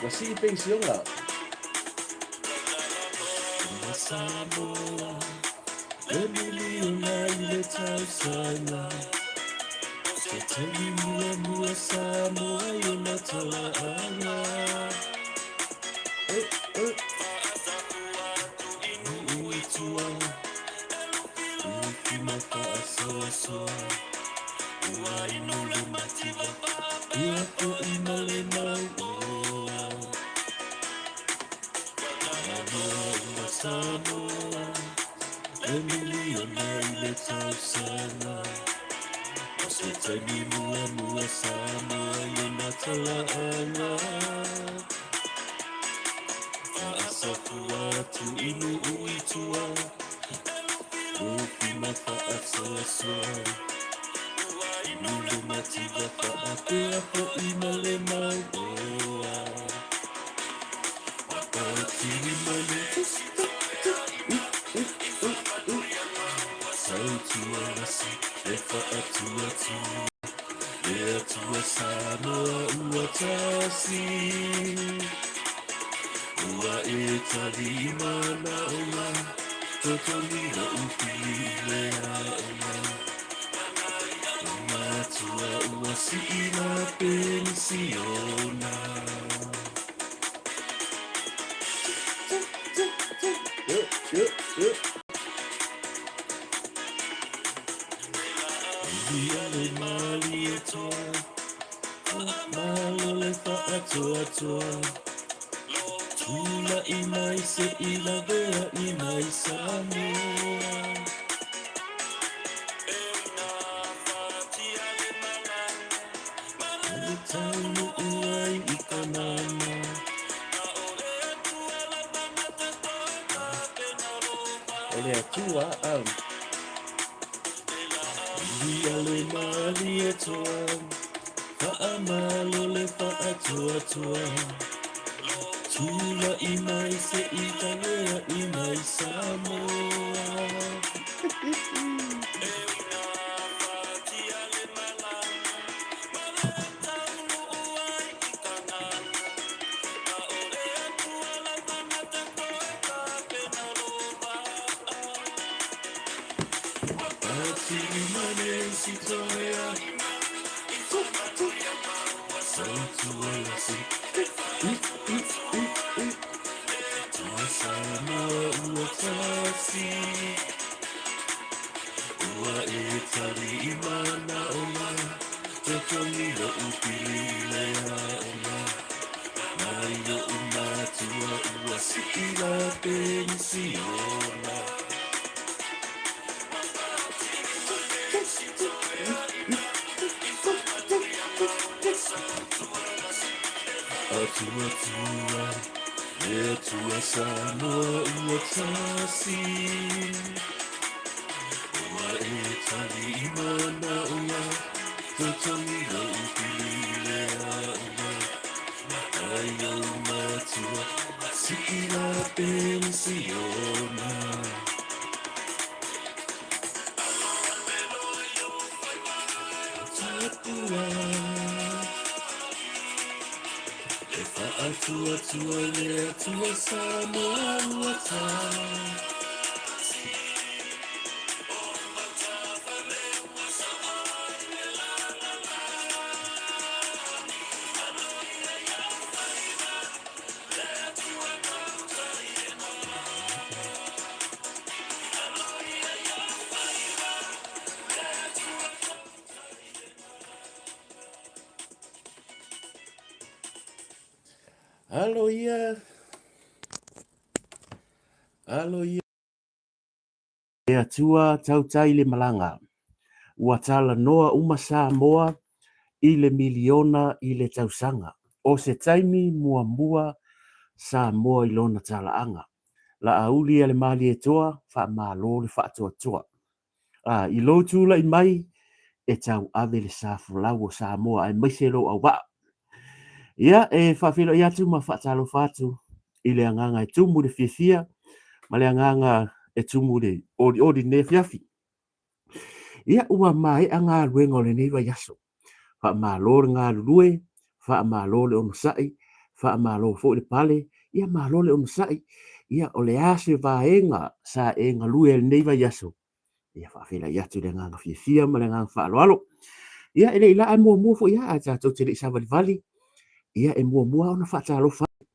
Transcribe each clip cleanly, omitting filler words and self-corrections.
Masih pensiun nggak? Oleh tua Ia le mali e toa, whaamalo le whaatua tua. Tula I mai se I tangea I mai Samoa. Ati mane si toea, santua si. Tua Samoa ua tasi, ua e tari I mana o mai, te tongi o upili lea o mai. Mai o umatua ua si I la pensiona. Atua tua, e tua Samoa ua tasi, ua e tari I mana o mai, te tongi o upili lea o mai. Ai o umatua, si I la pensiona. Tapua, e whaatua tua lea tua Samoa ua tasi. Alo ia. Alo ia. Ea tua tau tai le malanga. Ua tala noa uma Samoa I le miliona I le tausanga. O se taimi mua mua Samoa I lona talaanga. La auli le mali e toa, wha malo le wha toa toa. I lo tula I mai, e tau ave le safulau o Samoa, ai maiselo au wa. Ia, e whawhilo I atu ma whaatalo whatu, I le anganga e tumu le fiafia, ma le anganga e tumu le odi ne fiafi. Ia ua mai a ngā ruenga le neiwa yaso. Wha malo le ngā lulue, wha malo le ono sai, wha malo fo le pale, ia malo le ono sai, ia o le ase vaenga sa e ngalue le neiwa yaso. Ia whawhila I atu le nganga fiafia, ma le nganga whaaloalo. Ia ele ila ai mua fo ia a tātou te le savali vali. Ia e mua ona whaatalo whatu.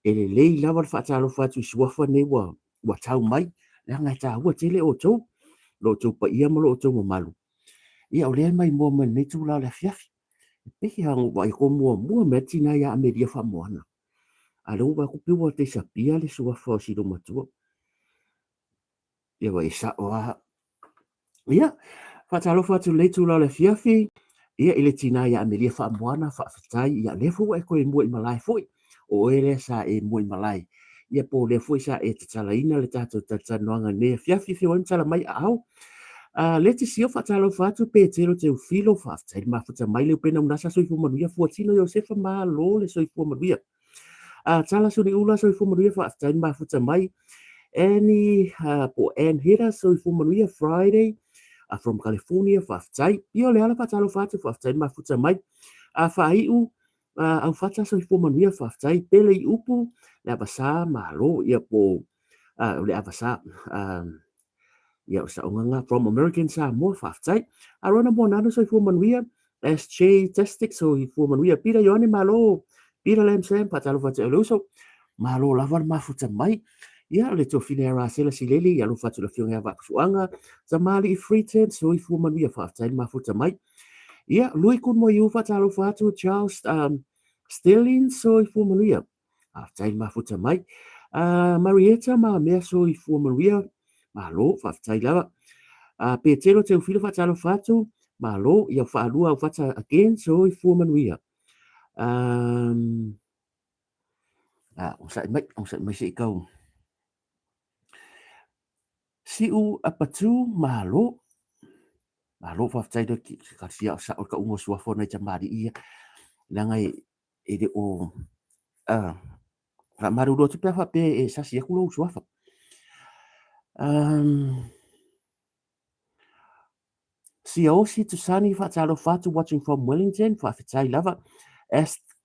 Ele lei lawa le whaatalo whatu I suafa ne wa tau mai. Le ngai tā hua tele o tau. Lo tau pa ia malo o tau malu. Ia o lea mai mua nei tu la le fiafi. Pehi hangu wa I ko mua me tina ia ameria wha moana. A leo wa kupiwa te sapia le suafa o silo matua. Ia wa isa oa. Ia, whaatalo whatu le tu la le fiafi. Ia ile tina ia ameria wha moana whaafitai. Ia lefu e koe mua I malai foi. O ele sa e mua I malai. Ia po le foi sa e tatala ina le tato tatanoanga ne fiafi fi wan tala mai au. Le te sio whaatalo whatu pe tero te ufilo whaafitai. Mafuta mai leo pena unasa soifu manuia fuatino Iosefa maa lo le soifu manuia. Tala suni ula soifu manuia whaafitai mafuta mai. Annie po Ann Hira soifu manuia Friday. From California whaafitai. Ia le ala whaatalo whatu whaafitai mafuta mai. Whaiu au whata soifu manuia whaafitai. Pele I upu le avasa malo ia po le avasa ia sa onganga from American Samoa whaafitai. Arona mo nano soifu manuia SJ Testic soifu manuia pira Ioane malo pira Lam Sam patalo whatu eluso malo lawan mafuta mai. Ia le tofine ara sela sileli ia lo whatu la fionga wakusuanga sa mali I Freetown soifu manuia whaafitai mafuta mai. Ia lui kun mo iu whatalo whatu Charles Sterling soifu manuia. Whaafitai mafuta mai. Marietta ma mea soifu manuia. Malo, whaafitai lawa. Petero te ufilo whatalo whatu. Malo, ia whaalua au whata again soifu manuia. Ông sẽ mai sẽ câu. Siu apatu malo. Malo whawhtai do ki kasia sa o ka ungo suafo nei tamari ia. Langai e de o maru do tupe pe e sasi e kulo suafa. Sia osi tusani whaatalo whatu watching from Wellington, whawhitai lava.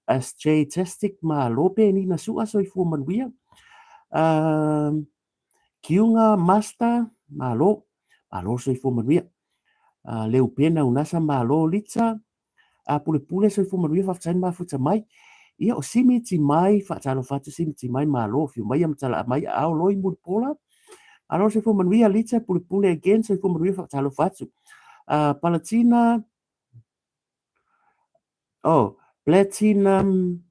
As J Testic ma lope ni na sua so I fu manuia. Kiunga Master malo so I fu manuia. Leu pena unasa malo litsa. Pule so I fu manuia whawhitai ma futa mai. Ia o simi ti mai whaatalo whatu simi ti mai malo fiu mai amtala mai ao loi muripola. Alo so I fu manuia litsa pule again so I fu manuia whaatalo whatu. Palatina Platinum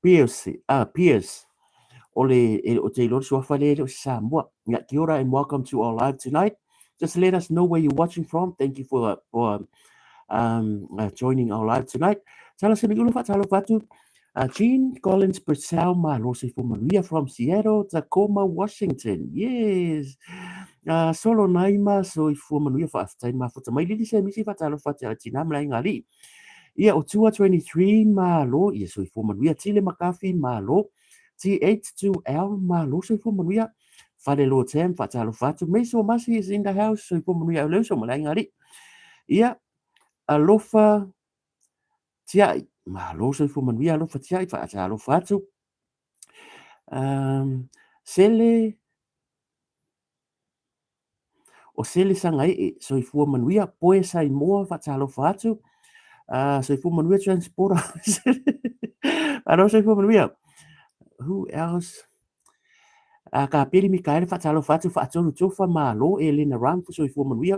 Pierce. Ole o te lor suafa le o Samoa. Ngā kia ora and welcome to our live tonight. Just let us know where you're watching from. Thank you for joining our live tonight. Tala se migulo talo fatu. Jean Collins Purcell malo se fu Maria from Seattle, Tacoma, Washington. Yes. Solo naima so I fu Maria fa aftai ma futa mai lili se misi fa talo fatu tina mlai ngali. Ia o 223 malo, ia so I fu Maria tile makafi malo. T82L malo so I fu Maria. Fale lo tem fa talo fatu. Meso masi is in the house so I fu Maria lo so mlai ngali. Ia alofa tiai malo so I fu Maria alofa tiai fa talo fatu. Sele sanga e so I fu Maria poe sai moa fa talo fatu. So I fu Maria transporter. Alo so I fu Maria. Who else? Ka pili Mikael whaatalo whatu whaatonu tofa malo Elena Ramfu so I fu Maria.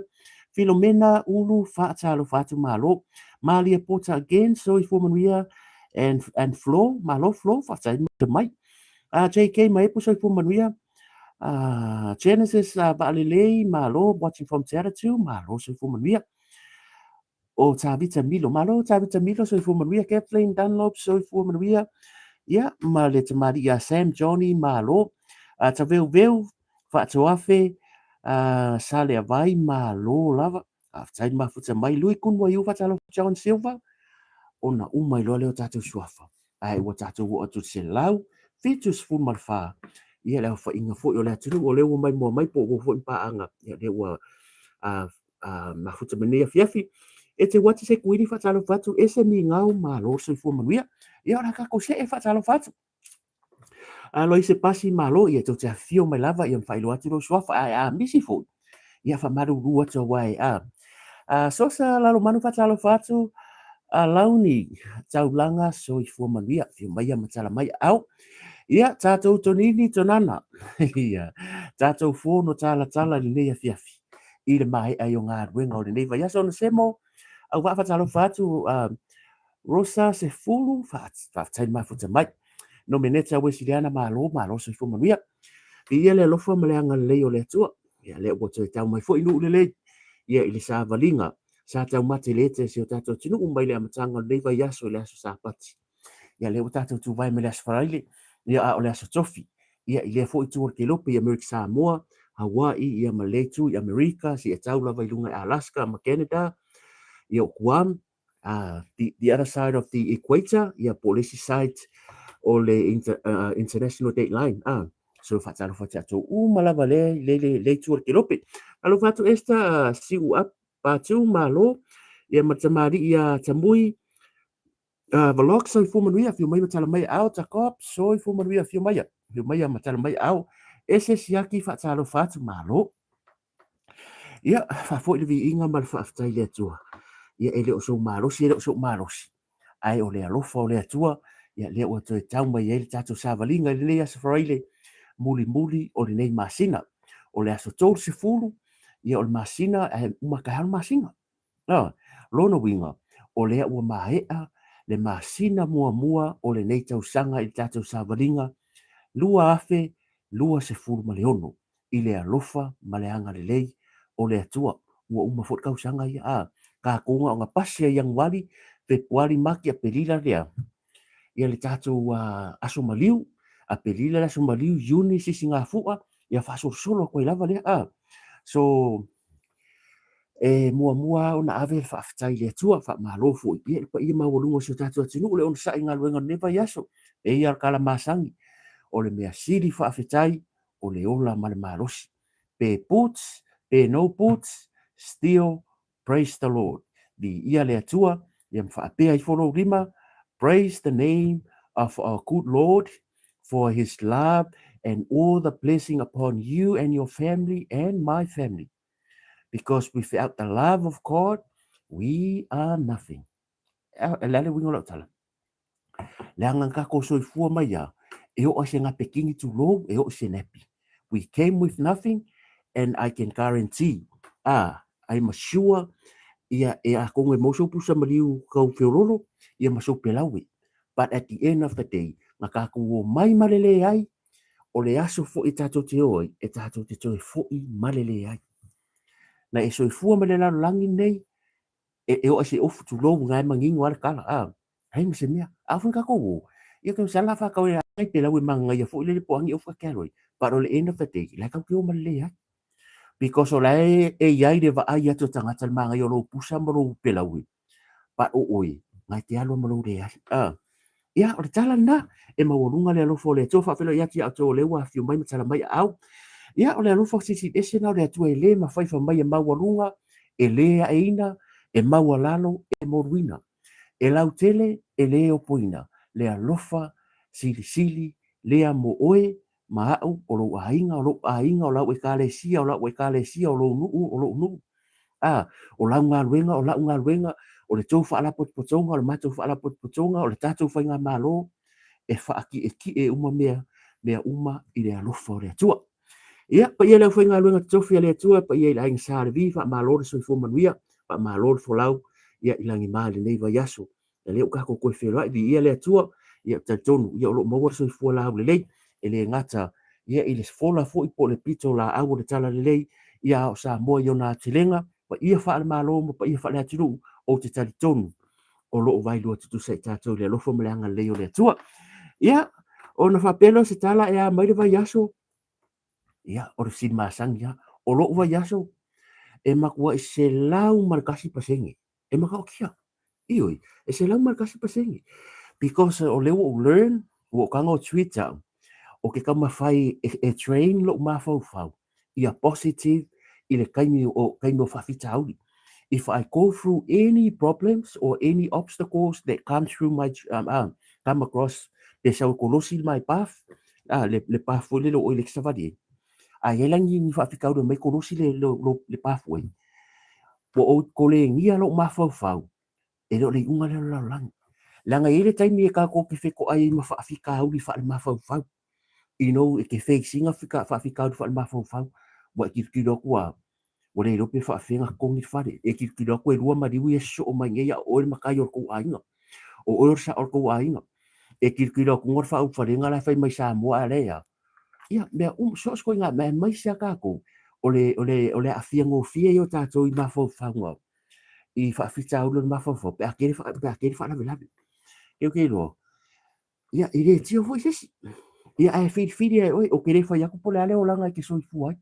Filomena ulu whaatalo whatu malo. Malia Pota again so I fu Maria. And Flo, malo Flo whaatalo mai. JK Maepo so I fu Maria. Genesis Baalilei malo watching from Teratu malo so I fu Maria. O Tabita Milo malo Tabita Milo so I fu Maria. Kathleen Dunlop so I fu Maria. Ia ma le Maria Sam Johnny malo. Taveu whaatoafe sale avai malo lava. Aftai mafuta mai lui kunwa iu whatalo John Silva. Ona umai loa leo tātou suafa. Ai ua tātou ua atu se lau. Fitus fu marwha. Ia leo wha inga fo i o lea tunu. O leo mai mua mai po o fo i paanga. Ia leo ua mafuta menea fiafi. E te wati se kuiri whatalo whatu. E se mi ngau malo so I fu manuia. Ia ora kako se e whatalo whatu. Lo se pasi malo ia to te fio mai lava ia fai lo atu lo swafa a misi fo ia fa maru rua to wai so sa lalo manu fa talo fatu launi taulanga so I fu manuia fio mai ia matala mai au ia tato tonini tonana ia tato fo no tala ni nei fiafi i le mai ai o ngā ruenga o le nei vai aso no semo au wa fa talo fatu Rosa se fulu fa tai mafuta mai no meneta wesiliana malo so I fu manuia. Ia le alofa ma le anga lei o le atua. Ia le o te tau mai fo inu le lei. Ia i le sa valinga. Sa tau mate le te si o tatou tinu umai le amatanga lei vai aso le aso sa pati. Ia le o tatou tu vai me le aso faraile. Ia a o le aso tofi. Ia i le fo i tuor ke lope i Amerika Samoa, Hawaii, ia Maletu, i Amerika, si e tau lava i lunga i Alaska, ma Canada, ia o Guam, the other side of the equator, ia policy side o le international dateline so fatalo fatato malava le tuor ke lope alo fatu esta siu up patu malo ia matamari ia tamui vlog so I fu manuia fiu mai matala mai au takop so I fu manuia fiu mai matala mai au ese siaki fatalo fatu malo ia fa fo le vi inga mal fa aftai le tua ia ele o so malo si ele o so malo ai o le alofa o le atua ia le o te tau mai ele tatou savalinga le le asa faraile muli o le nei masina o le aso tolu se fulu ia o le masina umakahal masina lona winga o le ua mahea le masina mua o le nei tausanga i tatou savalinga lua afe lua se fulu ma le ono i le alofa ma le anga le lei o le atua ua uma fot kausanga ia ka kunga o ngā pasia yang wali Februari maki a pelila lea ia le tatou aso maliu a pelila le aso maliu Juni sisi ngā fua ia whaasolo koe lava lea so mua ona ave whaafetai le atua, whaamalofu ia maurungo so tātua tinu, le ona sa inga luenga newa yaso, ia kala masangi, o le mea siri whaafetai, o le ola ma le marosi. Pe boots, pe no boots, still praise the Lord. Di ia le atua, ia mwhaapea I whoro rima, praise the name of our good Lord for his love and all the blessing upon you and your family and my family. Because without the love of God, we are nothing. Lale wingo lau tala. Le anga kako soifua mai ia, e o se ngā pekingi tu lo, e o se nepi. We came with nothing, and I can guarantee, I'm sure, ia e a konge moso pusa maliu kau whiororo, ia maso pelawi. But at the end of the day, ngā kako o mai malele ai, o le aso fo i tato te oi, e tato te toi fo I malele ai. Na e soifua ma le lalo langi nei, e o se ofu tu lo ngai mangingo ala kala, hei se mea, awhin ka ko ia ka sala fa ka ia ai pela we manga ia fo le poangi ofu ka roi, but o le end of the day, la ka pio malele ai. Because o la e iai de va ai atu tangata manga yo lo pusa mo lo pela we. But o oi, ngai te alo mo lo re ai. Ia, o le tala na, e mawalunga le alofo le tofa filo ia ti au to le wa fiu mai matala mai au. Ia, o le alofo sisi ese na o le atua e le mawhaifa mai e mawalunga, e lea e ina, e mawalalo, e moruina. E lau tele, e le o poina, le alofa, sili sili, lea mo oe, ma au, o lo ainga, o lau e kale sia, o lau e kale sia, o lo nuu, o lo nuu. O lau ngā ruenga, o lau ngā ruenga, o le tau whaala potpotonga, o le mātou whaala potpotonga, o le tātou whainga mālo, e whaaki e ki e uma mea uma I le alofa o le atua. Ia, pa ia leo whainga luenga tofi a le atua, pa ia ila inga sāre vi, wha mālo le soi fōmanuia, wha mālo le wholau, ia ilangi māle nei vai aso. E leo kako koe wheroa, di ia le atua, ia tautonu, ia olo maua soi fua lau le lei, e le ngata, ia I le fola fo I po le pito la au le tala le lei, ia o sa moa I ona tilenga, pa ia wha ale mālo, pa ia wha le atiru, o te tali tonu, o loo vai lua tutu sa I tātou le alofo mleanga lei o le atua. Ia, o na whapelo se tala e a maire vai aso, ia, o le sin masang ia, o loo vai aso, e makua I se lau markasi pasengi, e makao kia, ioi, e se lau markasi pasengi, because o leo o learn, o kanga o Twitter, o ke kama whai e train lo mawhau whau, ia positive, I le kaimi o whawhita auri. If I go through any problems or any obstacles that come through my come across the saukolosi my path, le path le lo le savadi. A yelangi ni whawhikau do me kolosi le pathway. O kole ngia lo mawhau, e lo le unga le lang. Langa ele taimi e ka ko ke feko ai ma whawhikau li wha le mawhau. You know, ke facing whawhikau li wha le mawhau. Wa ki kua. O le rope whaafenga kongi whare, e ki rako e rua mariwi e so o mai ngeia o le makai o kou ainga, o oro sa o kou ainga, e ki rako ngor wha wharenga la whai mai sa mua a rea. Ia, mea so sko inga, mea mai sa kako, o le afia ngō fia i o tātou I mawhau whaunga, I whaafita au le mawhau whau, pe a kere whaalawe lawe. Keo kei roa. Ia, I re tio fo I sesi. Ia, e whiri e oi, o kere whai aku pole ale o langa I ke soi fuai.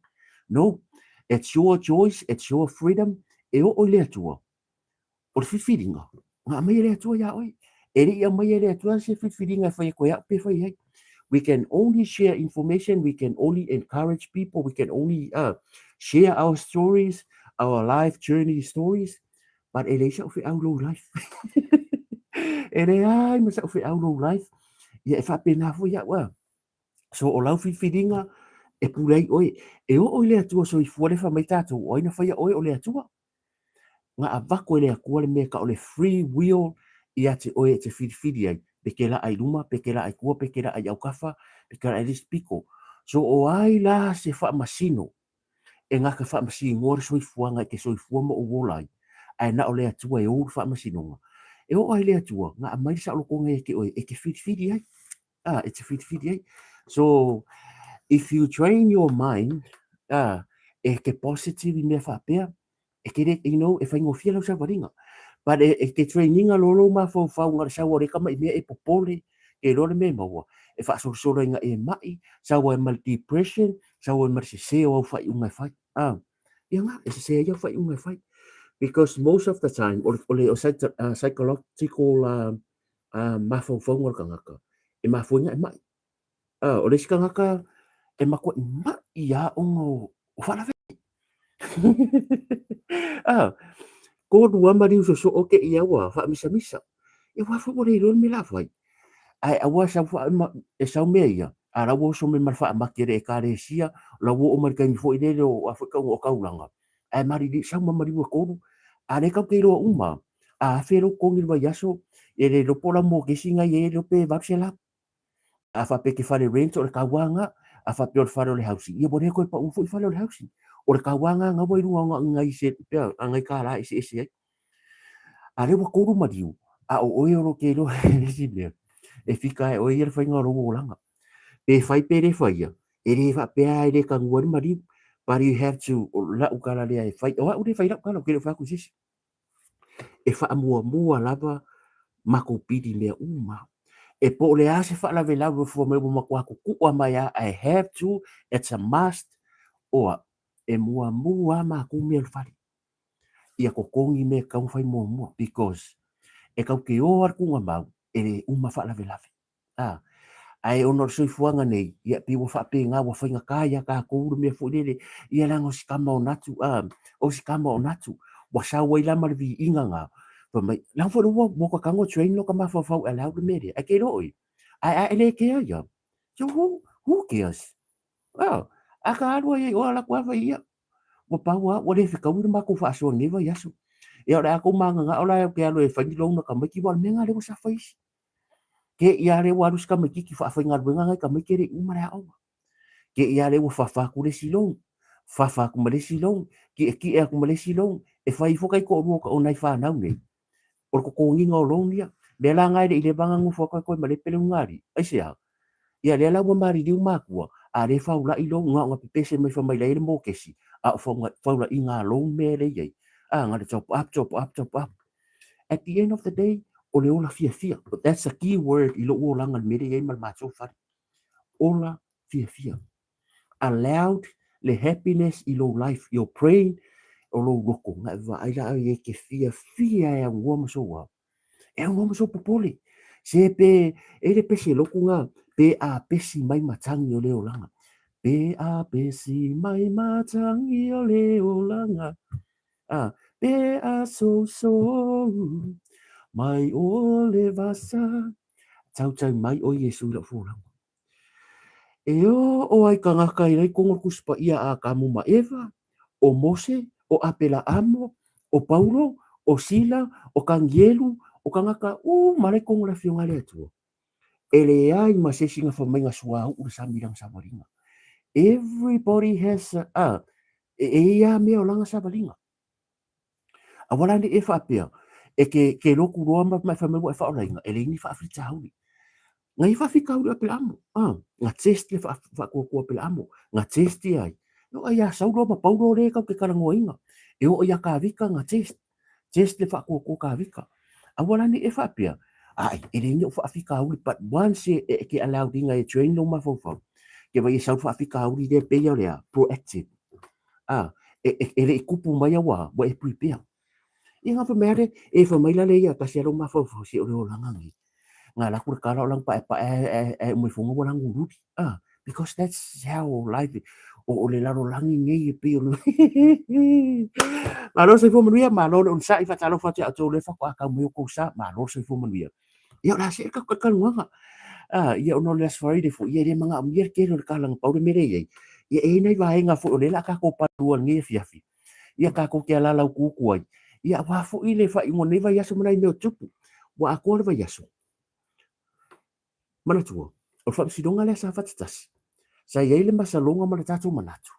No, it's your choice, it's your freedom. E o le atua. O le whiwhiringa. Ngā mai le atua ia oi. E ri ia mai le atua se whiwhiringa whai koe au pe whai hei. We can only share information, we can only encourage people, we can only share our stories, our life journey stories, but e le isa uwhi au low life. E le ai masa uwhi au low life. Ia e whapena fo ia wa. So o lau whiwhiringa, e pulei oi, e o le atua so I fuare wha mai tātou, o ina whaia oi o le atua. Ngā a wako le akua le mea ka o le free will I ate oi e te whiwhiri ai, pekela ai luma, pekela ai kua, pekela ai au kafa, pekela ai lispiko. So o ai la se wha masino, e ngaka wha masino ngore soifuanga I ke soifuama o wolai, ai na o le atua e o wha masino. E o ai le atua, ngā a mai sa alo konga e ke oi, e ke whiwhiri ai. E te whiwhiri ai. So, if you train your mind, e ke positive I mea whapea, e ke re, you know, e whaingo fia lau sa waringa. But e ke traininga lolo ma fau ngara sa ware kama I mea e popole, e lore me maua. E whaasoro inga e mai, sa wai mal depression, sa wai mal se o au whai ungai whai. ia nga e se ia fai unga fai because most of the time o psychological mafaufaunga o kangaka e mafuinga e mai o le kangaka e mako i mai ia ongo o fala fe ko dua mari so oke ia wa fa misa misa e wa fo le ron me la fai ai awa sa fa e sa me ia ara wo so me mar fa makere e kare sia la wo o mar kan fo ile o afrika o kaulanga ai mari di sa mari wo ko are ka ke ro uma a fero ko ngi wa yaso e le lo pola mo ke singa ye lo pe vaxela a fa pe ke fale rent o le kawanga a fa pe o fale le house ia bore ko pa u fo fale le house o le kawanga nga wo runga nga i se pe nga i kala i se are wo ko ru mariu a o ro ke ro si le e fika e o ia fa nga ro wo langa pe fai pe re fai ia e re fa pe ai le kangua mariu but you have to la u kala le ai fai o u le fai la kala ke le fa ku sisi e fa mua lava mako pidi mea uma. E po le ase fa la vela fo me mo kwa ku mai I have to, it's a must o e mua ma ku me fali. Ia ko kongi me ka fai mo because e ka ke o ar ku mau e uma fa la vela. Ai ono sui fuanga nei ia pi wo fa pe nga wo fa nga kaya ka ko me fo le ia la ngos kama o natu o si kama o natu wa sa wa ila mar vi inga nga pa mai la fo wo ko kango train no ka ma fa ala de me ai ke roi ai le ke ya so who cares aka ro ye o la kwa fa ia wo pa wo le fika wo ma ko fa so ngi va yaso ia la ko ma nga ola ke alo e fa ni lo no ka ma ki wa me nga le sa fa isi ke ia le warus ka miki ki fa fa ngar benga ka miki re umara o ke ia le fa fa ku le silong fa ku le silong ki e ku le silong e fa i fokai ko ro ka onai fa na ne o ko ngi ngo lo nia le la ngai le banga ngu fokai ko ma le pele ngari ai se ia le la wa mari di ma ku a le fa ula i lo nga nga pese me fa mai le mo kesi a fa ula i nga lo me le ye nga le chop up at the end of the day o le ola fia. But that's a key word i lo o langa mire e mal macho fa. Ola fia. Allowed le happiness i lo life your praying o lo roko nga va ai la e ke fia e ngoma so wa. E ngoma so popoli. Se pe e le pese lo nga pe a pesi mai matangi o le o langa. Pe a pesi mai matangi o le o langa. Pe a so mai o le vasa tau mai o Yesu la fora e o ai ka ngaka i rei kongo kuspa ia a ka muma Eva o Mose o apela amo o Paulo o Sila o Kangielu o ka ngaka mare kongo la fionga le atu e le ai ma se singa fa mainga sua u sa mirang sa maringa everybody has ia me o langa sa maringa a wala ni e fa apea e ke loku roa mai fa mewa e fa ola inga e le ni fa afita hauli ngai fa fika uri apel amo nga testi fa ko apel amo nga testi ai no ai a saulo ma paulo re ka ke karango inga e o ia ka vika nga testi fa ko ka vika a wala ni e fa apea ai e le ni fa fika uri but once e ke allow dinga e train no ma fo ke vai sa fa fika uri de pe ya proactive e le kupu mai wa e prepare inga fa mere e fa mai la le ya ka se ro ma fo si o langa ngi nga la kur kala lang pa mo fongo wala nguru because that's how life o le laro langi ngi pe o ma lo se fo manuia ma lo on sa i fa talo fa te ato le fa ka mo ko sa ma lo se fo manuia ia la se ka nga ia no le sfari de fo ia de manga mier ke no ka lang pa o mere ia ia e nei va nga fo le la ka ko pa tu ngi fiafi ia ka ko ke la la ku ku ai ia wa fo ile fa i mo nei va ia se mai me tupu wa ko le va ia so manatua o whaasidonga lea sa whatatasi sa iei le masalonga ma le tātou manatu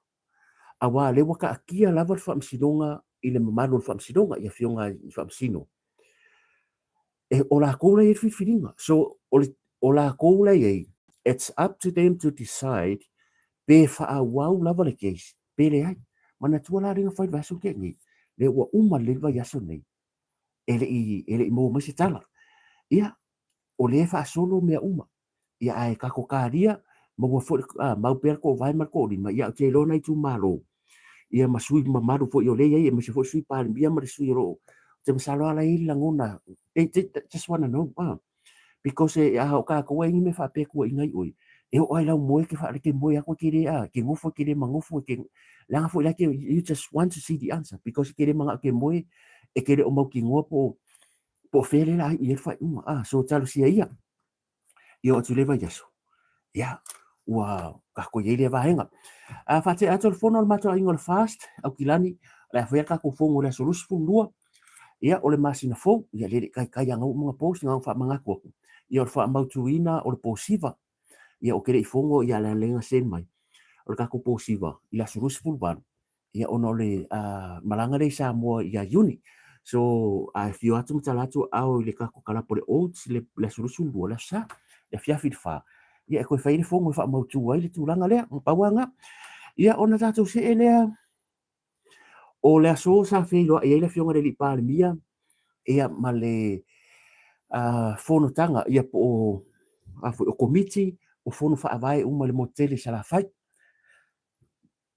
a wā le waka akia lava le whaasidonga i le mamalo le whaasidonga i a whionga i whaasino e o la koula i e whiwhiringa so o la koula i it's up to them to decide pe whaawau lava le case pe le ai manatua la ringa whai vaso ke ngi le ua uma le vai aso nei ele i mō masi tala ia o le whaasolo mea uma ia ai ka ko karia mo fo ma per ko vai mar ko ni ma ia te lo nai tu malo ia masui mamaru fo yo le ia masi fo sui pa bia ma sui ro te masalo ala i langona just wanna know because a o ka ko i me fa pe ko ngai oi e o ai la mo ke fa ke mo ya ko ke re ke ngofo ke re mangofo ke la fo la ke you just want to see the answer because ke re manga ke mo e ke re o mau ki ngopo po fele la i fa so talo sia ia io tu leva yeso ya wa ka ko ye le va henga fa te atol fono ma to ingol fast au kilani la fa ka ko fongo la solus fu lua ia ole masina fo ia le kai kai anga mga post nga fa mga ko ia fa mautuina o le posiva ia o kere i fongo ia la lenga sen mai o ka ko posiva ila solus fu ban ia ono le malanga le sa mo ia uni so if you atum talatu au le ka ko kala por oats le solus fu la sa le fia fit fa ia ko fa i fongo fa mautu ai le tulanga le pa wanga ia ona tatu se ele o le aso sa fe lo ia le fionga le pa mia ia male fono tanga ia po o komiti o fono fa vai uma le motele sala fai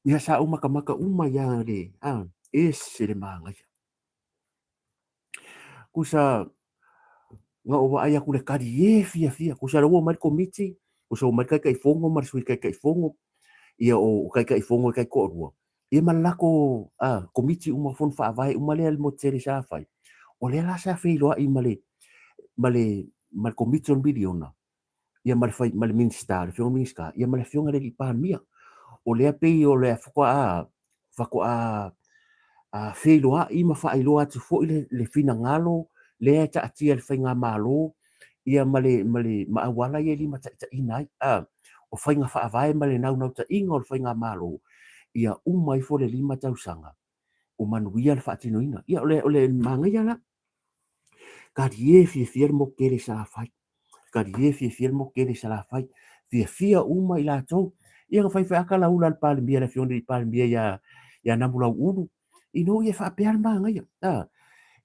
ia sa uma kamaka uma ia le ese le manga kusa nga o ai ku le kadi e fia kusa lo mai komiti kusa o mai kai fongo mar sui kai fongo ia o kai fongo kai ko ro ia malako komiti uma fono fa vai uma le motele sala fai o le la sa fe lo i mal komiti on biliona ia mal fai mal minister fio minister ia mal fio ngale pa mia o le pe o le fako a feloa i ma fai loa tu fo le fina ngalo le ta atia le fainga malo ia male ma awala ia lima ta inai o fainga fa vai male nau ta ingo le fainga malo ia umai fo le lima tau sanga o manuia le fatinoina ia ole manga ia la karie fi mo kere sa fai karie fi mo kere sa fai fia uma i la tau ia ka fai fa kala ula le pale bia le fiona i pale bia ya namula ulu ino ia fa pe manga ia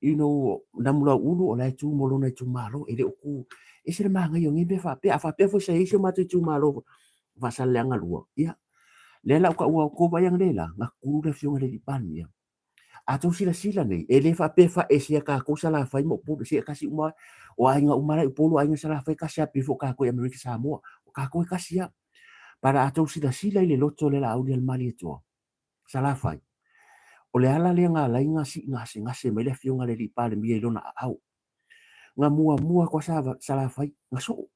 ino namula ulu o la tu molo na tu malo ele ku ese manga ia ngi be fa pe fo se iso matu tu malo va salanga lua ia le la ka ua ko bayang le la nga ku le fiona le pale bia atau sila nei ele fa pe fa ese ka ko sala fai mo pu se kasi uma o ainga uma la polo ainga sala fai kasi api fo ka ko America Samoa ka ko kasi para atau sila ile loto le la audio al mali to sala fai o le ala le nga lai ngase mai le fionga le pa le mi lona au nga mua ko sala fai nga so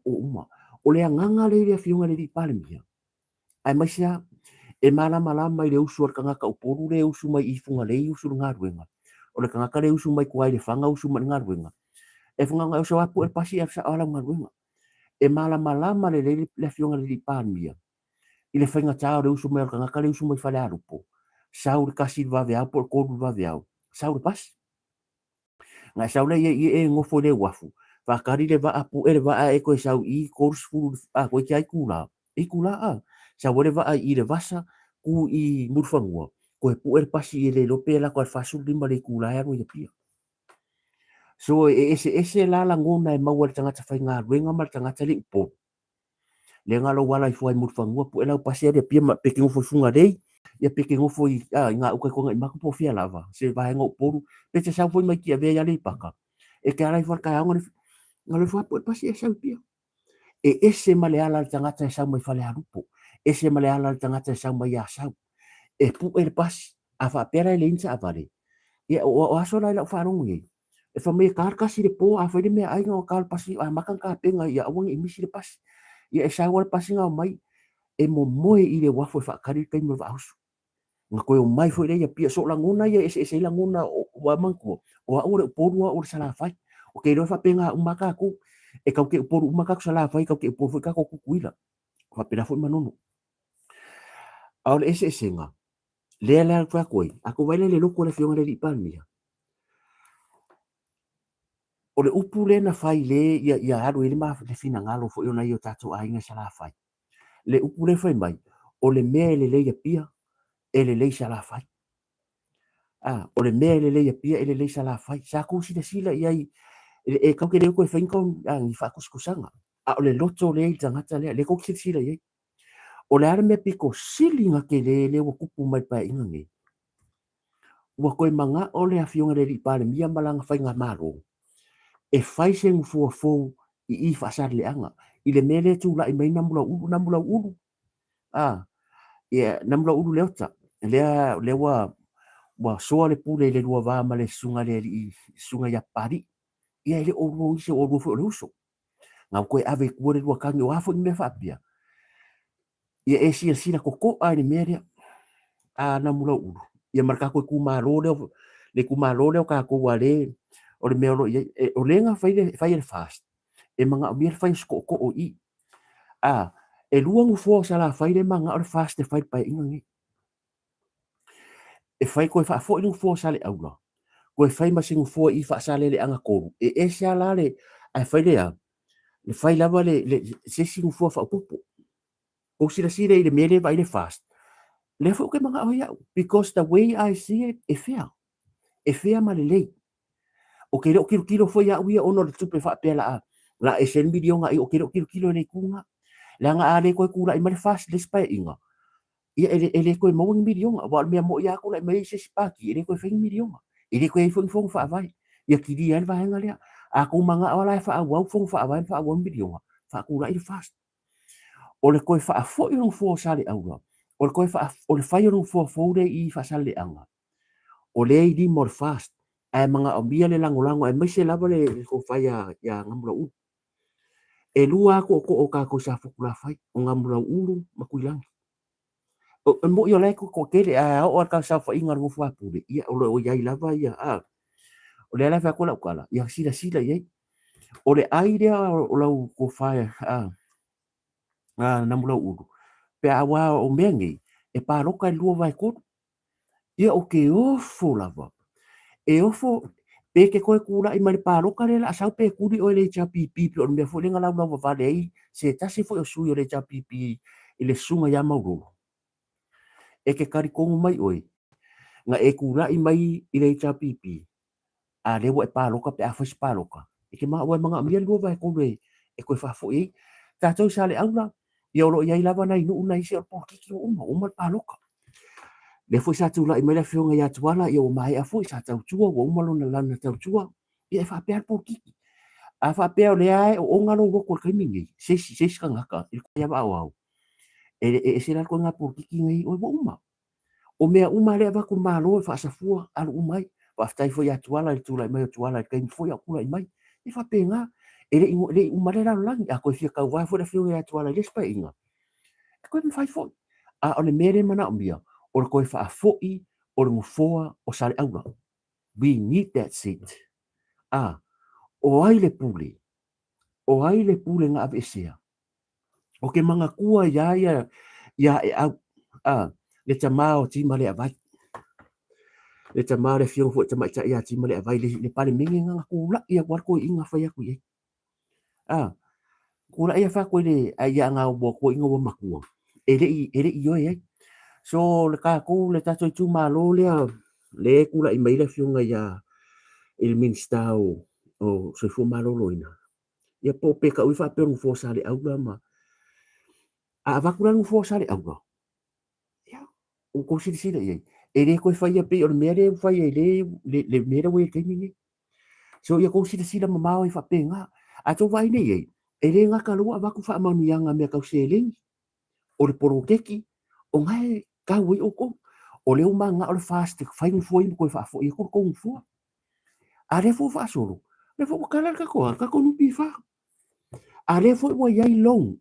o uma o le nganga le fionga le pa le mi ai mai sia e malama mai le usu or kanga ka uporu le usu mai i funga le usu nga ruenga o le kanga ka le usu mai kuai le fanga usu mai nga ruenga e funga nga usu apu e pasi sa ala nga ruenga e malama le fionga le pa mi i le whainga tāo le usu mai kanga ka le usu mai whale arupo sau le kasi va vea por koru va vea sau le pas nga sau le e ngofo le wafu whakari le va apu e le va e koe sau i kors furu koe ki ai kula sa wale va i le vasa ku i murfangua ko e puer pasi i le lope la ko fasu lima le kula ya ro pia so ese la la ngona e maua le tangata fai ngā ruenga ma le tangata le upo le ngalo wala i fuai murfangua pu e lau pasi e pia ma peke ngofo funga rei ia peke ngofo i ngā uka konga i maka po fia lava se vai ngau poru pe te sau foi mai ki a vea le paka e ke arai whaka aonga ngalo fuai pu e pasi e sau pia e ese male ala le tangata e sau mai fale harupo ese male ala le tangata e sau mai a sau e pu e le pasi a whapera le insa avare ia o aso lai lau wharongo i e wha mea karkasi le po a whaide mea ainga o kal pasi a makan ka penga ia awangi i misi le pasi ia e sau le pasi ngau mai e mo moe i le wafo e whakari kai mo vausu nga koe o mai foi ia pia so langona ia ese langona o manko o a ore porua o sala fai o ke ro fa penga umaka ku e kau ke poru umaka ku sala fai kau ke poru ka ko kuila fa pena foi manono ao ese nga le fa koi ako vai le loko le fionga le palmia o le upu le na fai le ia aro ele ma le fina ngalo foi ona io tatu ainga sala fai le upu le fai mai o le me le ia pia ele le sala fai o le mea le ia pia ele le sala fai sa ku sila ia e kau ke le ko fain kon ang fa kuskusanga a o le loto le tangata le ko sila ia O le ara mea piko silinga ke le wa kupu mai pa inga ngi. Wa koe manga o le afionga le ripale mia malanga whainga maro. E whai se ngufua fōu i whaasar le anga. I le mele tu la i mai namula ulu. Namula ulu leota. Lea wa soa le pule le lua vā ma le sunga le i sunga ya pari. Ia ele o ise o rufo le uso. Ngau koe ave kua le lua kangi o hafo ni me whaapia. Ia e sila koko a ni merea a namula ulu. Ia maraka koe kumaro leo le kumaro leo ka koua le o le mea o le nga whai le fast. E manga o mea whai skoko o i. E lua ngufo sa la whai le manga o le fast e whai pai inga ngi. E whai koe wha fo i ngufo sa le aula. Koe whai masi ngufo i wha sa le anga koru. E sia la le ai whai le a. Le whai lava le sesi ngufo wha upupu. O sila i le mele vai le fast. Le fo ke manga o ia. Because the way I see it, e fair. E fair ma le lei. O ke reo kilo fo ia uia ono le tupe wha pēla a. La e sen video nga i o ke reo kilo le kunga. La nga a le koe kura i ma le fast le spai inga. Ia ele koe mawang video nga. Wa mea mo ia kula i mai se spaki. Ele koe whaing video nga. Ele koe i fong wha avai. Ia ki di el vahenga lea. A kou manga o lai wha awau fong wha avai wha awang video nga. Wha kura i le fast. O le koe wha fo i rong fo sa le aura. O le koe o le whai rong fo le i wha sa le anga. O le i di mo le fast. Ai manga o mia le langolango ai mai se lava le ko whai ya ngamura u. E lua ako o ka ko sa fukula whai. O ngamura ulu makuilangi. O mo yo lai ko kele a o ka sa whai inga rungu whapure. Ia o iai lava ia. O le alai whakula ukala. Ia sila iai. O le airea o lau ko whai namura ulu. Pe awa o mengi e paroka i lua vai koru. Ia o ke ofo lava. E ofo pe ke koe kura i mari paroka lela a sau pe kuri o le chapipi pe o mea fo lenga lau lau vale ei se tasi fo o sui o le chapipi i le sunga ya maururu. E ke karikongu mai oi. Nga e kura i mai i le chapipi. A lewa e paroka pe a fos paroka. E ke maa oi mga amia lua vai koru e koe whafo ei. Tātou sa le aula. Ia olo iai lava nai nuu nai se o po kiki o uma paroka. Le foi sa tu la i mele fionga ya tuala i o mai a foi sa tau tua o umalo na lana tau tua. Ia e whapea po kiki. A whapea o le ai o ngalo roko le kaimingi. Seisi ka ngaka. I ko ia au au. E se la ko ngā po kiki ngai o uma. O mea uma le avaku malo e whaasafua alu umai. Whaftai foi ya tuala i tula i mai o tuala i kaimi foi a kula i mai. I whapea ngā. E le umare la langi. A koe fia kau vai foi la fionga ya tuala i lespa inga. E koe mwhai foi. A o le mere mana o mia. O le koe wha foi o le ngufoa o sale aura. We need that seat. O ai le pule. O ai le pule ngā ave esea. O ke manga kua ia e au. Le tamā o tima le avai. Le tamā le fionga fo tamā ita ia tima le avai. Le pale mingi ngā kula ia warko inga whai aku iei. Kula ia whako le ia ngā wako inga wa makua. Ele i oi ei. So le kako le tato i tu malo le kula i mai le fionga ia il minsta o se fu malo loina. Ia po pe ka ui fa pe un fo sa le aula ma. A va kula un fo sa le aula. Ia o ko si le e le ko fa ia pe o mere fa ia le mere we ke ni. So ia ko si le mama i fa pe nga. A to vai nei ei. E le nga ka lua va ku fa ma ni anga me ka seling. O le poro keki o ngai ka ui o ko. O leo manga o le fast fai un foi ko fa foi ko un fo. A le fo fa solo. Le fo kala ka ko nu pi fa. A le fo wa yai long.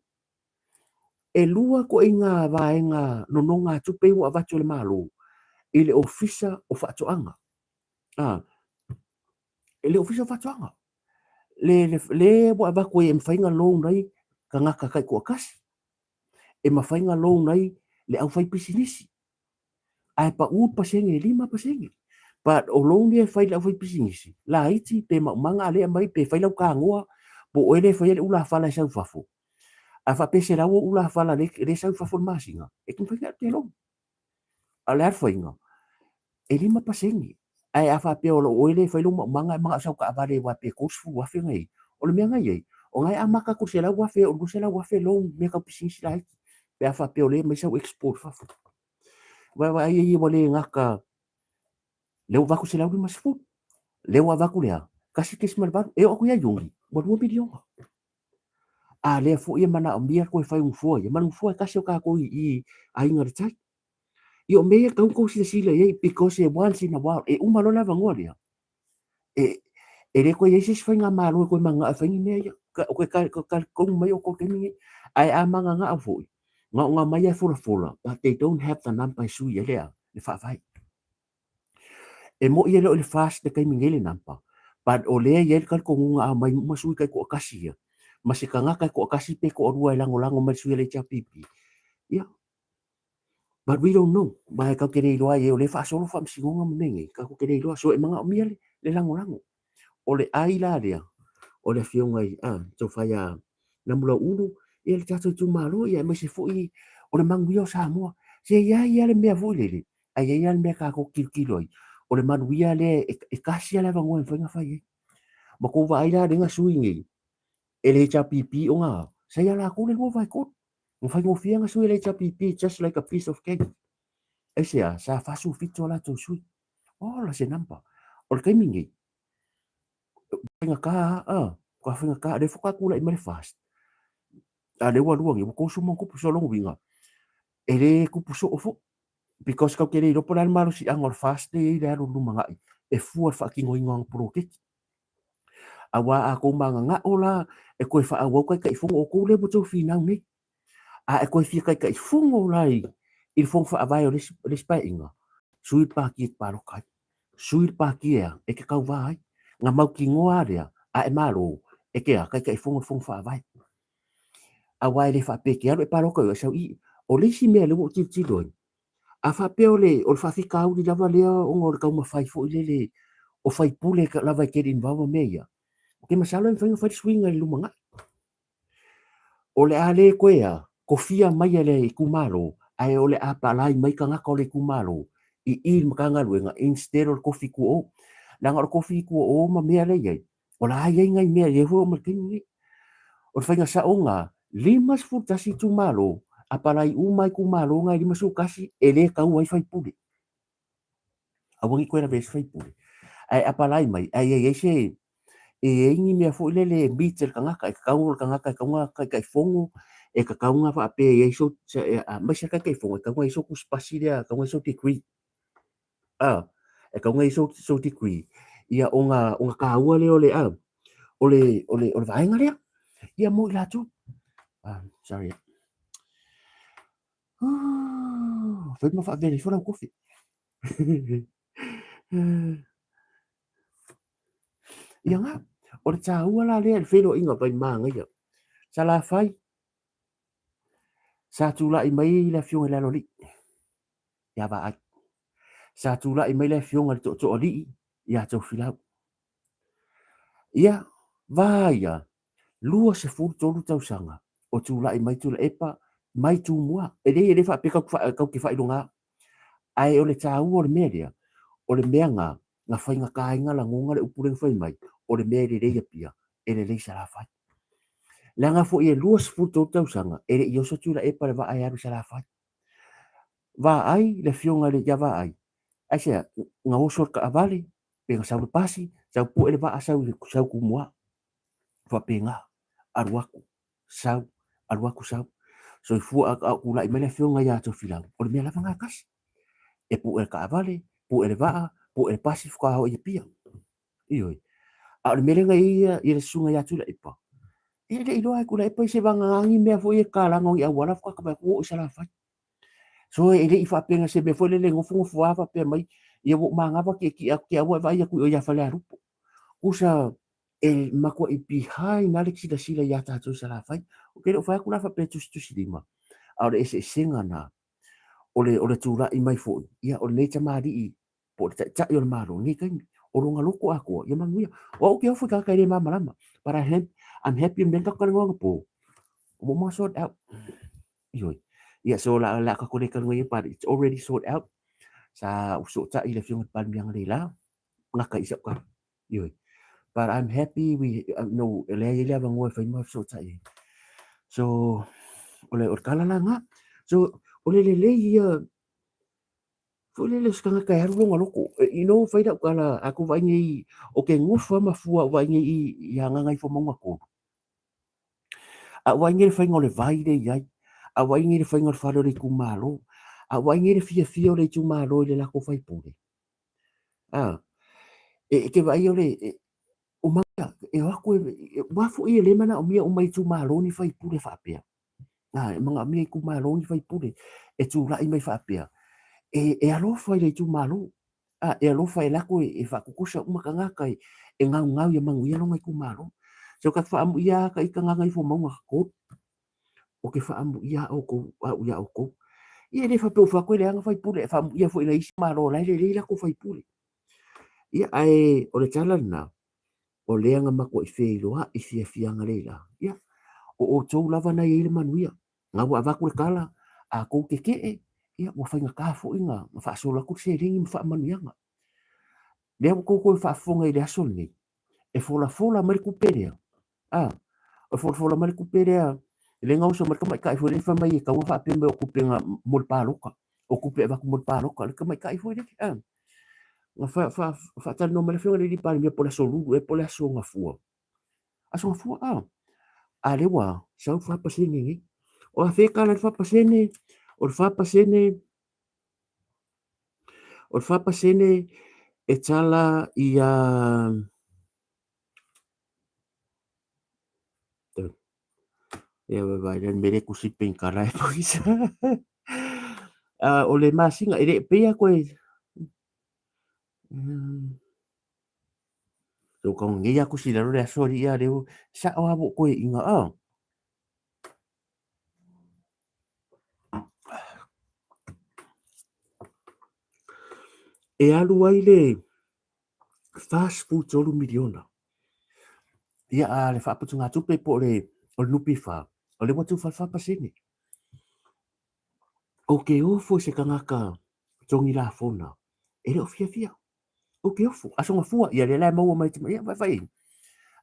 E lua ko inga vaenga no nga tupe wa va le malo. Ile ofisa o fa toanga. Ele ofisa fa toanga. Le wa va ko em fainga long nai ka ngaka kai ko kasi. E ma fainga long nai le au fai pisinisi. Ai pa u pasenge 5%. Pa o long dia fai la fai pisinisi. La iti pe manga le mai pe fai la ka ngoa po o ele fai ula fala sa fafo. A fa pe sera ula fala le sa fafo masinga. E kun fai te long. Ala fainga. E 5%. Ai a fa pe o ele fai lu manga sa ka vale wa pe kosfu wa fe ngai. O le mea ngai. O ngai amaka ko sera wa fe o sera wa fe long me ka pisinisi la iti. pe afa pe ole mai sau export fa wa ai wale ngaka leo vaku se lau mas fu leo avaku lea kasi kes mal ba e o ku ya yungi mo mo video a le fu ia mana o mia ko fai un fu ia mana un fu kasi o ka ko I ai ngar tai io me ka ko si si le because e once in a while e uma lo lava ngolia e e le ko ye si fai nga malo ko manga fai ni me ka ko mai o ko teni ai a manga nga fu nga mai e fura but they don't have the number su ia le le fa fai e mo ia le fast de kai mingele nampa but o le ia ka ko nga mai masu kai ko kasi ia masikanga kai ko kasi pe ko rua lango lango mai su le cha pipi ia but we don't know mai ka kere loa ye o le fa solo fa msingonga mengi ka ko kere loa so e manga o mia le lango lango o le ai la dia o le fionga I to faya na mula ulu e le tato tu malo ia mai se foi o le manguia o Samoa se ia le mea foi le ai ia le mea ka ko kilo o le manuia le e kasi ala vango en fanga fai ma ko va ai la denga suingi e le cha pipi o nga sa ia la ko le vai ko mo fai mo fianga sui le cha pipi just like a piece of cake e sa fa su fito la to sui o la se nampa o le kaimingi fanga ka fanga ka le foka kula I mai fast a le wa luangi ko su mo ko so lo winga e le ku so ofo because ka kere ro pora malo si angor fast le ro lumanga e fu fa ki ngoi ngong pro ke awa a ko manga nga ola e ko fa awa ko kai fongo ko le boto fina ni a e ko fi kai fongo lai il fong fa avai o le spa inga sui pa ki pa ro kai sui pa ki e ke kau vai nga mau ki ngoa rea a e malo e ke a kai fongo fa avai awa le fa pe ki alo e pa ro ko so I o le si me le mo ti ti do a fa pe o fa fi ka u di lava le o ngor ka ma fai fo le o fai pule ka lava ke din va me ya ke masalo en fai swing le lumanga o le ale ko ya ko fia mai le kumalo ai o le apa lai mai ka ngaka o le kumalo I makanga luenga instead o kofi ku o la ngor kofi ku o ma me le ye o la ai ngai me ye ho ma kingi o fai nga sa onga limas futa si tu malo apa lai umai kumalo ngai limas kasi ele ka u fai pule awangi ko na bes fai pule ai apa lai mai ai ai se e ingi mea fo le meter kanga kai kaunga kanga kai kaunga kai fongo e ka kaunga fa pe e so ma se kai fongo ka ngai so ku spasi dia ka ngai so degree e ka ngai so degree ia onga ka ua le ole vai ngale ia mo la tu sorry foi ma fa vele fora kofi ia nga o le tāua la lea le whelo inga pai maanga ia. Sa la whai, sa tūla I mai le fionga le aloli. Ia wa ai. Sa tūla I mai le fionga le to ali ia tau whilau. Ia, wa ia, lua se furu tolu tau sanga. O tūla I mai tūla epa, mai tū mua. E rei e le wha peka kau ki whailonga. Ai o le tāua o le mea rea, o le mea ngā whai ngā kāinga la ngonga le upureng whai mai, o le mea le reia pia, e le leisa la whai. Langa fo ia luas futo tau sanga ere I oso tula e pare va ai aru sala fai va ai le fionga le java ai ai se nga oso ka avale pe nga sau pasi sau pu ele va sau ku mua fa penga aruaku sau so I fu a ku la I mele fionga ya to filau o le mela fanga kas e pu ele ka avale pu ele va pu ele pasi fu ka ho I pia ioi a le mele nga I le sunga ya tula ipa ele I loa kula e pai se vanga ngi mea fo e kalango I awala fo ka ko sala fa so ele I fa penga se me fo le ngofo fo ava pe mai ia wo manga va ki awa va ia ku ia fa le rupo usa e mako I behind Alex da sila ya ta tu sala fa o ke fa kula fa pe tu silima a le ese singa na ole tura I mai fo ia o le tamari I po ta yo maro ni kai o longa loko ako ia manguia o ke fo ka le mama lama para I'm happy men ka ngong po mo mo sort out yoi ia so la ka kone kan ngai pa it's already sort out sa so ta I le fiong pan yang le la ngaka isap ka yoi but I'm happy we no le bang wo fa mo so ta so ole or kala la nga So o le ia fo le skanga kai haru longa loko faida kala aku vaingi o ke ngofa mafua vaingi i hanga ngai fo monga ko a vaingi le fainga le vai le iai a vaingi le fainga le faro le kumalo a vaingi le fia le tu malo le la ko fai pule a ke vai ole o maka aku wafu i le mana o mia o mai tu malo ni fai pule fa pia mga mia ku malo ni fai pule tu la i mai fa pia alofa i le tu malo alofa i lako fa kukusa umakanga kai ngau ngau ya mangu ya longa ku malo so ka fa amu ia ka ikanga ngai fo maunga ko o ke fa amu ia o ko ia o ko ia le fa pe fa ko le anga fai pule fa amu ia fo i le isi malo la le la ko fai pule ia o le tala na o le anga mako i fe loa i fia nga le la ia o tou lava na i le manuia nga wa va ku kala a ko ke ia wa fa nga ka fo inga fa so la ku se ringi fa manuia nga le ko fa fonga i le aso ni e fola mai ku pere o fola mai ku pere le ngau so mai ka fo le fa mai ka wa fa pe me o ku pe nga mo pa loka o ku pe va ku mo pa loka le ka mai ka fo le nga fa ta no mai fo le di pa mi po la so lu e po la so nga fu aso fu a le wa sa fa pa singi o a fe ka la fa pa sene o fa pa sene e tala ia ia vai le mere ku sipin kara e poisa o le masinga e pe a koe so kong ngia ku si le asori ia le sa o abo koe inga e alu ai le fast food tolu miliona ia a le fa putunga tupe po le o lupi fa o le watu fa pa sini o ke ofo se kangaka tongi la fona e le ofia o ke ofo asonga fua ia le la mau mai ia vai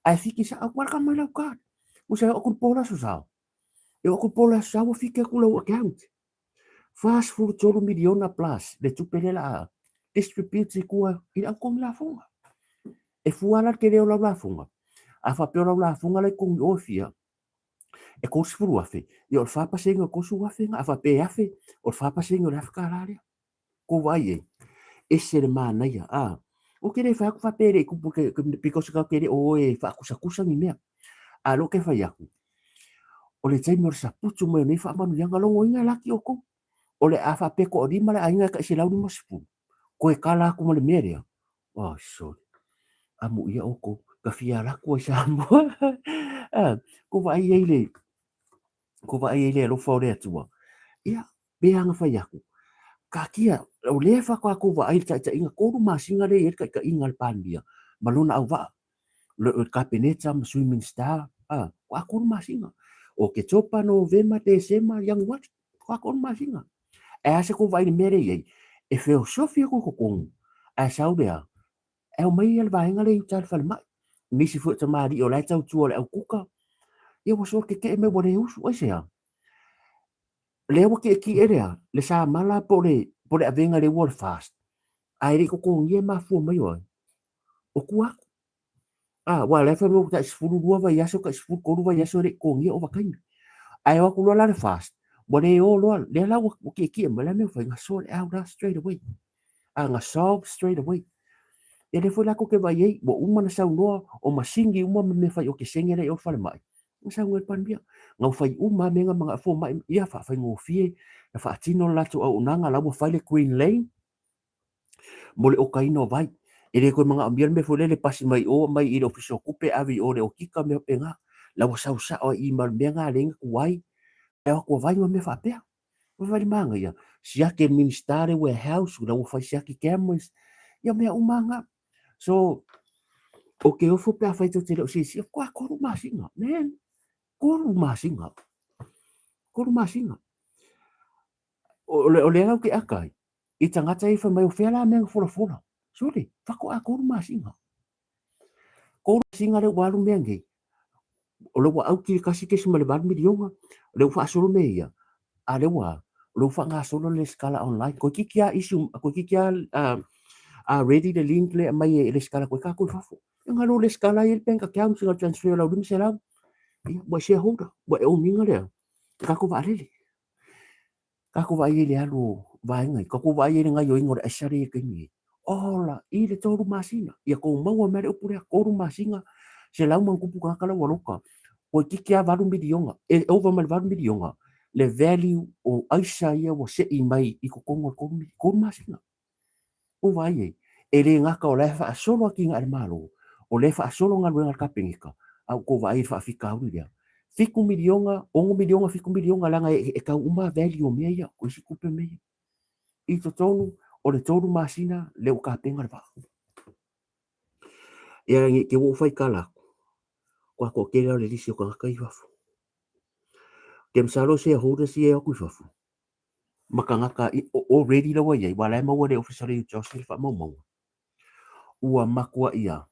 ai fiki sa a kwar ka mai la ka usa o ku pola so sa e o ku pola sa o fiki ku lo account fast food tolu miliona plus le tupe le la distribute kua i ang kong la fona e fuala ke le o la funga a fa pe o la funga le kong ofia e ko sfuru afe i o fa pa senga ko su afe a fa pe afe o fa pa senga le afka la ko vai e se le mana ia o ke le fa ku fa pe le ku porque because ka ke le o e fa ku sa kusa ni mea a lo ke fa ia ku o le tsaimi o le saputu mo nei fa manu yanga longo inga laki o ko o le a fa pe ko di mala ainga ka se lau ni mo spu ko e kala ku mo le mere so amu ia oko ka fia la ko sa mo ko vai le lo fo le tua ia be anga fa ia ku ka kia o le fa ko vai ta inga ko ma singa le ka inga pandia malona au va le kapeneta swimming star ko ma singa o ke topa no vema te sema yang wat ko ma singa e ase ko vai mere ye e fe sofia ko a saudea e o mai al vai ngale tal fal mai nisi fu ta mari o lai tau tu o le au kuka ia waso ke me wale usu o sea le wa ke ki area le sa mala po le avenga le world fast ai ri ko ngie ma fu mai o kua wa le fa mo ta sfuru dua va yaso ka sfuru ko va yaso re ko ngie o va kai ai wa ku lo la fast wale o lo le la wa ke ki me la me fa nga so out straight away nga solve straight away e le foi la ko ke vai ei bo uma na sau noa o masingi uma me fai o ke sengere o fale mai sa ngol pan bia ngau fai uma me nga mga fo mai ia fa fai ngo fie na fa tino la tu au nanga la mo fai le Queen Lane mo le o kaino vai e le ko mga ambian me fo le pasi mai o mai i le ofiso kupe avi o le o kika me penga la mo sau sa o i mal me nga le kuai e ko vai me fa pe vai manga ia sia ke ministare warehouse la mo fai sia ki cameras ia me umanga so o ke o fupa fai to te lo si ko masinga men ko masinga o le au ke akai i tangata i fa mai o fela me fola sori fa ko masinga le walu mengi o le wa au ki kasi ke sima le bar milionga le fa solo me ia a le wa lo fa nga solo le skala online ko kikia isu ko kikia ready the link le mai le skala ko ka ko fafo nga lo le skala il bank account singa transfer lo dum sela bo shareholder bo o minga le ka ko va le ka ko va ile alu va ngai ka ko va ile ngai yo ingor ashari ke ni ola ile toru masina ia ko mau mere upure ko ru masinga se lau man kupu ka kala waloka o kikia varu midionga e over mal varu midionga le value o aisa ia wo se i mai i ko kongo ko masinga o vai e le ngaka o le fa solo ki ngal malo o le fa solo ngal ngal kapingika au ko vai fa fika u dia fiku midionga ongo midionga fiku midionga langa e ka uma value me ia ko si kupe me i to tonu o le toru masina le o kapinga va ia ngi ke wo fai kala ko kera le lisi o ka kai wafu ke msalo se hoda si e o kufafu makangaka already la wa ye wala ma wa le official you just fa mo ua makua ia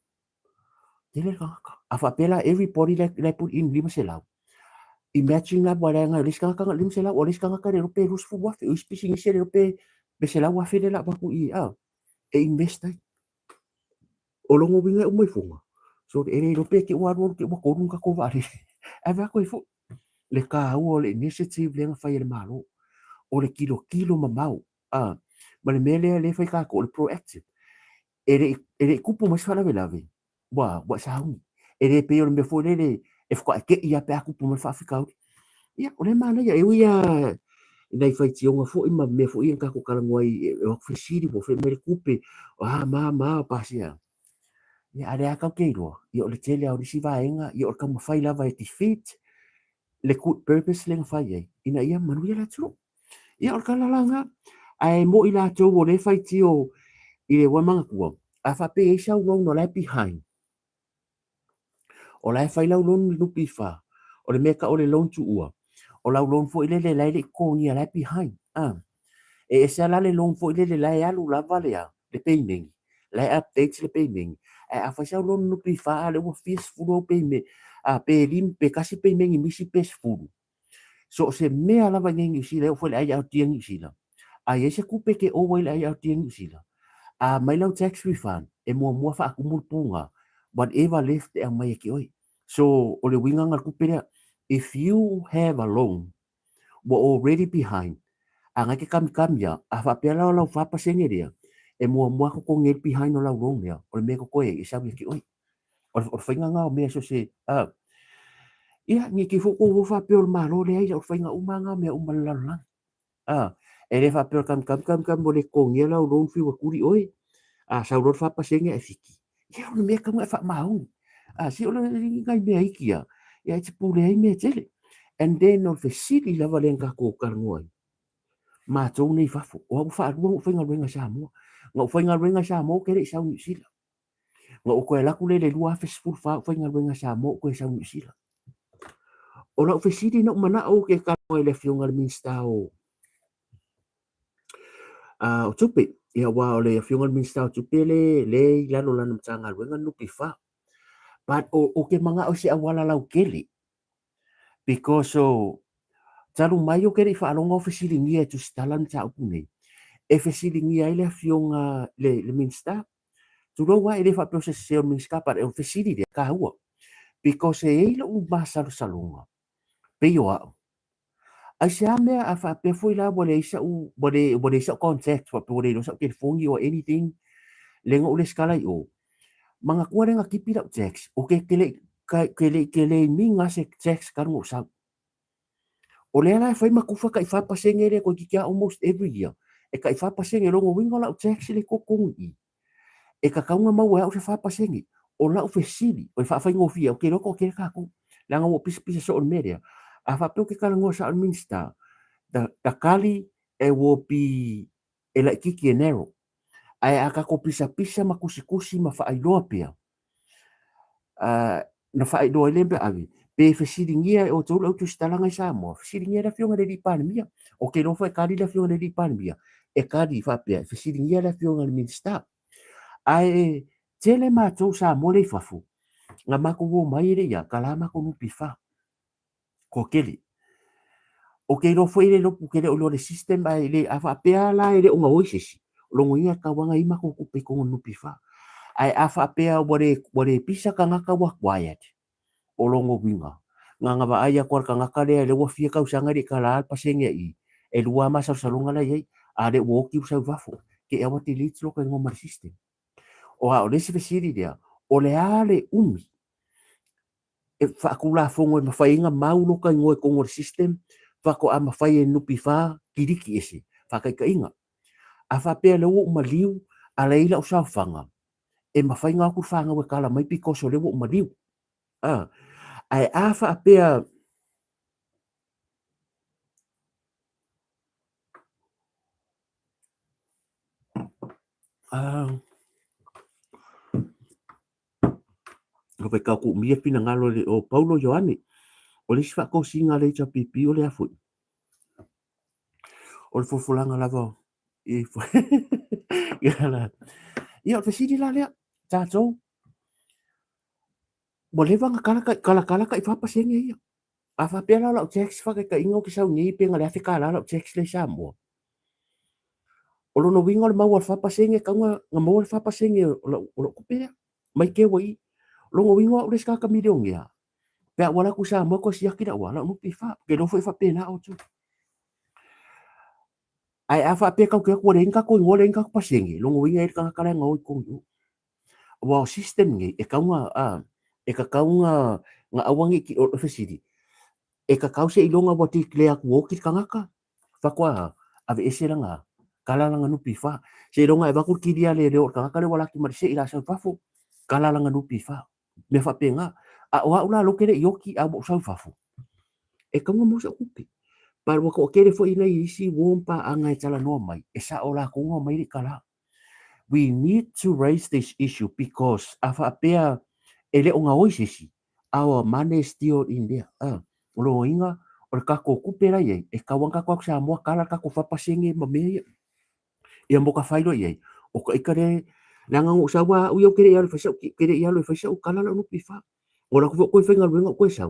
tele kaka afa pela everybody like put in lima selau imagine la wala nga lis kaka lima selau o lis kaka le rope rus fu wa fe uspi se le rope be selau wa fe de la ba ku i e invest o longo winga o mai funga so e le rope ke wa ro ke wa ko nunca ko va ava ko fu le ka o le initiative le nga fa le malo o le kilo mamau ma le mele le fai ka ko le proactive ele kupu mas fala velave wa sa hu ele pe o me fo le e fo ke ia pe kupu mas fa fika ia o le mana ia e ia dai fai ti onga fo ima me fo ia ka ko kala ngoi e o fisiri bo fe me kupe ma pasia ia ale aka ke ro ia o le tele o si va enga ia o ka mo fai lava e ti fit le good purpose le fai ai ina ia manu ia la tro ia o kala langa ai mo ila tro o le fai ti o i le wamanga kua a fa pe e sa no no la behind o la fai la lon lupi fa o le meka o le lon tu ua o la lon fo ile le le ko ni la behind e sa la le lon fo ile le la alu la valea le payment la updates le payment a fa sa lon lupi fa le wo fis fu do payment pe lim pe kasi payment i misi pes fu so se me ala va ngi si le fo le ai au tien si la ai se kupe ke o wai ai au tien si la mai lau tax refund e mua fa akumul punga whatever left e mai ki oi so o le winga ngal kupere if you have a loan we're already behind anga ke kam ya a fa pela lau fa pasenge dia e mua ko ngel behind no lau loan ya o le me ko e sa ki oi o fainga nga o me so se ia ni ki fu ko fa pe o malo le ai o fainga umanga me umalala e le fa pe kam bo le ko ngel lau loan fi wa kuri oi sa uror fa pasenge e fiki ia o me ka fa mau si o le ngai me iki ya te pule ai me tele and then o fe sili la valen ka ko kar ngoi ma tau nei fafo o fa ru fa nga renga sa mo nga fa nga renga sa mo ke sa u sila nga o ko la ku le lua fe spul fa nga renga sa mo ko sa u sila o la fe sili no mana o ke ka mo le fionga min sta o o tupe ia wa o le fionga min sta o tupe le la no la no tanga renga no pifa but o ke manga o se awala lau kele because so talu mai o kere fa longa fesilingia tu stalan sa upune e fesilingia ile fionga le minsta tu lo wa ile fa process se o minska par e fesili de ka hua because e ile un basa salunga pe yo a se me a fa pe foi la bole isa u bole isa contact fa bole no sa ke phone or anything lenga ule skala yo manga kuare nga kipi da text o ke kele minga se text kan mo sa o le ala fai makufa kai fa pasenge le ko ki almost every year e kai fa pasenge longo wingo la tax le ko kongi e ka kaunga mau e o se fa pasenge o la fe sili o fa fai ngofia o ke loko ke ka ku la ngo pis pis so on media a fa pe ke kala ngo sa minsta da kali e wo pi e la kiki enero ai aka ko pisa pisa makusikusi ma fa ai loa pia na fa ai do lembe avi pe fesiringia o tolu au tu stalanga sa mo fesiringia la fionga de pandemia o ke no fa kali la fionga de pandemia e kali fa pe fesiringia la fionga min sta ai tele ma tu sa mo le fafu nga ma ko mai re ya kala ma ko nu pifa ko keli o ke ro foi le lo ke le o lo le system ai le afa pea la le o ngoi lo ngoia ka wanga ima ko ku pe ko no pifa ai afa pea bore pisa ka ngaka wa quiet o longo winga nga ba aya ko ka ngaka le wa fia ka usanga ri kala pa senga i e lua ma sa salonga la ye a le wo ki usa vafo ke e wati litz lo ka ngoma system o a o le se siri dia o le ale umi e fa ku la fongo ma fa inga mau ka ngoi ko ngor system fa ko ama fa e nupi fa kiriki ese fa ka inga a fa pe le wo maliu a le ila usa fanga e ma fa inga ku fanga we kala mai piko so le wo maliu a ai a fa pe ko pe ka ku mia pina ngalo le o Paulo Joani o le fa ko singa le cha pipi o le afu o le fofulanga lava e fo ya la ia o sidi la le ta so mo le vanga kala ka i fa pa senga ia a fa pe la la text fa ka ingo ki sa ni pe ngale afika la la text le sa mo o lo no wingo le mau fa pa senga ka nga mo le fa pa senga o lo ku pe mai ke wai lo ngo wingo o le ska ka mi de ngia pe wala ku sa mo ko sia ki da wala mo pi fa ke do fa pe na o tu ai a fa pe ka ko le ka ko ngole ka pa senga lo ngo winga e ka ka nga o ko wa system ngi e ka nga e ka nga awangi ki o fasidi e ka kause ilonga wa ti klea ku o ki ka nga ka fa kwa ave ese langa kala langa nupi fa se longa e vakur ki dia le o ka ka le wala ki mar se ila sa fa fu kala langa nupi fa me fa penga a wa una lo ke yoki a bo sa fa fu e ka mo sa kupi par wa ko ke fo ina isi wompa anga e tala no mai e sa ola ko ngo mai kala we need to raise this issue because afa pea ele o nga oisisi our money is still in there lo inga o ka ko kupera ye e ka wanga ko sa mo kala ka ko fa pasenge ma me ia mo ka failo ye o ka ikare nanga ngo sa wa u yo kere ya fa sa kere ya lo fa sa kala no pifa ora ko fenga lo ko sa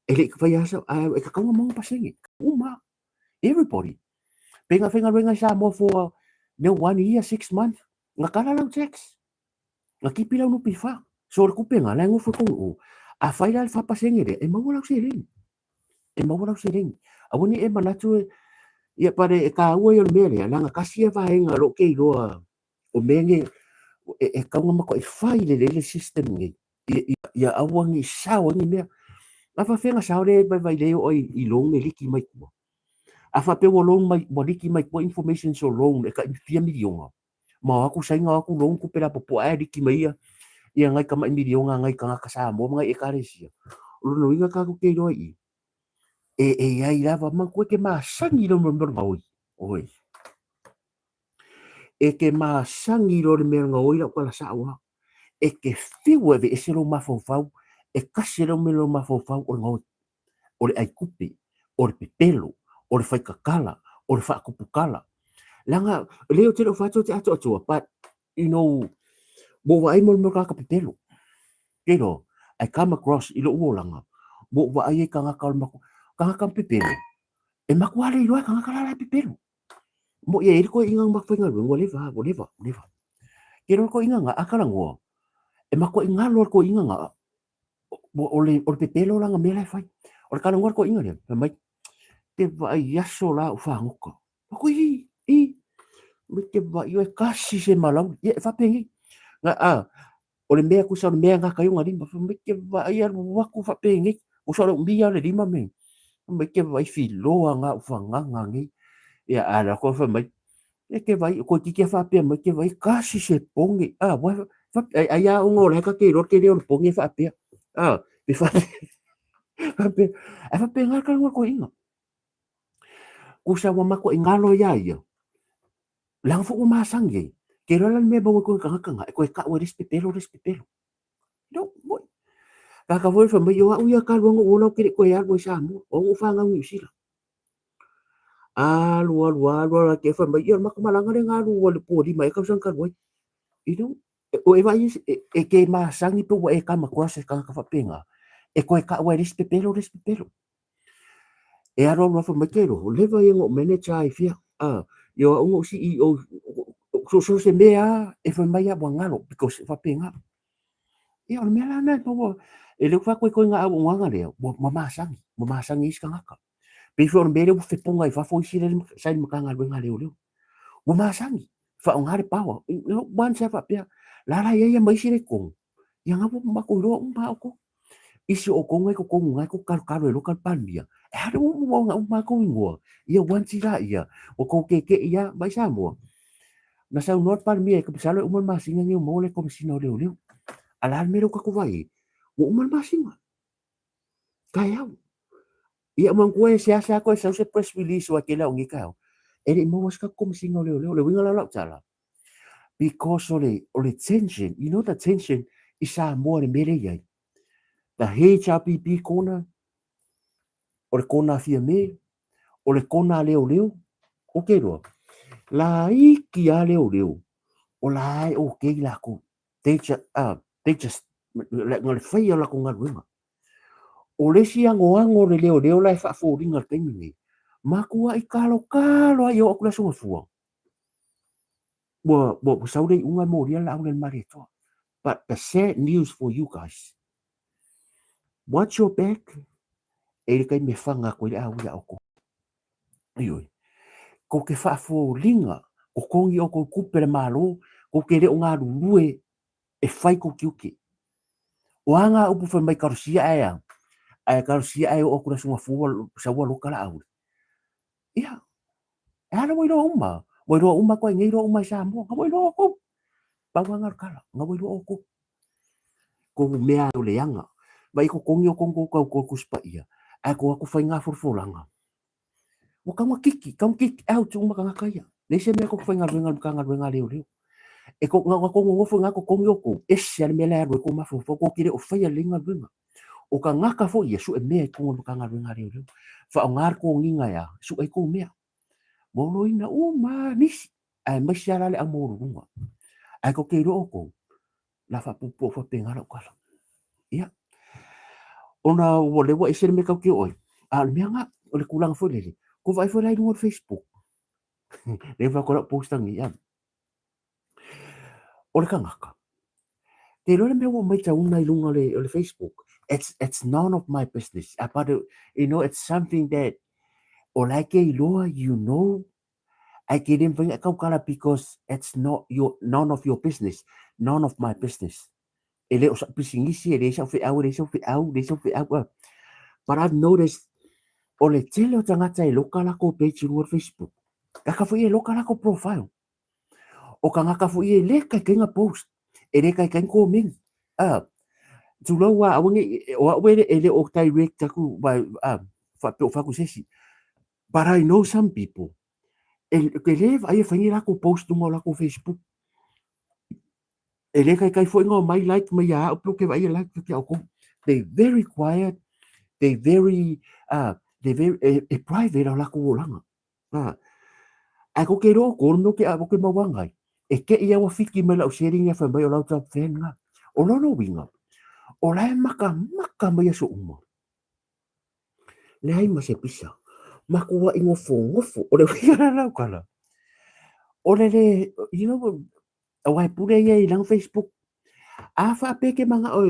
ele ka fa ya sa e ka mo pasenge uma everybody penga fenga lo sa mo for no 1 year 6 months nga kala lang checks nga kipi lang no pifa so ko penga lang fo ko a faila fa pasenge de e mo lang siling e mo lang siling awoni e manatu ia pare e ka ua yo mere na nga kasia va nga ro ke roa o menge e ka nga mako e fai le system ngi ia awangi sao ni me afa fenga sao le vai le o i long le liki mai ko afa pe wo long mai bo liki mai ko information so long e ka fia milionga ma aku sai nga aku long ku pela popo ai liki mai ia ngai ka mai milionga ngai ka ka sa mo ngai e ka resia lo no inga ka ku ke roa i ai lava man ko ke ma sangi lo mo mo oi e ke masangi lo le mea ngoi la kala sawa e ke fiwa ve ese lo mafofau e kasi lo me lo mafofau o ngoi o le aikupi o le pepelo o le faikakala o le faakupukala langa leo te lo fato te ato atua but you know bo wa ai mo mo ka pepelo kero I come across ilo uolanga bo wa ai ka ngaka mako ka ngaka pepelo e makuale ilo ka ngaka la pepelo mo ye ko ingang makwenga ngo leva kero ko inga akala ngo e mako inga lor ko inga nga o le pepelo langa mela fai o le kalangor ko inga le mai te vai yaso la fa ngoka ko i me te vai yo kasi se malau ye fa pengi nga o le mea ku sa mea nga kayo nga lima me te vai ar waku fa pengi o sa mia le lima me te vai filoa nga fa nga ngi ya ala ko fa mai e ke vai ko ki ke fa pe me ke vai kasi se pongi wa fa ai a ngo le ka ke ro ke le pongi fa pe pe fa pe fa pe nga ka ko inga ku sa wa mako ingalo ya ya lang fu ma sangi ke ro lan me ba ko ka nga ko ka wa respetero no mo ka ka foi fa me yo u ya ka lo ngo lo ke ko ya mo sa mo o fa nga ngi sila alu ke fa me yo mako malanga le ngalu wa le po di mai ka san ka wo ino o e vai e ke ma sangi po e ka ma ko se ka fa penga e ko ka wa respetero e aro ma fa makero leva yengo manager ai fia yo ungo CEO so se mea e fa mai abo ngalo because fa penga e on mela na to e le fa ko nga abo nganga le mamasang is kanga ka pe for mbele u fe ponga i fa fo isi le sai makanga le ngale o mamasang fa ngare pawa no ban sa fa pia la la ye mai sire kong yang abo makuro umpa ko isi o konga ko konga ko kar lo kar pandia e ha mo nga ko ngo ia wan tira ia o ko ke ia mai sa mo na sa not par mi e ko salo umon masinga ngi mo le ko sino le ala mero ka ko vai o umon masinga kaya ia man ko e sia ko sa se press release wa ke la ngi ka e mo was ka ko sino le winga la la because o le tension you know the tension isa mo le mele ia the HRPP kona o le kona fia me o le kona leo o ke roa la iki a leo o la ai o ke la ko they just ngal fai la ko ngal winga o le si ango le leo la fa fo ringa te mi makua i kalo ai o kula sunga fuang bo saure unga mo ria la le mare to but the sad news for you guys watch your back e kai me fanga ko le au ya o ko ioi ko ke fa fo ringa o kongi o ko kupere malo ko ke le nga rue e fai ko kiuki o anga upu fa mai karusia ai karusia ai o kula sunga fu sa wa lokala au ia ana mo ro uma ko ngai ro uma sa mo mo ro ko pa nga kala nga mo ro ko mea o le anga vai ko kongi o kongo ko kuspa ia ai ko aku fai nga furfulanga o kiki au tu uma kanga kaya le se me ko fai nga venga leo e ko nga ko ngofo nga ko kongi o ko ese me la ro ko ma fo ko kire o fai linga venga o ka ngaka fo ia su e mea ko ngaka venga leo fa ngar ko nginga ya su ai ko mea mo no ina uma nisi ai masiara le amoro runga ai ko ke ro ko la fa pupo fa pengara ko ia ona o le wa ese me ka ke oi al mianga o le kulang fo le ko vai fo lai no Facebook le va ko postang ia o le kangaka te lo me wo mai ta una ilunga le Facebook it's none of my business but you know it's something that o like loa you know I didn't bring a kala because it's not your none of your business none of my business ele o sa pisingisi ele sa fe au but I've noticed o le tele o tangata e lokala ko page ru Facebook ka fu e lokala ko profile o ka ngaka fu e le ka kenga post e le ka ko min tu lo wa awangi o we ele o direct ku ba fa ku sesi but I know some people ke le vai fa ngira ko post mo la ko Facebook e le kai foi ngo mai like mai ya o ke vai like ke ko they very quiet they very private la ko langa a ko ke ro ko no ke a ko mawangai e ke ia wa fiki me la o sharing ya fa mai o la ta fenga o lo no winga o la maka mai so uma le ai ma se pisa ma ko wa ngofo o le winga la kala o le you know o ai pure ia i lang Facebook a fa pe ke manga o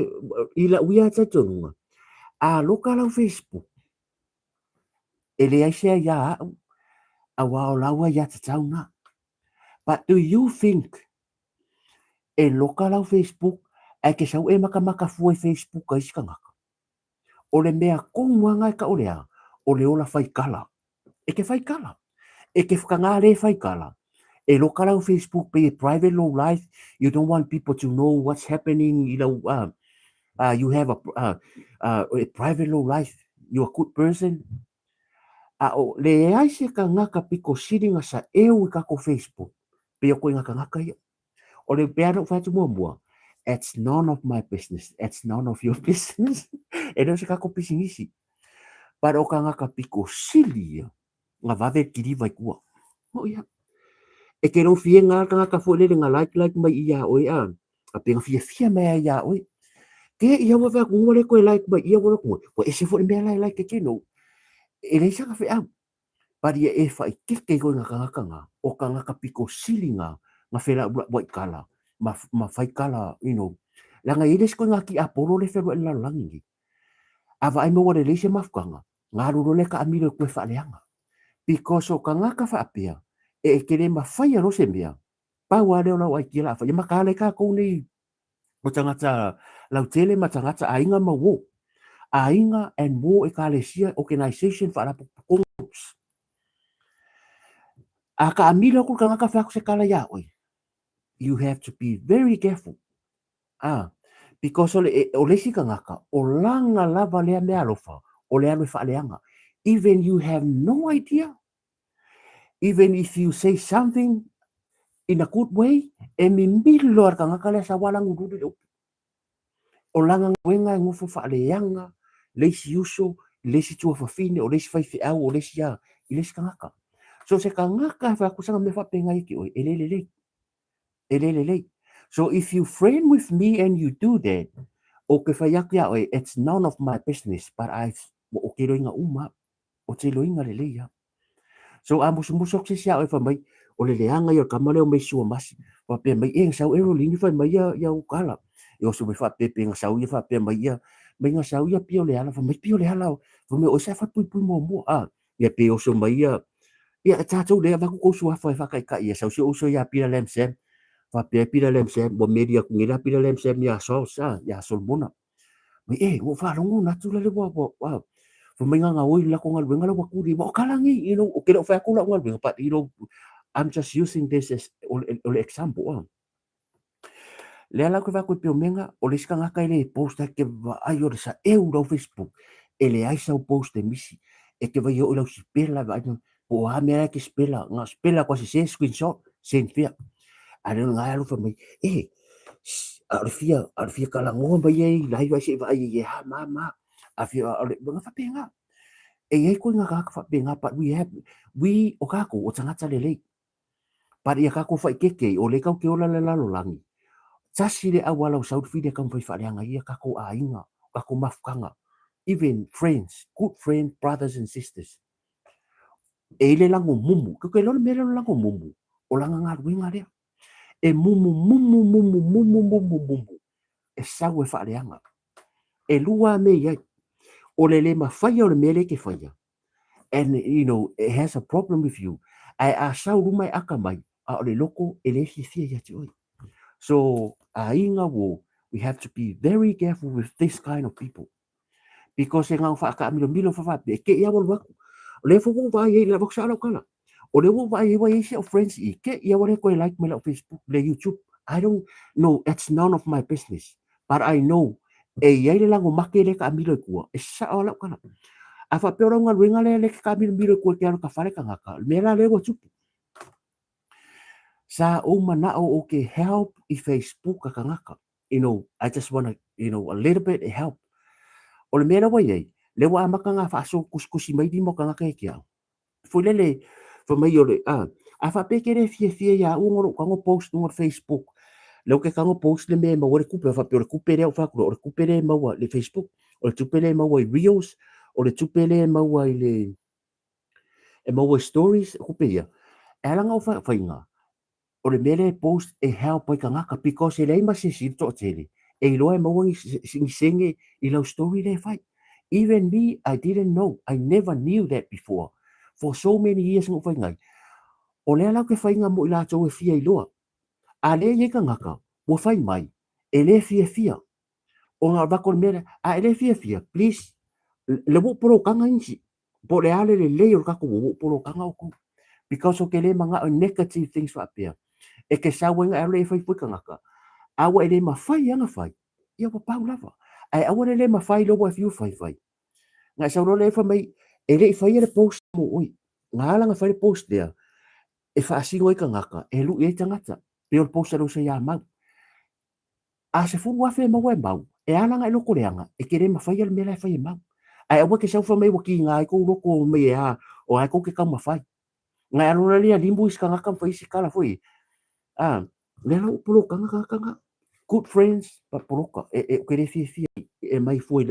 i la uia ta tonga a lokala Facebook ele ai se ya a wa o lawa ya ta tauna but do you think e lokala Facebook ai ke sau e maka fu e Facebook ai skanga o le mea konga ka o lea o le ola fai kala e ke fai kala e ke whakanga le fai kala e lokala o Facebook pe private low life you don't want people to know what's happening you know you have a private low life you're a good person o le ai se ka ngaka piko siringa sa eu I ka ko Facebook pe o ko ngaka ngaka ia o le pea no fatu mua it's none of my business it's none of your business e no se ka ko pisingisi para o ka ngaka piko sili nga vave kiri vai kua o ia e ke no fie nga ka ngaka fo le nga like mai ia o ia a pe nga fie mai ia o ke ia wa va ko le ko like mai ia wa ko e se fo me like ke no e le sanga fe au pari e fa i keke ko nga kanga o kanga ka piko silinga nga fela wa kala ma fai kala langa i des ko nga ki aporo le fe la langi ava ai mo wale le se mafkanga nga ru le ka amiro ko fa leanga because o kanga ka fa apia e kele ma fai ro se mea pa wa le ona wa kila fa ma kale ka ko ni o tangata lau tele ma tangata ainga ma wo ainga and more ekalesia organization fa la groups aka amila ko kanga ka fa se kala ya oi you have to be very careful because ole si kanga ka o langa lava le me alofa o le alo fa leanga even you have no idea even if you say something in a good way e mi milo kanga ka le sa wala ngudu o langa wenga ngufu fa leanga leisi uso leisi tua fa fine o leisi fai fi au o leisi ya i leisi kangaka so se kangaka fa kusanga me fa penga iki oi elelele so if you friend with me and you do that o ke fa yak ya oi it's none of my business but I o ke roinga uma o te loinga lele ya so a musuk se sia oi fa mai o le leanga yo kamale o me sua masi fa pe mai e sa ero lini fa mai ya o kala yo so me fa pe penga sa ya fa pe mai ya menga sa ya pio le ala fa mai pio le ala fa me o sa fa pui mo ya pe o so mai ya ta to le ba ko so fa fa kai kai ya so so ya pila lem sem fa pe pila lem sem bo media ku ngira pila lem sem ya so sa ya so mona me o fa longo na tu le bo wa fa menga nga oi la ko ngal wenga la ku di mo kalangi o ke fa ku la ngal wenga pa I'm just using this as an example le ala ko va ko pio menga o le skanga kai le posta ke va ai o sa euro Facebook ele ai sa post de misi e ke va yo lo spela va o a me que spela nga spela ko se screenshot sen fia a le nga lo fa mai arfia kala ngo ba ye lai va se va ye ha mama afia nga fa penga e ye ko nga ka fa penga but we o ka ko o tanga tale le pa ia ka ko fa keke o le ka ke o la lo langi tasi le awala o saut fide kam fai faleanga ia kako ainga kako mafkanga even friends good friends brothers and sisters e le lango mumu ko ke lo me le lango mumu o langa nga winga le e mumu e sawe faleanga e lua me ia o le mafai o le mele ke faya and it has a problem with you ai a sau rumai akamai a o le loko e le fia ya te oi so ainga wo we have to be very careful with this kind of people because e ngau fa ka milo fa ke ia wal wak le fo va ye la boxa la kala o le va ye wa ye friends i ke ia wale ko like me la Facebook le YouTube I don't know it's none of my business but I know e ia le lango make le ka milo ku e sa ola kala a fa pe ronga wenga le ka milo ku ke ka fale ka ngaka me la le go chupu sa o mana o ke help i Facebook ka ngaka I just want to a little bit of help o le mera wai ai le wa maka nga fa so kuskusi mai di mo ka ngaka ke fo le fo mai o le a fa pe ke le fie ya o ngoro ka ngo post no Facebook le ke ka ngo post le me mo le kupe fa pe le kupe le fa ko le kupe le mo le Facebook o le tupe le mo reels o le tupe le mo le mo stories kupe ya ela nga fa inga o le mele post e help ai ka ngaka because e leima se si to tele e loe mawangi sing i lo story le fai even me I didn't know I never knew that before for so many years ngo fai ngai o le ala ke fai nga mo ila to e fia i loa a le ye ka ngaka mo fai mai e le fia o nga ba ko mele a le fia please le mo pro kanga insi po le ale le o ka ko mo pro kanga o because o ke le manga negative things fa apia e ke sa wenga ele fai fuka ngaka awa ele mafai anga fai ia wa pau lava ai awa ele mafai lo wa fiu fai nga sa lo le fa mai ele fai ele post mo oi nga la nga fai post dia e fa asi ngoi ka ngaka e lu e tangata pe o post lo se ya mau a se fu wa fe mo wa mau e ala nga lo koreanga e ke le mafai ele mela fai mau ai awa ke sa fa mai wa ki nga ko lo ko me ya o ai ko ke ka mafai nga lo le limbu is ka ngaka fai si kala foi lelo polo kanga good friends pa poloka e kere fia e mai foi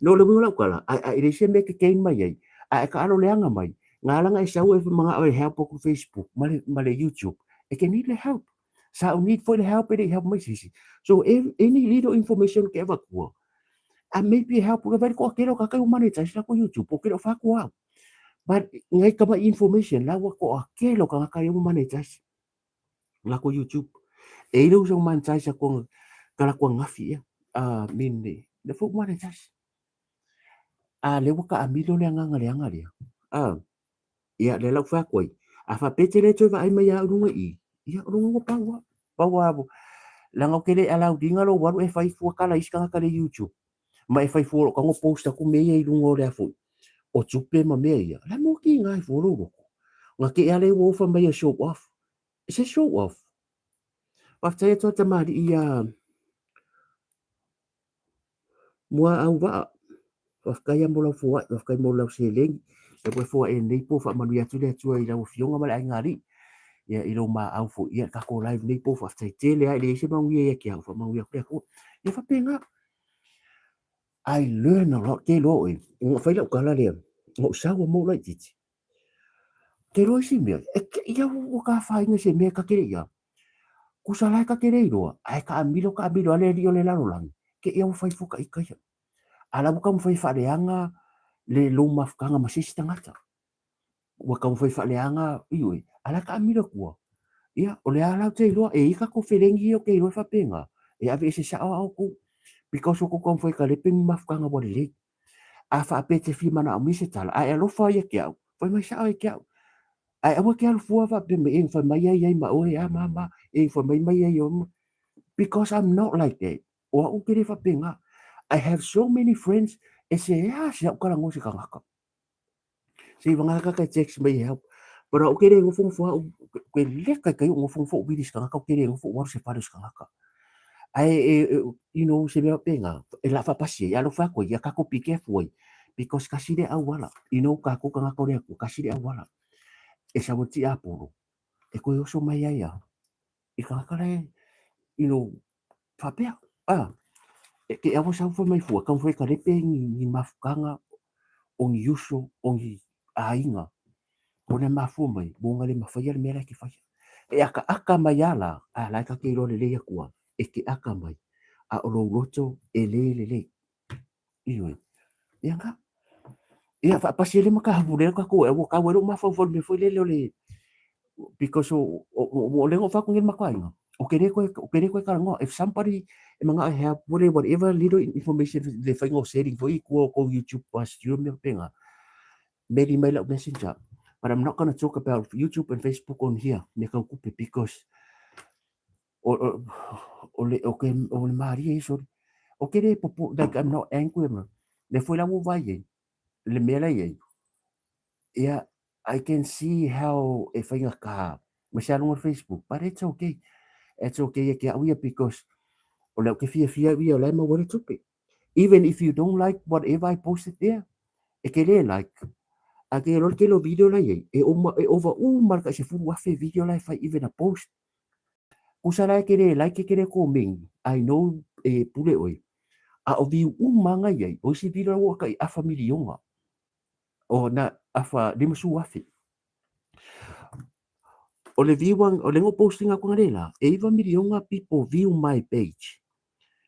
no le mo kala a ele se me ke kein mai ai A ka alo leanga mai. Ngā langa e sau e mga o help ko Facebook, male YouTube. E ke need le help. Sa o need for the help e help mai sisi. So any little information ke eva kua. A maybe help ko vai ko kero ka kai umane tai sa ko YouTube, ko kero fa ko au. But ngai ka ba information la wa ko kero ka kai umane tai. La ko YouTube. E ro so man tai sa ko kala ko ngafi ya. Mini. Le fo umane tai. Le waka amilo le nganga le. Ia le lau fa koi. A fa pete le tō vai mai a runga i. Ia runga paua. Paua abo. Langa kere alau dinga lo waru e fai fua kala iska ka le YouTube. Ma e fai fua ka ngo posta ku me i runga o le afu. O tupe ma me ia. La mo ki ngai fua ro. Nga ke ale wo fa mai a show off. It's a show off. Pa tai to ta mari ia mua au va. Fa kai mo la fua, fa kai mo la se leng. E po fua e nei po fa manu ya tu le tu ai la fionga ma le ngari. Ia i lo ma au fo ia ka ko live nei po fa tai tele ai le se ma ia ki au fa ma ia ko ia fa penga I learn a lot ke lo e ngo fa la kala le ngo sa mo la titi ke lo si me e ia o ka fa inga se me ka ke ia ku sa la ka ke re ro ai ka amilo ale ri o le la lang ke ia fa fu ka ika ia ala bu ka mo fa le anga le lo ma fa nga ma si tangata wa ka mo fa le anga ioi ala ka amilo ku ia o le ala te loa e ika ko ferengi o ke loa fa penga e ave se sa au ku because ko kom foi ka le ping mafka nga wale le a fa pete fi mana o mise tala a lo fa ia ke au foi mai sa ai ke au ai awa ke al fua fa pe me en fa mai ai ma o ya mama e fa mai ai o because I'm not like that o o ke fa penga I have so many friends e se ya se ka la ngose ka ngaka se vanga ka text mai help pero o ke re ngofung fua ke le ka ka ngofung fo bidis ka ngaka ke re ngofung war se pares ka ngaka ai se me penga e la fa pasi ya lo fa ko ya ka ko pike foi because kasi de awala ka ko ka ko re ko kasi de awala e sa boti aporo e ko yo so mai ya e ka ka le fa pe e ke awo sa fo mai fu ka foi ka le pe ni mafukanga o ni yuso o ni ainga o le mafu mai bunga le mafaya le mera ki fa e aka mai ala a la ka ke ro le ya kuwa e ke aka mai a o roto e le ioi ia nga ia fa pasi le maka hule ka ko e wo ka wo ma fa me foi le because o le ngo fa ko ngel makainga o kere ko ka ngo if somebody manga have whatever little information le fa ngo sharing for equal ko YouTube pas you me penga maybe my messenger but I'm not going to talk about YouTube and Facebook on here me ka kupe because o le mari so o kere popo like I'm not angry le foi la mo vai le mera ye yeah I can see how if I ka masyadong on Facebook but it's okay ke awia because o le ke fia we le mo wori tupe even if you don't like whatever I posted there e ke le like a ke lo video la ye e over marka se fu wa fe video la fa even a post kusala ke le like ke le comment I know pule oi a o vi manga ye o si video wa ka a familionga o na afa de musu afi o le viewang o le ngo posting ako ngarela e iwa milionga people view my page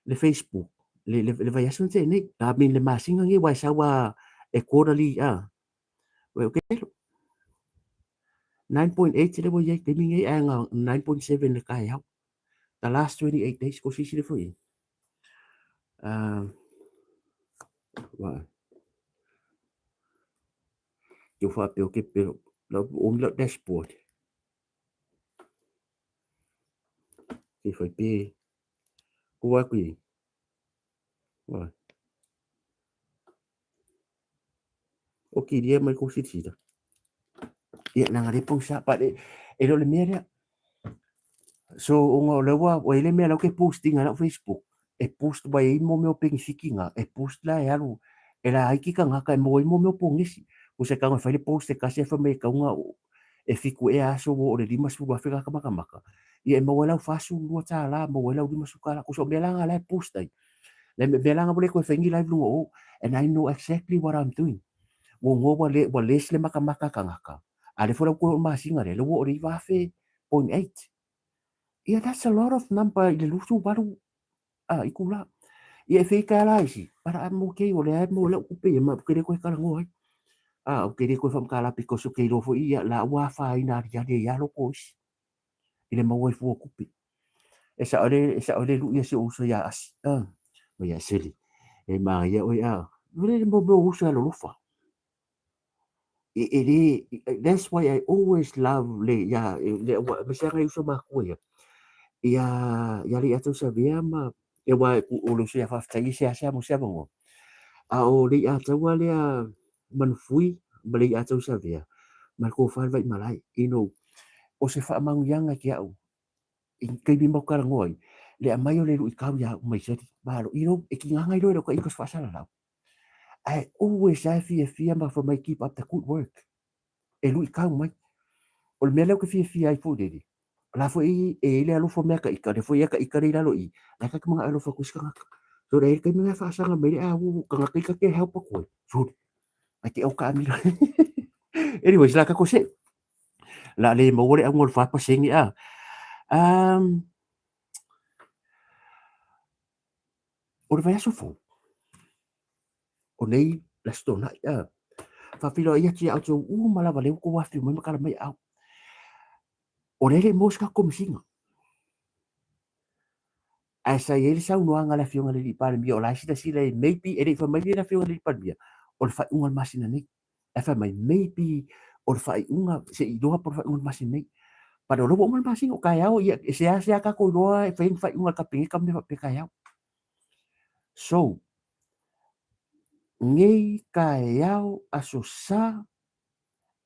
le Facebook le vai asun te nei a min le masinga ngi wa sawa e quarterly we okay 9.8 le wo ye te mingi anga 9.7 le kai hau the last 28 days ko sisi le foi wa yo fa pe okay pero on le dashboard ke foi pe ko wa kui wa okay dia mai ko sisi da ia nanga le posa pa e lo le mera so o le wa o le mera ke posting na Facebook e post ba e mo me ping sikinga e post la e alu e la ai ki ka ngaka e mo me pongisi o se ka nga fa le post e ka se fa me ka nga e fiku e aso o le lima su wa fika ka maka ia e mo la fa su lo ta la mo la lima su ka ko so me la la post ai le me la nga bole ko fengi live lo and I know exactly what I'm doing ngo wa le sle maka kangaka ale fora ko masinga le wo ri va fe 0.8. Yeah, that's a lot of number le lusu baru ikula ia fe kala isi para mo ke o le mo le upe ma ke ko kala ngo o ke ko fam kala piko so ke ro fo ia la wa fa ina ria de ya lo ko isi ile mo wa fu kupi esa ole lu ia se uso ya as mo ya seli e ma ia o ya le mo uso lo lufa that's why I always love le ya le me sa ngai uso ma ko ya li atu sa via ma e wa o lo se fa ta isi asa mo sa mo a o li atu wa le man fui beli atu sa via mal ko fa vai malai o se fa mang yanga ki au in kai bi mo kala ngoi le mai o le lu ka ya mai se ba lo e ki nga ngai lo ko i ko fa sa la I always I fear ma for my keep up the good work e lu ka mai o le mele ko fia ai fu de la fo e le alu fo me ka ika de fo ia ka ika ri la lo I la ka mga alu fo kuska so le ka me fa sa nga me a wu ka ka ke help ko so ai ke o ka mi anyways la ka ko se la le mo le ngol fa pa singi o le vai so fo o nei la stona fa filo ia ti au tu mala vale ko wa fi mo kala mai au o le mosca kom singa asa ele sa no anga la fionga le par mi o la sita sila maybe ele fa mai la fionga le par mi o le fa unga masina ni e fa mai maybe o le fa unga se I doa por fa unga masina ni para lo mo masina o kai au ia se ka ko doa e fa unga ka pinga ka me fa kai au so ngai kai au aso sa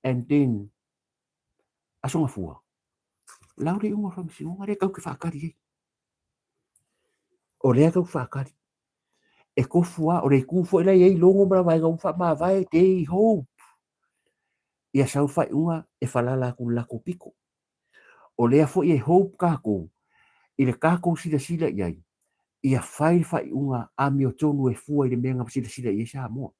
and then aso nga fua lauri unga fa misi unga le ka fa kari o le ka fa kari e ko fua o le ku fo le ei longo mara vai ga fa ma vai te ho ia sau fai unga e falala ku la ku piko o lea fo e hope kako I le kako sila iai ia fai unga a mi o tonu e fua I le menga sila iai sa mo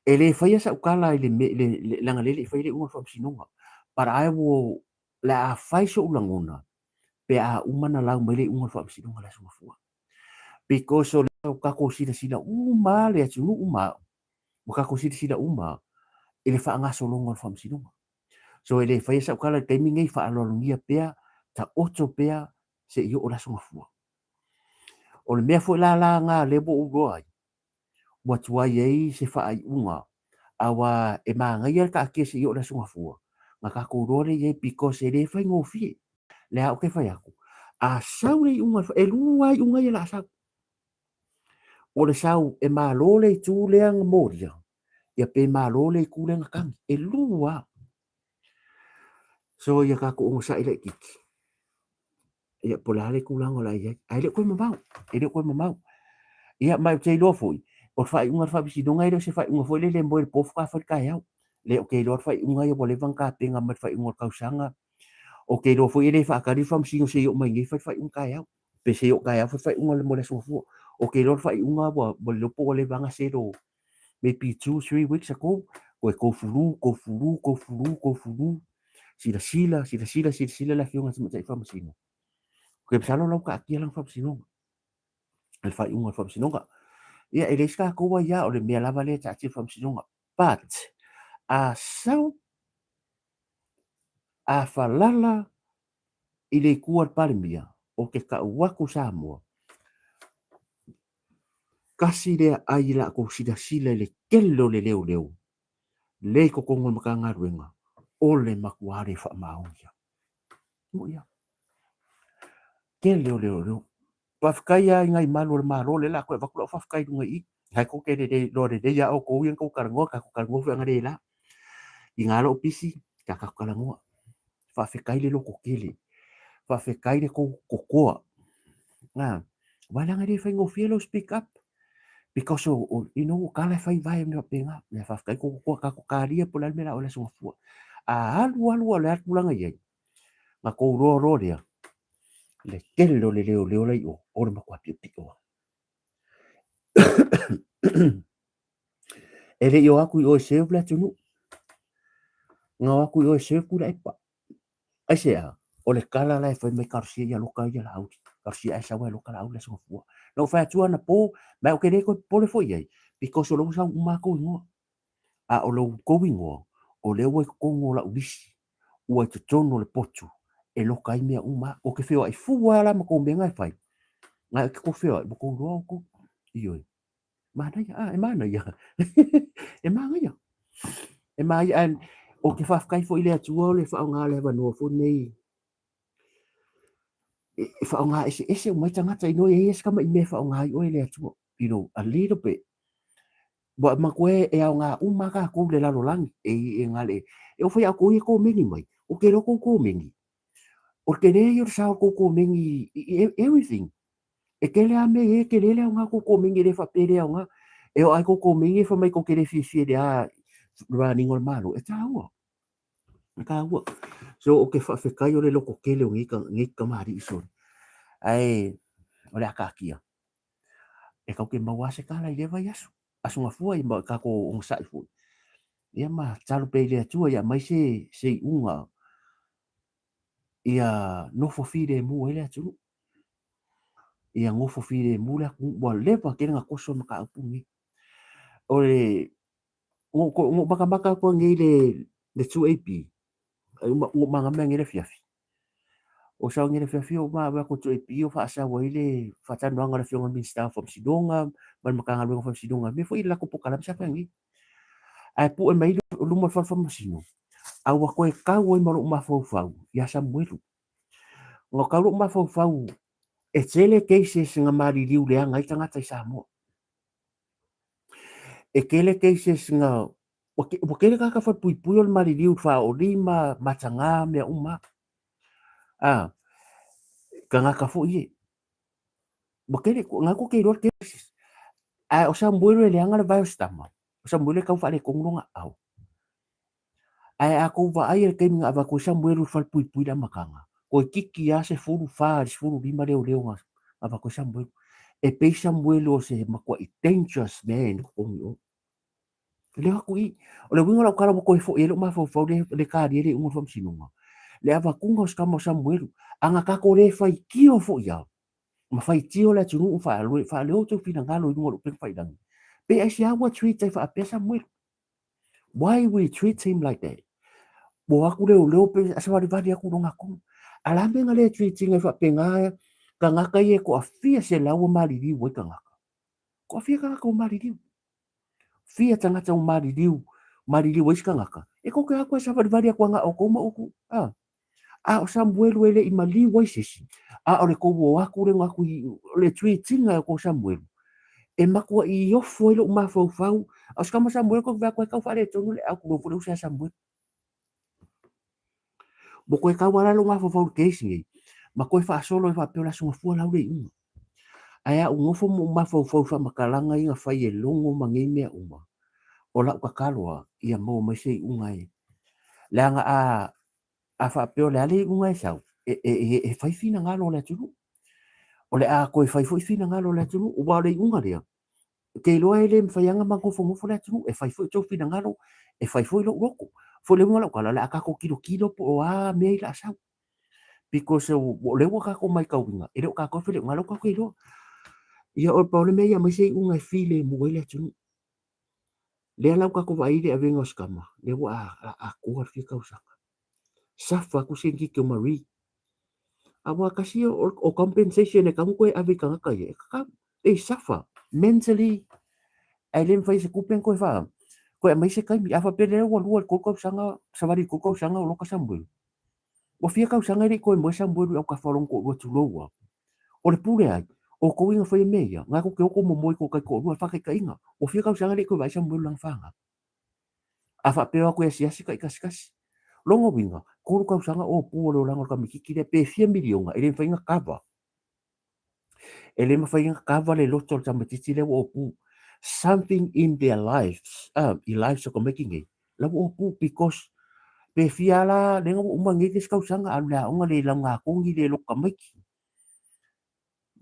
e le fai sa ukala I le langa lele fai le unga fa sinonga para ai wo la a fai so ulangona pe a umana lau mele unga fa sinonga la so fua because o le kako sila uma le atu uma mo kako sila uma ele fa anga so longa fa sinonga so ele fai sa ukala timing ei fa alongia pea ta oto pea se io o la songa fua o le mea fo la nga le bo ugo ai wa tua ye se fa ai unga awa e ma nga ia ka ke se io la songa fua nga ka ko rore ye because ele fai ngo fi le a o ke fai aku a saure unga e lua unga ia la sa o le sau e ma lo le tu le ang moria ia pe ma lo le ku le nga e lua so ia ka ko sa ile kiki ia polale kulang ola ia ai le ko mamau ele ko mamau ia mai te lo foi o fai unga fa bisi donga ile se fai unga foi le mo el pof ka fa ka ia le o ke lo fai unga ia bole van ka tenga mai fai unga ka usanga o ke lo foi ele fa ka ri fam singo se yo mai ngai fai unga ia pe se yo ka ia fai unga le mo le so fu o ke lo fai unga bo lo po le vanga se do maybe 2-3 weeks ago ko furu sila la fiunga se fam singo ko psalo lo ka kia lang fam singo el fai unga fam singo ia e le ska ko wa ia o le mea lava le ta fam sinonga but a sau a falala I le kuar parimia o ke ka waku sa mo kasi le ai la ko sila le kello le leo le ko kongo makanga ruenga o le makuare fa maungia mo ia kello pafkaya ngai malo le la ko vaklo fafkai ngai hai ko ke de lo de ya o ko yen ko karango ka ko karango fa ngare la ingalo pisi ka ka karango fafkai le loko kele fafkai le ko koa na wala ngare fa ngo fielo speak up because kala fai vai me penga me fafkai ko ka ko karia pola me la ola so fu a alu le atulanga ye ma ko ro dia le kello le leo lai o ma kwa pipiko ele yo aku o save la tunu nga aku o save ku la epa ai se a o le kala la fa me karsia ya loka ya la au karsia esa wa loka la au le so fu no fa tu ana po ma o kere ko po le fo ye because o lo sa uma ko ngo a o lo ko wingo o le wo ko ngo la ubisi ua te tono le potu e loka i mea uma o ke wheo ai fuwa ala ma ko menga fai nga ke ko wheo ai mo ko roa ko ioi mana ya e mana ya e mana ya e mai an o ke whafkai fo ile atua le wha ngā le wanoa fo nei e wha ngā ese o mai tangata ino e eska ma i me wha ngā i o ile atua you know a little bit wa ma koe e au ngā uma ka ko le lalo langi e ngale e o whai a ko i ko mengi mai o ke roko ko mengi o ke re yo sa ko mengi everything e ke le ame e ke le nga ko mengi le fa pere nga e o ai ko mengi fa mai ko ke le fi de a running on malo e ta wa so o ke fa fe kai o le loko ke le ngi ka mari so ai o le aka kia e ka ke mawa se kala i le vai asu nga fua i ma ka ko un sai fu ia ma talu pe le tua ia mai se unga ia no fo fi de mu ele atu ia ngofo fi de mu la ku wa le pa ke nga ko so ma ka pu o le ngo baka ko ngi le 2AP ngo manga me ngi le fiafi o sa ngi le fiafi o ma ko 2AP o fa sa wa ile fa ta no nga le fionga min staff from sidonga man maka nga from sidonga me fo ila ko pokala sa ngi ai pu e mai lu mo fa sino a wa ko e ka wo mo ma fo fa ya sa muelu ngo ka lu ma fo fa e tele cases nga mari liu le nga tanga tai sa mo e kele cases nga o kele ka fa pui pui o mari liu fa o lima matanga me uma a ka nga ka fo ye o kele nga ko ke ro cases a o sa mbuelo le nga le vai stama o sa mbuelo ka fa le kongo nga au ai a ko va ai ke nga va ko sa mbuelo fa pui pui da makanga ko kiki ya se furu fa furu lima le nga ava ko sa mbuelo e pe sa mbuelo se makwa dangerous man ko le aku i o le winga la kara ko fo ele ma fo le ka ele un fo sinunga le ava kunga os kama samuelu anga ka ko le fai kio fo ya ma fai tio la tunu fa le o tu fina ngalo i ngolo pe fai dang pe ai sia wa treat fa a pesa muelu why we treat him like that bo aku le pe asa wa vadi aku no ngako ala me ngale treating fa pe nga ka nga ka ye ko afia se la wo mali di wo ka nga ko afia ka ko mali di fia tangata o maririu isi kangaka e ko ke aku sa vari aku nga o ko ma oku a o Samuel ele i mali wa sisi a o le ko wo aku le ngaku le tweetinga ko Samuel e makua i ofo ile uma fau fau a ska ma Samuel ko va ko ka fa le tonu le aku no fu sa Samuel bo ko ka wala lo ma fau fau ke si ma ko fa solo fa pe la so fu la le aya un ofo mo ma fau fau fa makalanga inga fa ye longo mangeme uma o la ka kalwa ia mo mai sei ungai langa a fa pe le ali ungai sau e fai fina ngalo le tulu o le a ko fai foi fina ngalo le tulu o wa le unga le ke lo ele fai anga ma ko fo mo fo le tulu e fai foi to fina ngalo e fai foi lo roko fo le unga la la ka ko kilo po a me la sau because o le wa ka ko mai ka unga e le ka ko fele ngalo ka ko lo ia o pa le me ia mai sei ungai file mo le tulu le lau ka ko vai le avenga skama le wa a ko fi ka usaka safa ku sengi ke mari awa kasi o compensation e kamu ko ave ka ka ye ka e safa mentally ai lem fai se kupen ko fa ko mai se kai mi afa pele wa lu ko sanga savari ko sanga lo ka sambu o fia ka sanga ri ko mo sambu o ka falon ko tu lo wa o le pure ai o ko inga fai meia nga ko ke ko mo mo ko ka ko lu fa ka inga o fia ka sanga ri ko vai sambu lang fanga afa pe ko sia sika ikasi longo winga ko ka sanga o pu lo lango ka miki ki pe 100 milionga ele fa inga kava ele ma fa inga kava le loto ta matiti le o pu something in their lives in lives so making it la o pu because pe fiala le ngo umangi ke ska sanga ala unga le langa ko ngi le lo ka miki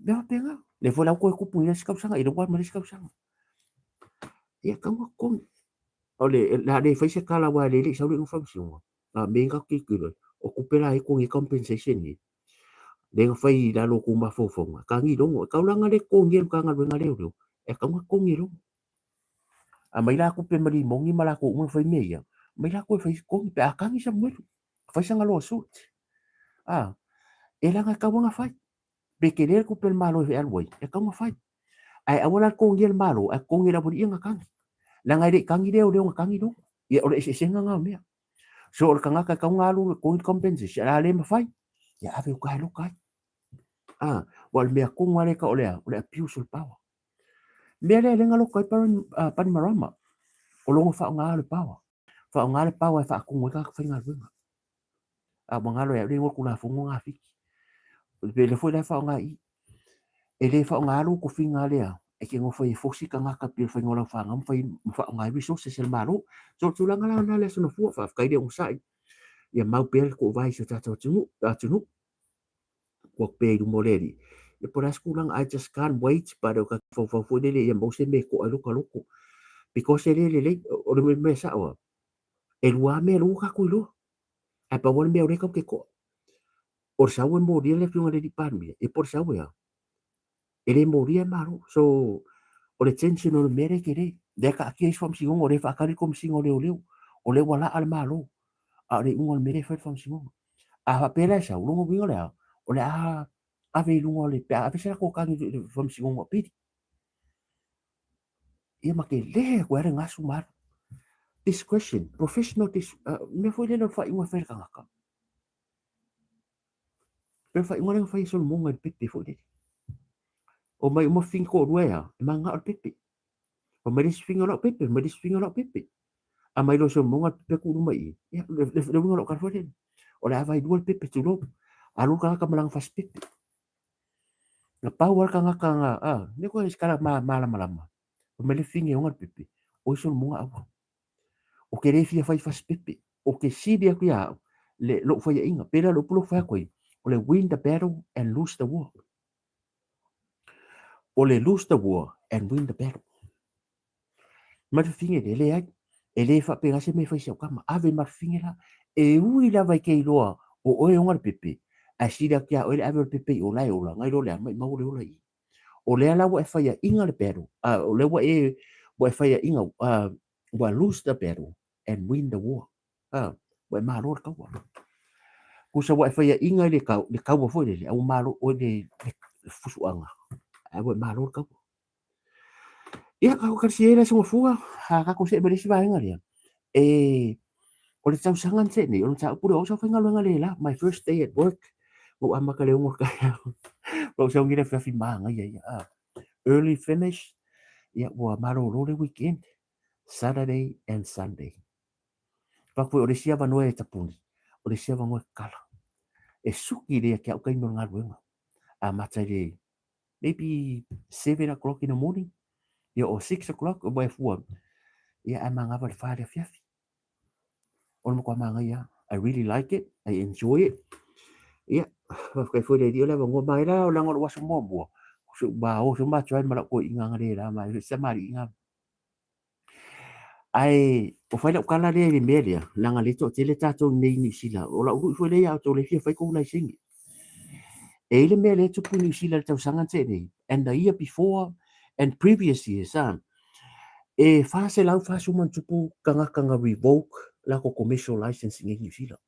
ya penga le fo la ko ku pu ska sanga ile wa ma ska sanga ya ka ko ole la le fa se kala wa le le sa le function a me ka ki ku o ku pela e ku ngi compensation ni le fa i la lo ku ma fo fo ka ngi do ka la nga le ko ngi ka nga nga le do e ka nga ko ngi do a mai la ku pe mari mo ngi mala ku mo fa me ya mai la ku fa ko pe a ka ngi sa mo fa sa nga lo su a e la nga ka nga fa pe ke le ku pe malo e al boy e ka nga fa ai a wala ko ngi malo a ko ngi la bo i nga ka la nga le ka ngi le o le nga ngi do ya o le se nga me so o kanga ka kaunga alu ko compensation ala le mafai ya ave o kai lo kai wal me ko ngale ka ole piu sul power me le le ngalo kai pan marama o lo fa nga le power fa ko nga ka fa nga lu mangalo ya le ko la fu nga fi pe le fo le fa nga i e le fa nga alu ko fi nga le e ke ngo fa i fosi kanga ka pi fa ngola fa ngam fa nga bi so se sel malo so tu la ngala na le so no fu fa kai de un sai ya mau pe ko vai so ta tu ko pe du moleri e por as kulang I just can't wait para ka fo dele ya mo se me ko alu ka loko because le o le me sa o el wa me lu ka ku lu a pa won me o le ka ke ko or sa won mo le fi ngale di pan mi e por sa wa ele moria maru so o le tension o le mere ke le de ka ki es fam si o le fa ka ri kom si o le wala al malu a le un mere fa fam si a pera sa lu mo le o le a ve lu le pe a ve sa ko ka ni fam si o pi ia ma ke le ko era ngasu mar discretion professional me foi le no fa unha fer kanga pe fa unha fa iso mo ngai pipi foi o mai mo fin ko ruea ma nga pipi o mai dis fin o pipi mai dis fin o pipi a mai lo so mo ngai pe ku mai ia le mo lo ka foi o le vai dual pipi tu lo alu ka malang fas pipi na power kanga ne ko skala malama o mai le fin e unha pipi o iso mo nga o ke refi fai fas pipi o ke sidia ku ya le lo fai inga pera lo pulo fa koi o le win the battle and lose the war o le lose the war and win the battle ma finge de le ai e le fa pega se me fai se kama ave mar finge la e ui la vai ke loa o e onga pipi a sidia ku ya o le ave pipi o lai o la ngai lo le mai mau le o lai o le ala wa fai inga le battle o le wa fai inga wa lose the battle and win the war wa ma ro ka wa ku sa wa fai inga le ka wa foi le au malo o le fusuanga ai wa ma ro ka ia ka ka si ele so fuga ha ka ko se bere si va inga le o le tau sangan se ni o le tau pura o sa fai ngalo ngale la my first day at work o ama ka le ngor ka o sa ngira fa fi manga ia early finish ia wa malo ro le weekend Saturday and Sunday pa ko o le sia va no e tapuni o le sia va ngo kala e suki le ke au kai no ngalo matari maybe 7 o'clock in the morning or 6 o'clock o mai fua ia a manga va fa de fiafi o mo kwa manga ia I really like it I enjoy it ia va kai foi de dia la ngo mai la o la ngo wa so mo bo so ba o so ma trai ma ko inga ngare la mai se mari inga ai o fai la kala le media la nga le to tele tato nei ni sila o la u foi le ya to le fia fai ko na singi e le me le tupu New Zealand tau sanga tene and the year before and previous years e fase lau fase man tupu kanga revoke la ko commercial licensing in New Zealand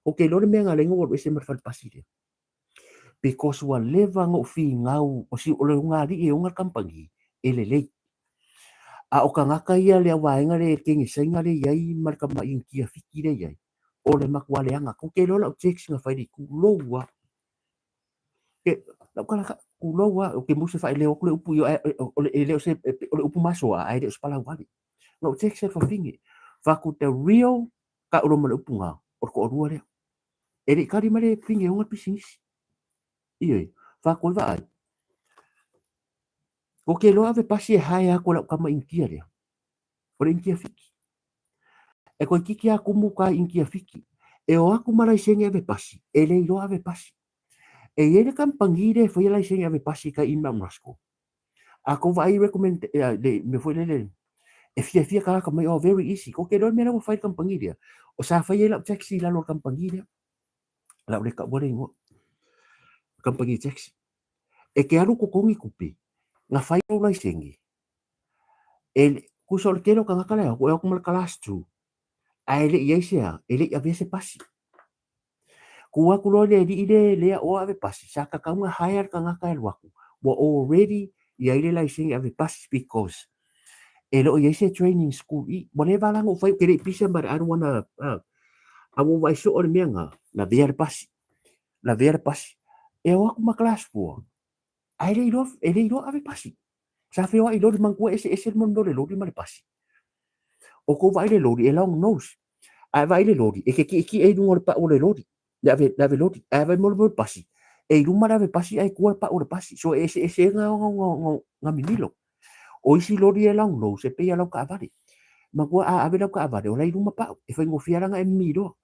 okay lo me nga lengo o se mar fal pasire because wa leva ngo fi ngau o si o le ngari e unga kampangi e le a o kanga ka ia le wa nga le kingi senga le yai mar ka ma inkia fiki le yai o le makwa le anga ko ke lo la checks nga fai di ku lo wa ke la kala ku lo wa o ke musi fai le o ku le upu yo o le se o le upu maso ai de spala wali no checks se fa fingi fa ku te real ka o mo le upu nga o ko ru le e le kari mare fingi o nga pisis ie fa ku va ai o ke lo ave pasi hai a ko la ka ma inkia le o le inkia fiki e ko kiki a kumu ka inkia fiki e o aku mara senga ave pasi e le lo ave pasi e ele kampangire foi la senga ave pasi ka in mamrasko a ko vai recommend le me foi le e fia ka mai o very easy ko ke do me la fai kampangi dia o sa fai la taxi la lo kampangi dia la le ka bore ngo kampangi taxi e ke alu ko kongi kupi nga fai o lai sengi e ku sol ke lo ka kala ko ko mal kalas tu ai le yesia ele ya vese pasi ku aku lo le di le o ave pasi sa ka ka hire ka ngaka el waku bo already ya ile lai sengi ave pasi because e lo yesia training school I bone valang o fai kere pisa but I don't wanna amo vai so o menga na ver pasi la ver pasi e o aku ma kelas po ai le iro ave pasi sa fe o ilo di mangku ese mondo le lo di male pasi o ko vai le lo di e long nose ai vai le lo di e ke ki e dungo pa o le lo di la ve lo di ai vai mo pasi e lu mara ve pasi ai ku pa o le pasi so ese nga minilo o isi lo di e long nose e pe ya lo ka vale ma ko a ave lo ka vale o le lu ma pa e fa ngo fiara nga e miro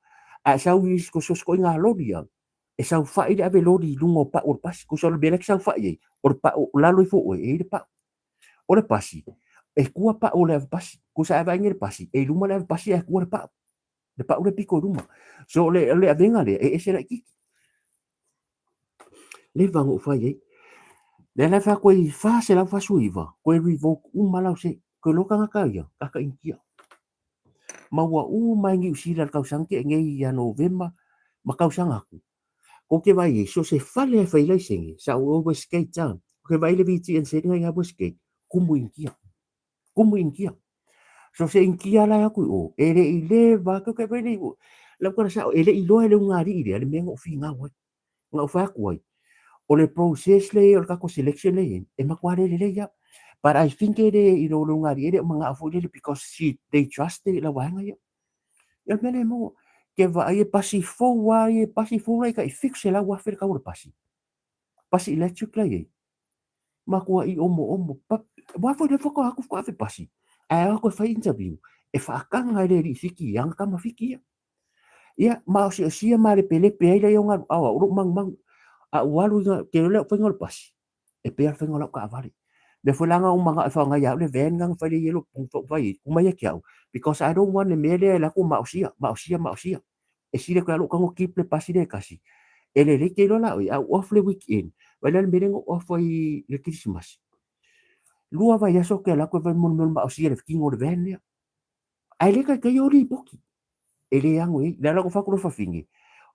a sa wis ko so ko nga lo di e sau fai de ave lodi lungo pa o pasi ko so belek sau fai o pa o la lo fo e pa o le pasi e kua pa o le pasi ko sa ave ngir pasi e luma le pasi e kua pa le pa o le piko luma so le avenga le e se la ki le vango fai le fa ko I fa se la fa suiva ko revoke mala se ko lo kanga kaya ka inkia ma wa mai ngi usila ka usanke ngi ya november ma ka usanga ko ke vai so se fale fai lai sengi sa o skate down ke vai le viti en se ngai abo skate kumu inkia so se inkia la aku o ele ile va ko ke vai le la ko sa ele ilo ele ngari ile le mengo finga wa nga fa ku o le process le o ka ko selection le e ma kware le ya but I think ele ilo lo ngari ele manga afu le because they trust la wanga ya mele mo ke va ai pasi fo wa ai pasi fo lai ka I fix la wa fer ka o pasi electric la ye ma ko I omo pa wa fo le fo ko aku ko ave pasi ai ko fa interview e fa kanga le ri fiki yang ka ma fiki ya ma si ma le pele pe ai le yonga awa uru mang a walu nga ke le fa ngol pasi e pe fa ngol ka avali le fo langa o manga fa nga ya le ven ngang fa le yelo pung fo vai kuma ya kiau because I don't want le mele la ko ma usia e si le ka lo ka ngo keep le pasi le kasi ele le ke lo la o off le weekend wala le merengo off ai le Christmas lua vai aso ke la ko vai mon ma usia le kingo le ven le ai le ka yo ri poki ele ango I la ko fa ko fa fingi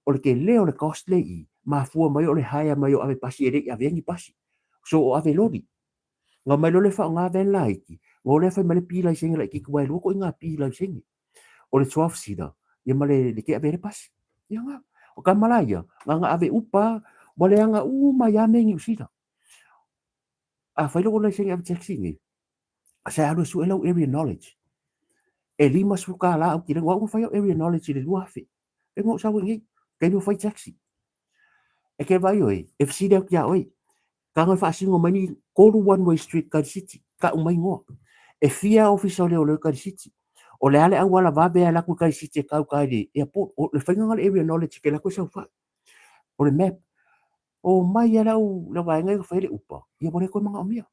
o le ke le o le cost le I ma fu mai o le haya mai o ave pasi ele ya vengi pasi so o ave lodi nga mai lo le fa nga ven la iki o le fa mai le pila singa la ki ko ai lo ko nga pila singa o le 12 sida ia male le ke ave le pasi ia nga o ka malaya nga ave upa mole nga mai ya mengi sida a fa lo le singa ave taxi sa alu su elo area knowledge e lima suka la o ki le wa fa area knowledge le lua fe e ngo sa wingi ke no fai taxi e ke vai oi e fsi de kia oi ka ngai fa singo mani ko one way street ka city ka umai ngo e fia officer le ka city o le ale wala va be ala ku ka city ka ri e po o le fanga ngal area knowledge ke la ko sa fa o le map o mai ala u la vai ngai fa le upa ia bole ko manga omia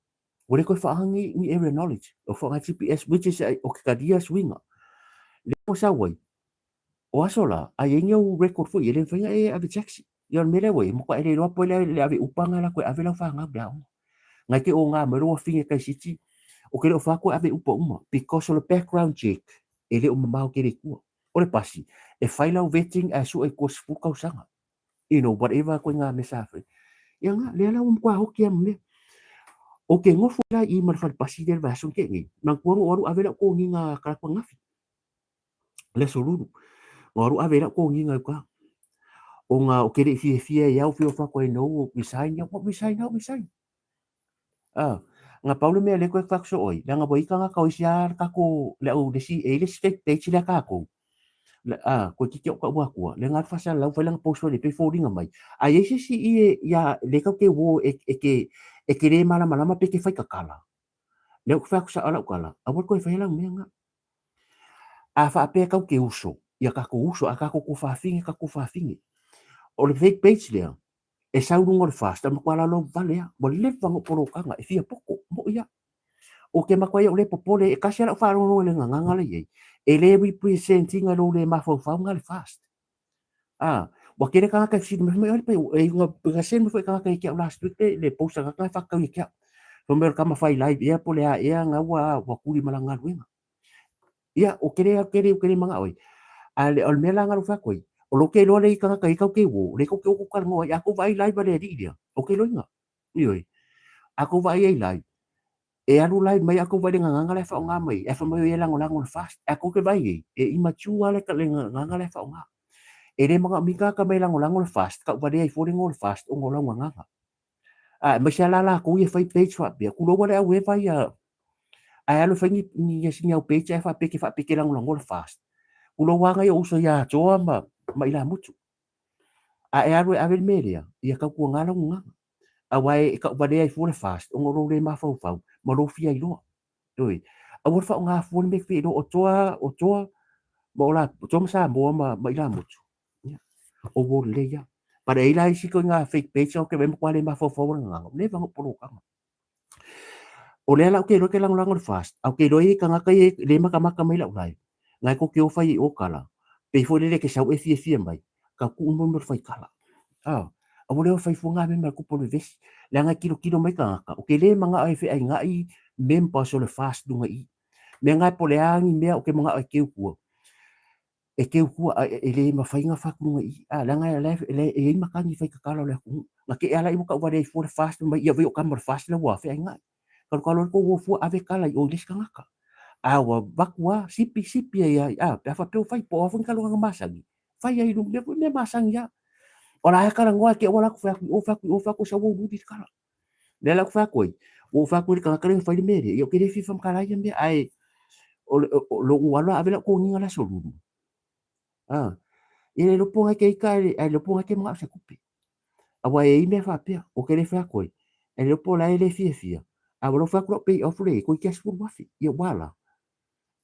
bole ko fa hangi ni area knowledge o fa GPS which is o ka dia swinga le po sa wai o asola a yenga u record fo ile fanga e ave taxi yon mele we mo ko ele ro po le ave upanga la ko ave la fa nga bla ngai ke o nga mero finga kai siti o ke o fa ko ave upa uma because of the background check ele o mau ke le ku o le pasi e faila o vetting a su e ko sfu ka usanga whatever ko nga mesafe ya nga le la ko ho ke me o ke ngofo la I mar fal pasi del va sun ke ngi nang ko o ave la ko ngi nga ka ko ngafi le solulu o ave la ko ngi nga ka o nga o ke le fie ya o fio fa ko no o bisain ya ko bisain nga paulo me le ko fa so oi nga boi ka nga ka isia ka ko le o de si e le state te chila ka ko le ko ki ka wa ko le nga fa sa la fa lang post le pe forwarding mai a ese si ya le ka ke wo e ke le mala mala ma pe ke fa ka kala le ko fa sa ala kala a wo ko fa lang me nga a fa pe ka ke uso ya ka ko uso a ka ko fa fingi o le fake page le e sa un ngor fasta ma kwala lo vale ya mo le fa ngo poro kanga e fia poko mo ya o ke makoe o le popole e kasi ala wharongo le nganga le ye. E le representing alo le mafau le fast. Wa kere ka ka si me me pe e nga ka se me foi ka ka ke last week le posta ka fa ka ke. No me ka ma fai live ia pole a ia nga wa kuri malanga ruenga. Ia o kere manga oi. Ale ol mela nga fa koi. O lo ke lo le ka ke wo le ko ka ngo ya ko vai live le di dia. O ke lo nga. Ioi. Ako vai ai live. E alu lai mai ako vai nga le fa nga mai e fa mai e lango fast ako ke vai e immature le ka le nga le fa nga e le mga mika ka mai lango fast ka vai ai fori ngol fast o ngola nga mai sa la ko ye fai page fa be ku lo wale a we vai a alu fa ni ye sinya page fa pe ke lango fast ku lo wa nga yo so ya cho ma mai la mutu e alu a ver media ia ka ku nga nga a wai ka vai ai fori fast o ngolo le ma fa ma lo fi ai lo Oi. A wor fa nga fon me fi do o toa mo la tom sa mo ma ila mucho. O wor le ya. Para ila isi ko nga fake page o ke me kwa le ma fo nga. Ne va po ka. O le la ke ro ke lang fast. Au ke ro i ka nga kai le ma ka mai la ulai. Ngai ko ke o fai o kala. Pe fo le ke sa e fi mai. Ka ku mo mo fai kala. A wor le fai fo nga me ma ku po le ves. Le nga kilo mai ka. O ke le manga ai fe ai ngai member so le fast dunga i. Me ngai po le angi mea o ke mga ai keu kua. E keu kua e le mawhainga whakunga i. Langa e makangi whai kakala o le hakunga. Nga ke ala i waka wale i fore fast mai ia wei o kamara fast la wa whai ngai. Karu kalo ko wo fua ave kala i o leska ngaka. Wa bakua sipi ai pe fa pe fai po afun kalo nga masangi. Fai ai lu me masangi ya. Ora e kala ngoa ke wala ku faku sa wo ludi kala. Lela ku faku ai. Wo faku i kala kala fai le mere. Io ke le fifa mkala ia me ai o lo wala avela ko ninga la solulu ile lo ponga ke ka lo ponga ke mga sa kupi awa e me fa pe o ke le fa ko e lo pola ele fia a lo fa ko pe of le ko ke spu wafi ia wala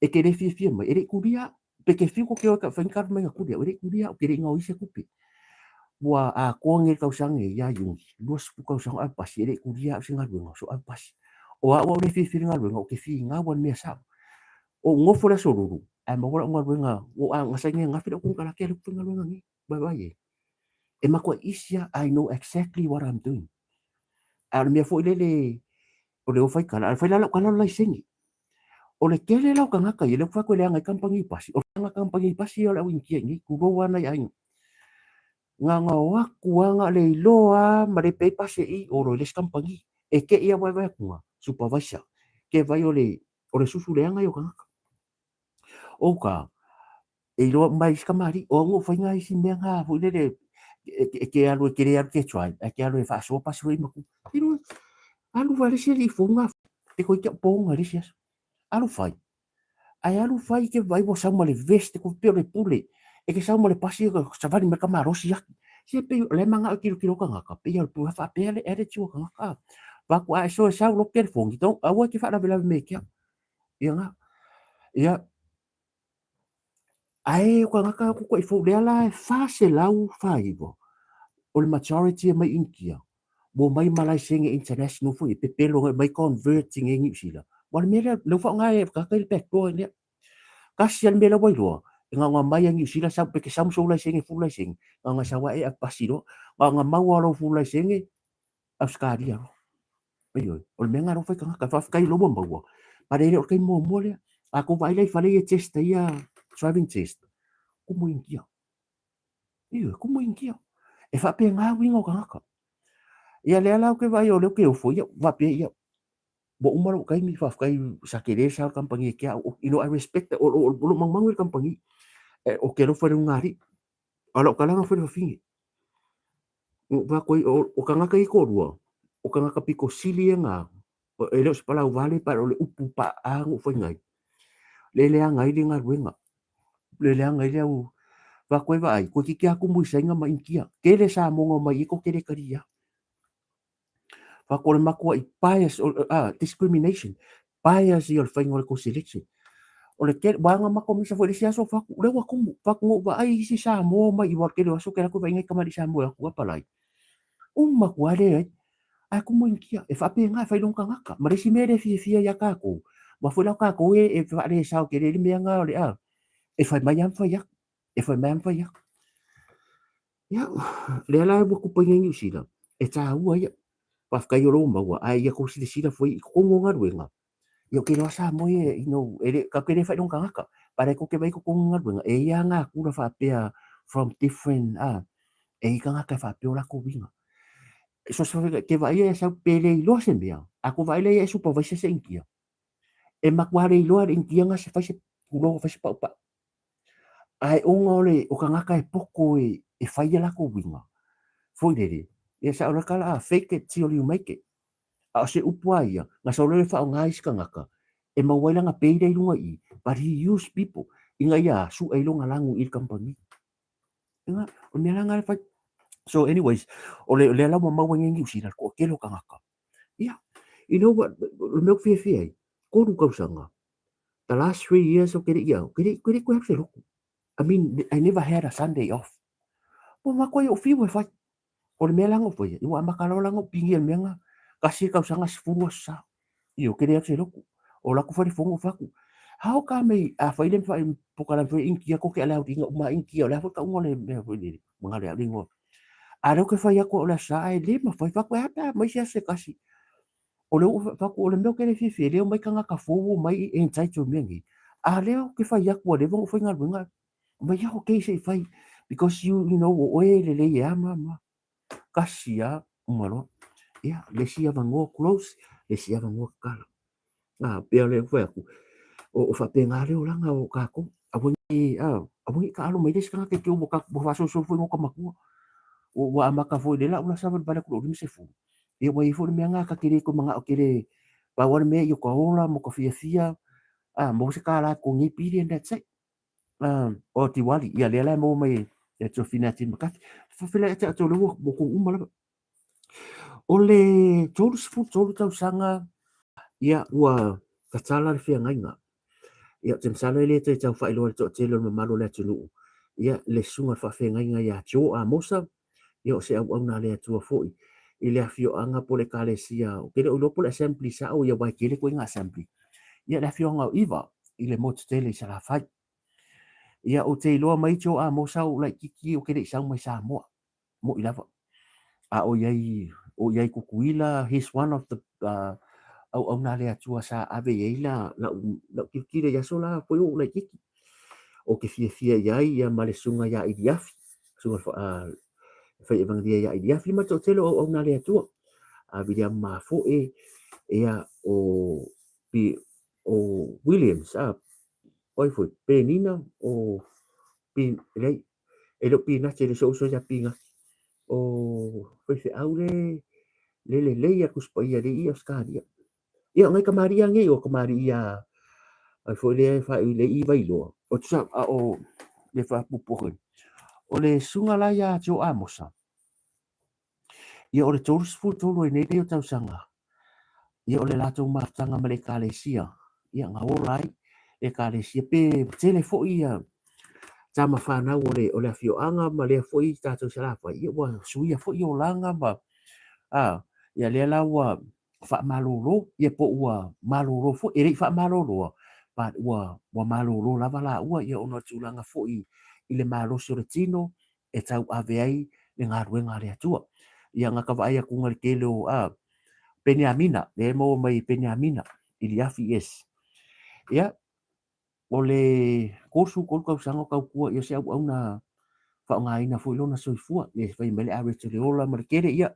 e ke le fia ma ele kuria pe ke fico ke o ka fa nkar me kuria ele kuria o ke le ngau se kupi wa a ko nge ka sange ya yung lo spu ka sang a pas ele kuria singa lo so a pas o a o le fia nga lo ke fi nga wan me sa o ngofo la soruru a ma wala ngwa wenga o a ngasange ngafi ku kala ke lu wenga wenga ni bye bye e ma ko isia I know exactly what I'm doing a me fo le o le o fai kala fai la kala la singi o le kele la ka ngaka ile fa ko le nga kampangi pasi o nga kampangi pasi o la win ki ni ku go wana ya nga wa ku nga le loa ma le pe pasi i o le kampangi e ke ia wa wa ku supervisor ke vai o le susu le nga yo ka oka e lo mai skamari o ngo fai ngai si me nga fu le ke alu ke le ke try ke alu fa so pa so i mo iro alu va le si fu nga te ko ke po nga ri alu fai ai alu fai ke vai vo sa mo le veste ko pe le pule e ke sa mo le pasi ko sa va me ka maro si ya si pe le manga kilo ka nga ka pe ya pu fa pe le ere chu ka nga ka va ko ai so sa lo ke fo ngi donc a wa ke fa la vela me ke ya nga ya ai ko ngaka ko i fo le ala fa se lau fa ivo o le majority mai inkia mo mai malai senge international fu i pe pelo mai converting ngi sila mo le mera lo fa ngai ka ka pe ko ne ka si al mera wai lo nga mai ngi sila sa pe ke sam so la senge fu la senge nga sa wa e pasiro nga mau lo fu la senge askaria ayo o le menga ro fa ka fa kai lo mo mo pa le o kai mo le ako vai le fa le test ia driving test como inkia iyo como inkia e fa pe nga wingo ka ia le ala ke vai o le ke o foi va pe ia bo umaro kai mi fa kai sa querer sa kampangi ke I respect o mang mang kampangi o ke ro fa ngari ala kala nga fa fingi va koi o kanga kai ko rua o kanga ka piko sili nga o ele os pala vale para o le upu pa a ngo foi ngai le ngai le nga ruenga le ngai le u va koi vai ko ki kia ku mu senga ma inkia ke le sa mo mai ko ke le karia Fakore makua I bias discrimination bias I o le whainga o le ko selection o le ke wanga mako misa fo le sia so faku le wa kumu faku wa ai si sa mo mai I wa ke le so ke la ko vainga kamari sa mo ya ku palai makua le ai Aku mo inkia e whaapenga e whailong kangaka. Marisi mere fia ia kako. Ma whai lau kako e whaare sao ke re mea ngā o le a. E whai mai am whai aku. E whai mai am whai aku. Ia, le ala wa kupa ngengi usila. E tā ua ia. Pafkai o roma ua. Ai ia ko sila foi i kongo ngā ruenga. Ia ke roa sa mo e, ka kere whailong kangaka. Pare ko ke vai ko kongo ngā ruenga. E ia ngā kura whaapea from different, e i kangaka e whaapea o lako winga. So ke vai e sa pele i loa se mea. Ako vai le e supervisor se inkia. E makware i loa inkia nga se whaise kulo whaise pa upa. Ai onga ole o kangaka e poko e whaia lako winga. Foi rere. E sa ora kala fake it till you make it. A se upua ia. Nga sa ora wha o ngā isi kangaka. E mawailanga peire i lunga i. But he used people. Inga ia su e longa langu i kampani. Inga, o mea langa whai. So anyways, ole ala mo mawangengi usina ko kelo kangaka. Yeah. You know what? Milk fia. Koru kausanga. The last 3 years of kere ia. Kere ko hapse roku. I mean, I never had a Sunday off. Po makoy o fiwa fai. O le mea lango fai. Iwa makalo lango pingi al mea kasi kausanga sifuru sa. Iyo kere hapse roku. O lako fai fongo faku. How ka me a fai le fai pokala fai inkia ko ke ala inga uma inkia o la fai ka unga le mea fai le. Mangale a ringo. A reo ke fai ako o la sa e le ma fai faku e hapa mai se kasi. O leo faku o le meo kere fifi leo mai kanga ka fowo mai e entaito miangi. A leo ke fai aku o le vongo fai ngalwenga. Mai ako ke se fai because you know o e le le ya mama. Kasia umaro. Ya, le sia vango close, le sia vango kala. Ah, pea le fai aku. O fa penga leo langa o kako. Awangi ka alo mai des kanga ke o ka bo faso so foi ngo maku. O wa amaka foi de la una sabe bala ku rim se fu. E wa ifo me nga ka kiri ko mga o kiri pa wan me yo ko ola mo ko fia mo se kala ko ngi piri and that's it. O Diwali ia le mo mai e to finati makati fa fila e to lo mo ko umala o le tolu fu tolu tau sanga ia ua katala le fia ngainga ia tem sala le te tau fa ilo to te lo malo le tulu ia le sunga fa fia ngainga ia jo a mosa ia o se au na le tua foi i le afio anga po le kalesia o kele o lo po le assembly sa o ia wa kele ko inga assembly ia le afio anga iva i le mot tele sa la fai ia o te iloa mai tō a mo sau lai kiki o kere isau mai sa moa mo i lava a o iai kukuila he's one of the au nā lea tua sa ave iai la kiki le yaso la poi o lai kiki o ke fia iai ia male sunga ia idiafi sunga fai evangelia ia idiafi ma tō telo au nā lea tua a vidia ma fo ia o Williams oi foi penina o pin lei e lo pina te so ya pinga o foi se aure le ia kuspa ia de ia skadia ia ngai kamaria ngai o kamaria ai foi le fa le i vai lo o tsa o le fa pupu o le sunga la ia jo amosa ia o le tors fu tolo e nei o tau sanga ia o le lato martanga male kalesia ia nga orai e kalesia pe telefo ia tama whanau o le afioanga ma le foi tātou sarafa ia wa suia foi o langa ma ia le la wa fa malolo ia po wa malolo fo e fa malolo pa wa malolo la vala wa ia ona tulanga foi i le malo so tino e tau aveai le ngaruenga le atua ia nga ka vai ku ngal kelo Penyamina le mo mai Penyamina i le afi yes ia o le kosu kol kau sango kau kua ia se au na fa nga ina foi lona soifua le fai mele a rete le ola mar kere ia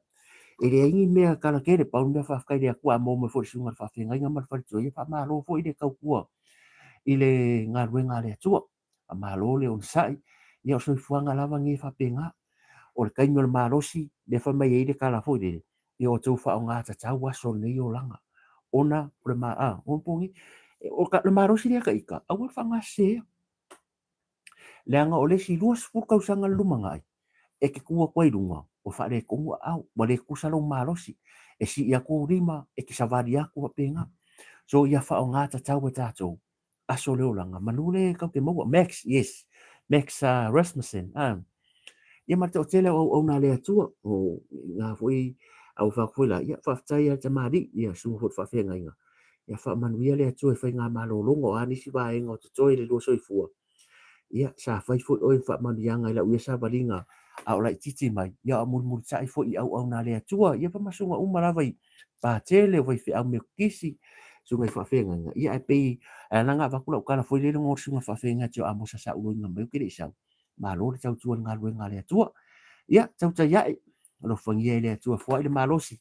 e le ingi mea kala kere pa unga fa kai le kua mo me foi sunga fa finga nga mar fa toi fa malo foi le kau kua i le nga ruenga le tua a malo le on sai ia soifua nga lava ngi fa penga o le kainga le marosi le fa mai le kala foi le ia o tau fa nga ta tau aso le o langa ona le ma on pongi o ka le marosi le ka ika au fa nga se le anga o le si luas fu kau sanga lumanga e ke kua kwai lunga o fa le konga au ma le kusalo marosi e si ia ko rima e ke savari aku penga so ia fa nga ta tau e tatou aso le olanga manule ka ke mo Max yes Max Rasmussen ia ma te o tele o na le atua o nga foi au whakuila ia whaftai a tamari ia suhut whawhenga inga ia whamanuia lea tue whainga malolongo anisi waenga o te toi le lua soifua ia sa whaifut oi whamanianga ila uia sa waringa au lai titi mai ia a murmuri sai fo i au na lea tua ia pamasunga umarawai pa tele vai fi au me kisi sungai whawhenga inga ia e pei nanga wakula ukana foi le ngor sunga whawhenga tio a mosa sa ulo inga meu kere isau malo le tau tuan ngā luenga lea tua ia tau tai ai lo fangia lea tua fo ile malosi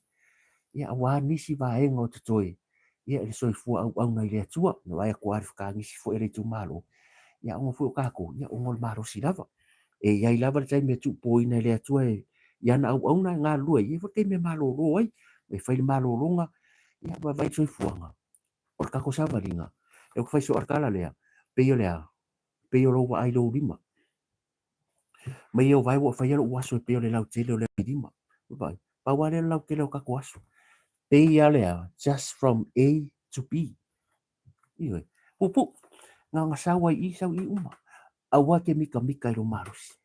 ia wa nisi vaenga o te toi ia le soifua au nei lea tua no ai ko arif ka ngisi fo ele tu malo ia ngo fu kako ia ngol maro si lava e ia lava tai me tu poina le tua ia na au na nga lua ia fo te me malo ro ai me fai malo longa ia va vai soifuanga o kako sa varinga e ko fai so arkala lea pe yo lo ai lo lima me yo vai wo fai lo waso pe yo le lau te le lima vai pa wa le lau ke lo kako waso pe ia lea just from A to B iwe pupu nga sawa I sau I uma awa ke mika i lo marusi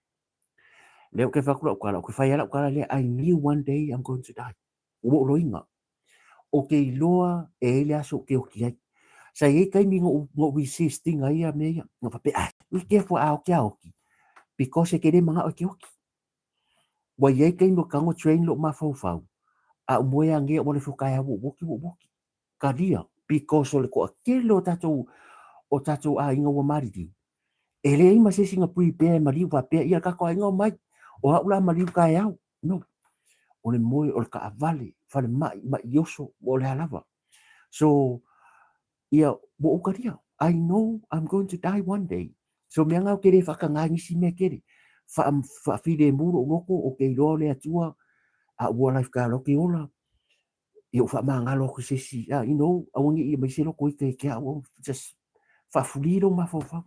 leo ke fakula ukala ke fai ala ukala le I knew one day I'm going to die wo lo inga o ke loa e le aso ke o ki ai sa ye kai mi ngo resisting ai a me ngo pa pe we ke fo au ke au ki because ke le manga o ke o ki wa ye kai no kango train lo ma fau fau a mo ya nge o le fo kai wo ki ka dia because o le ko ke lo tato o tato a inga wa maridi e le ima se singa pui pe mari wa pe ia ka ko inga mai o ula mari ka ya no o le moi o le ka avale fa le mai yoso o le halava so ia bo o karia I know I'm going to die one day so me nga kere fa ka ngai si me kere fa fi de muro loko o ke lo le atua a wo life ka lo ke ola io fa ma nga lo ko se si you know a wongi I me se lo ko ke ke a just fa fuliro ma fa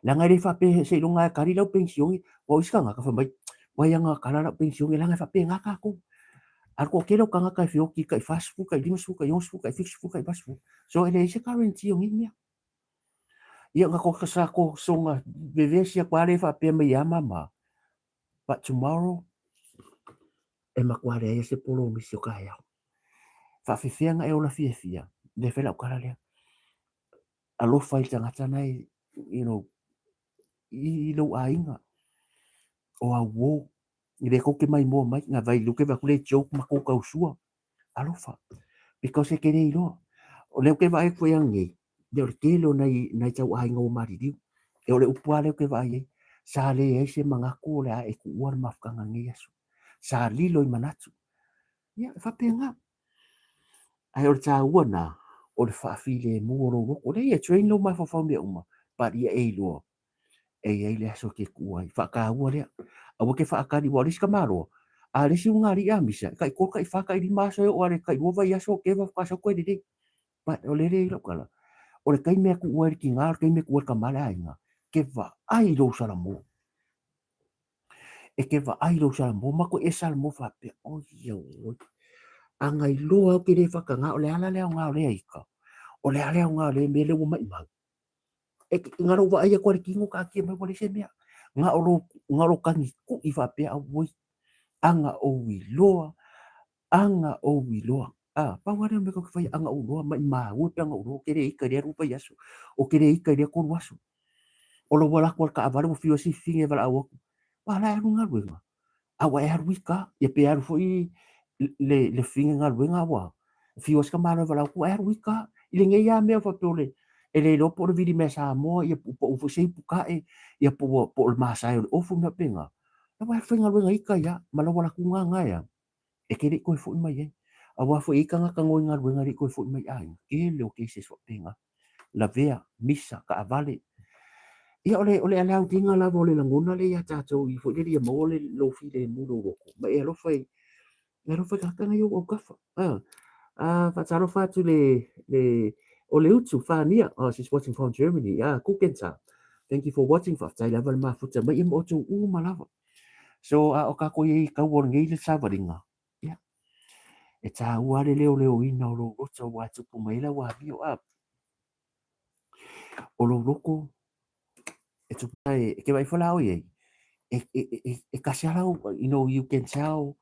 langa le fa pe se longa kari lo pensioni o iska nga ka fa mai wai nga kala la pensioni langa fa pe nga ka ko ar ko kelo kanga ka fio ki kai fast food kai dimas food kai yons food kai fish food kai bas food so ele se currency ngi mia ia nga ko sa ko songa beve sia kwale fa pe mai ama ma but tomorrow e ma kwale e se polo mi se ka ya fa fi nga e ola fia de fe la kala le alo fa tanga tana you know I lo ainga o a wo I le ko ke mai mo mai nga vai lu ke va kule joke ma ko ka usua alofa because ke nei lo o le ke vai ko yangi de o ke lo nai tau ai ngo mari di e o le upua le ke vai sa le e se manga ko le e ku war mafkanga ngi yesu sa li lo I manatu ya fa penga ai o ta wana o le fa fi le mo ro o le e train lo ma fa fa me uma pa ia e lo e ai le so ke ku ai fa ka wa le a wo ke fa ka di wa ris ka maro a le si unga ri a misa kai ko kai fa kai di maso o le kai wo vai aso ke va ka so ko di pa o le re lo kala o le kai me ku wa ki nga kai me ku ka mala nga ke va ai lo sala mo e ke va ai lo sala mo ma ko e sala mo fa pe o yo anga I lo ke le fa ka nga o le ala le nga o le ika o le ala nga le me le wo mai ma e nga ro va ai ko ki ngo ka ki me wo le se me nga ro kangi ku I fa pe a wo anga o wi loa anga o wi loa pa wale me ko fai anga o loa mai ma o tanga o ke re ika re rupa yasu o ke re ika re ko wasu o lo wala ko ka avalo fio si finge vala o wala e runga ruenga a wa e ruika e pe ar foi le finge nga ruenga wa fio ska mala vala ko e ruika ile nge ya me fa tole ele lo por vidi me sa mo e po fu sei puka e po ma sa o fu me penga wa finga ruenga ika ya malo wala ku nga ya e ke ri ko fu mai e a wa fu ika nga ka ngoi nga ruenga ri ko fu mai ai ke le o ke se so penga la vea misa ka avale ia ole ala tinga la vole la ngona le ya tato I fu le mo le lo fi le mu lo ko ma e lo fai ka ka yo o ka fa fa taro fa tu le ole utu fa nia she's watching from Germany kukenta thank you for watching fa tai level ma fu ta mai mo tu u malava so o ka ko ye ka wor ngi le sa varinga ia e ta ua le leo ina o lo roto wa tupu mai la wa bio o lo roko e tupu e ke vai fola o ye e kasi ala you know you can tell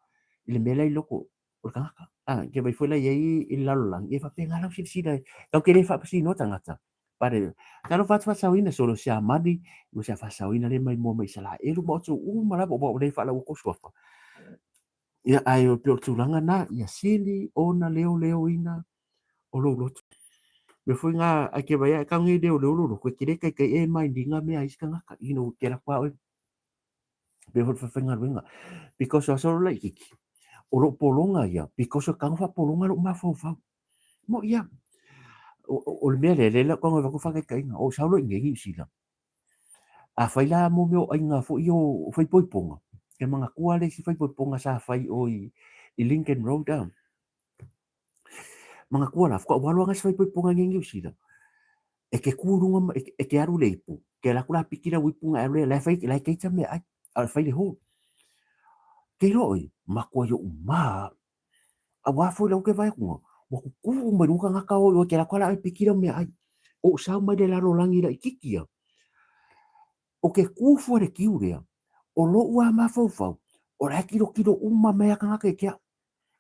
ile mela i loko o kangaka ke vai foi la i lalo lang e fa penga la si dai kau ke le fa si no tangata pare talo fa fa sawina solo sia madi mo sia fa sawina le mai mo mai sala e lu mo tu mala bo le fa la ko so ia ai o pe o tulanga na ia sili ona leo ina o lo me foi nga a ke vai ka ngi de o lo ko ke kai kai e mai dinga me ai skanga ka ino ke la kwa o be ho fa nga winga because o so like o lo polonga ia because o kang fa polonga lo ma fa mo ia o le mea le la konga va ko fa kai o sa lo ngi si la a fai la mo me o ainga fo io fai poi ponga ke manga kua le si fai poi ponga sa fai o i Lincoln Road down manga kua la fo walo nga fai poi ponga ngi si la e ke kurunga e ke aru le ipu ke la kula pikira wi punga aru le fai la ke tame ai al fai le ho ke roi ma ko yo ma a wa fo lo ke vai ko mo ku mo runga nga ka o ke la kula pikira me ai o sa mai de la rolangi la ikikia o ke kufu re kiurea o lo ua mafofau o la kilo uma mea kanga ke kia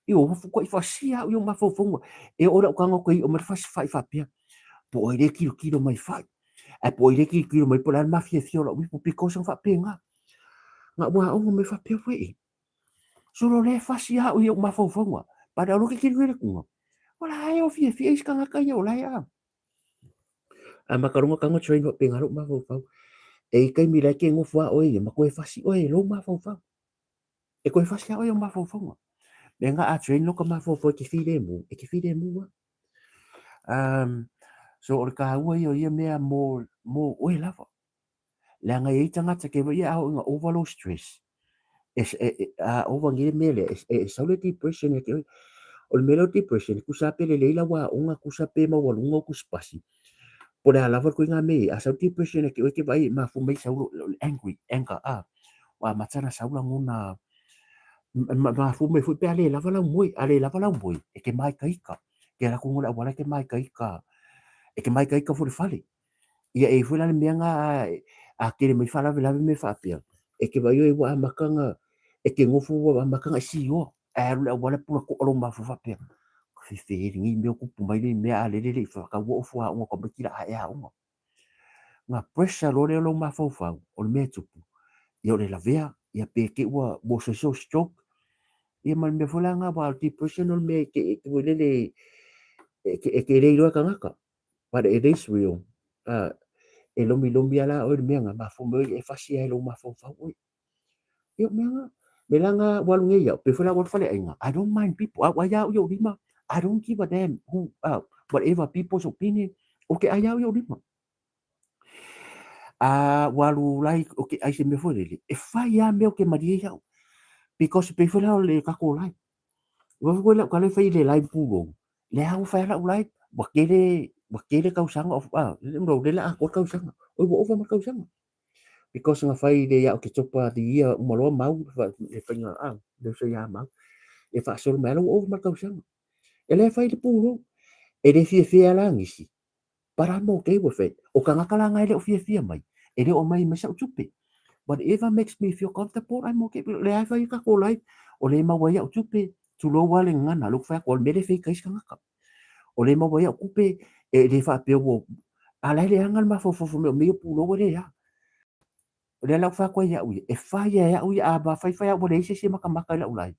i o fu ko i fasia i o mafofau e o la kanga ko i o marfas fai fa pia po o le kilo mai fai e po o le kilo mai po la mafia fio la wi po piko sa fa pia nga wa o me fa pia foi so lo le fasia i o mafofau pada lo ke kilo le kunga o la e o fia is kanga ka i o la ya a makarunga kanga train ho pia ngalo mafofau e kai mi la ke ngofua o e ma ko e fasi o e lo mafofau e ko e fasi o e mafofau le nga a train lo ka mafofau ke fide mu so o le ka ua i o ia mea mo o e lava le anga i tangata ke ia au inga overload stress a overngire mele saule depression e ke o le mele o depression kusa pe le leila wa unga kusa pe ma walunga kuspasi po le alava ko inga me a sau depression e ke vai ma fu mai sau anger wa matana saula nguna ma fu me fu pe ale lava la moi e ke mai kaika ke la kungola wala ke mai kaika e ke mai kaika fu le fale ia e fu la me nga a ke me fala vela me fa pia e ke vai e wa makanga e ke ngofu wa makanga si yo e la wala pu ko lo ma fu fa pia fi fe ngi me ku pu mai me ale le fa ka wo fu a ngo ko be kila a ngo nga pressure lo ma fa fa o le me tupu ia o le lavea ia pe ke wa bo so stroke ia man me fulanga ba depression me ke wele le ke le ro ka ngaka but it is real e lomi ala o me nga ma fu me e fasi e lo ma fu fa o ia me nga belanga walunge ia pe fula wa fale inga I don't mind people wa ya yo lima I don't give a damn who whatever people's opinion okay ai yo lima walu like okay ai se me fo le e fa ya me o ke maria ya because pe fula le ka ko lai wa fu la ka le fa ile lai pu le au fa la ulai wakele kau sanga of le mro le la ko kau sanga o bo over kau sanga because nga fai de ya ke chopa di ia umalo mau fa e fa nga de so ya mau e fa sol melo over kau sanga ele fai de puro e de fie la ngisi para mo ke wo fe o kanga kala nga ele fie mai ele o mai mesa chupe whatever makes me feel comfortable I'm okay le ai fai ka ko lai o le mau ya chupe tu lo wale ngana lu fa ko me le fe kai sanga o le mau ia kupe e le fa pe wo ala le angal ma fo me pu lo le ya le la fa ko ya u e fa ya u a ba fa ya bo le se maka la ulai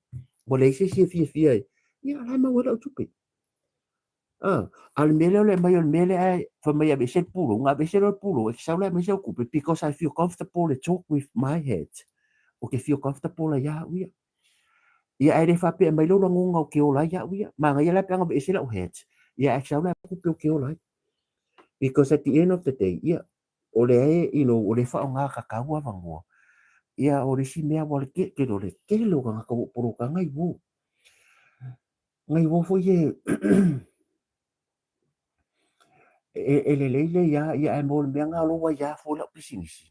bo le se fi ya la ma wo la kupe al mele le mai al mele ai fa mai be se pu lo nga be se lo pu lo e sa le me se kupe because I feel comfortable to talk with my head okay feel comfortable ya u ya ai le fa pe mai lo ngonga ke o la ya u ma nga ya la pe nga be se la head ya sa le kupe ke o la because at the end of the day ia o le e o le fa nga ka ka wa vango ia o le si mea wale ke lo le ke lo ka ka poro ka ngai wo fo ye le ia e mo le mea nga lo wa ya fo la pisinisi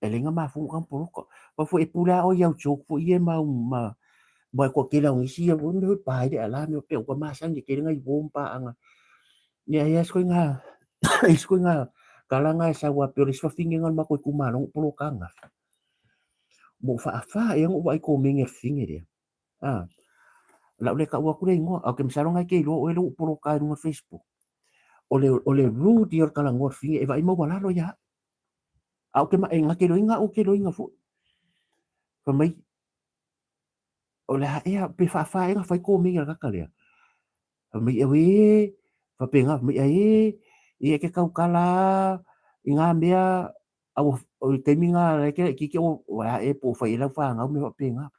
e le nga ma fu ka poro ko pa fo e pula o ia o chok fo ye ma ko ke la ngisi ya wo me pa de ala me pe ko ma sang ke ngai wo pa anga ia sko nga sko nga kala nga sa wa pe le so fingengan ma ko kumalo poro ka nga mo fa e ngo wa ko minge finge dia la ole ka ua kule ingoa au ke masaro ngai ke ilo o elo polo ka runga Facebook o le rudi o kala ngor fi e vai mo wala lo ya au ke ma e ngake lo inga o ke lo inga fu fa mai o le ha pe fa e nga fai ko mi ga ka le fa mai e we fa pe nga mai e ke kau kala inga mea au o te minga ke ki o wa e po fa ila fa nga me fa pe nga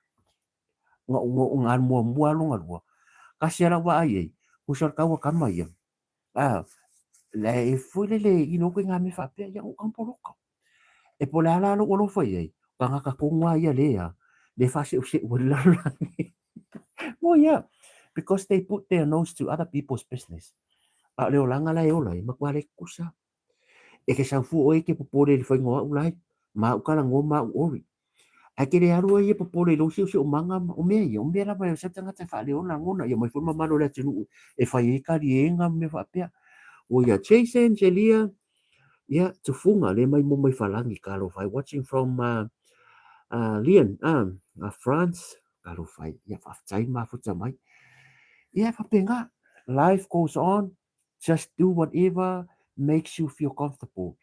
nga mo mo lo nga kasi ala wa ai kusar ka wa kama ia la e fule le ino ko nga me fa pe ya o kampolo ka e po la lo lo fa ia ka nga ka ko nga ia le fa se wala oh yeah because they put their nose to other people's business le olanga la e ola ma kwa le kusa e ke sa fu o e ke popore le fa ngoa ulai ma u kala ngo ma ori a ke le aru e popore lo si o manga o me la ba se tanga te fa le ona ngona ia mai fu ma malo le tinu e fa i ka rienga me fa pe o ia chase angelia ia tu funga le mai mo mai falangi kalo fai watching from Leon France kalo fai ia fa tai ma fu mai ia fa penga life goes on just do whatever makes you feel comfortable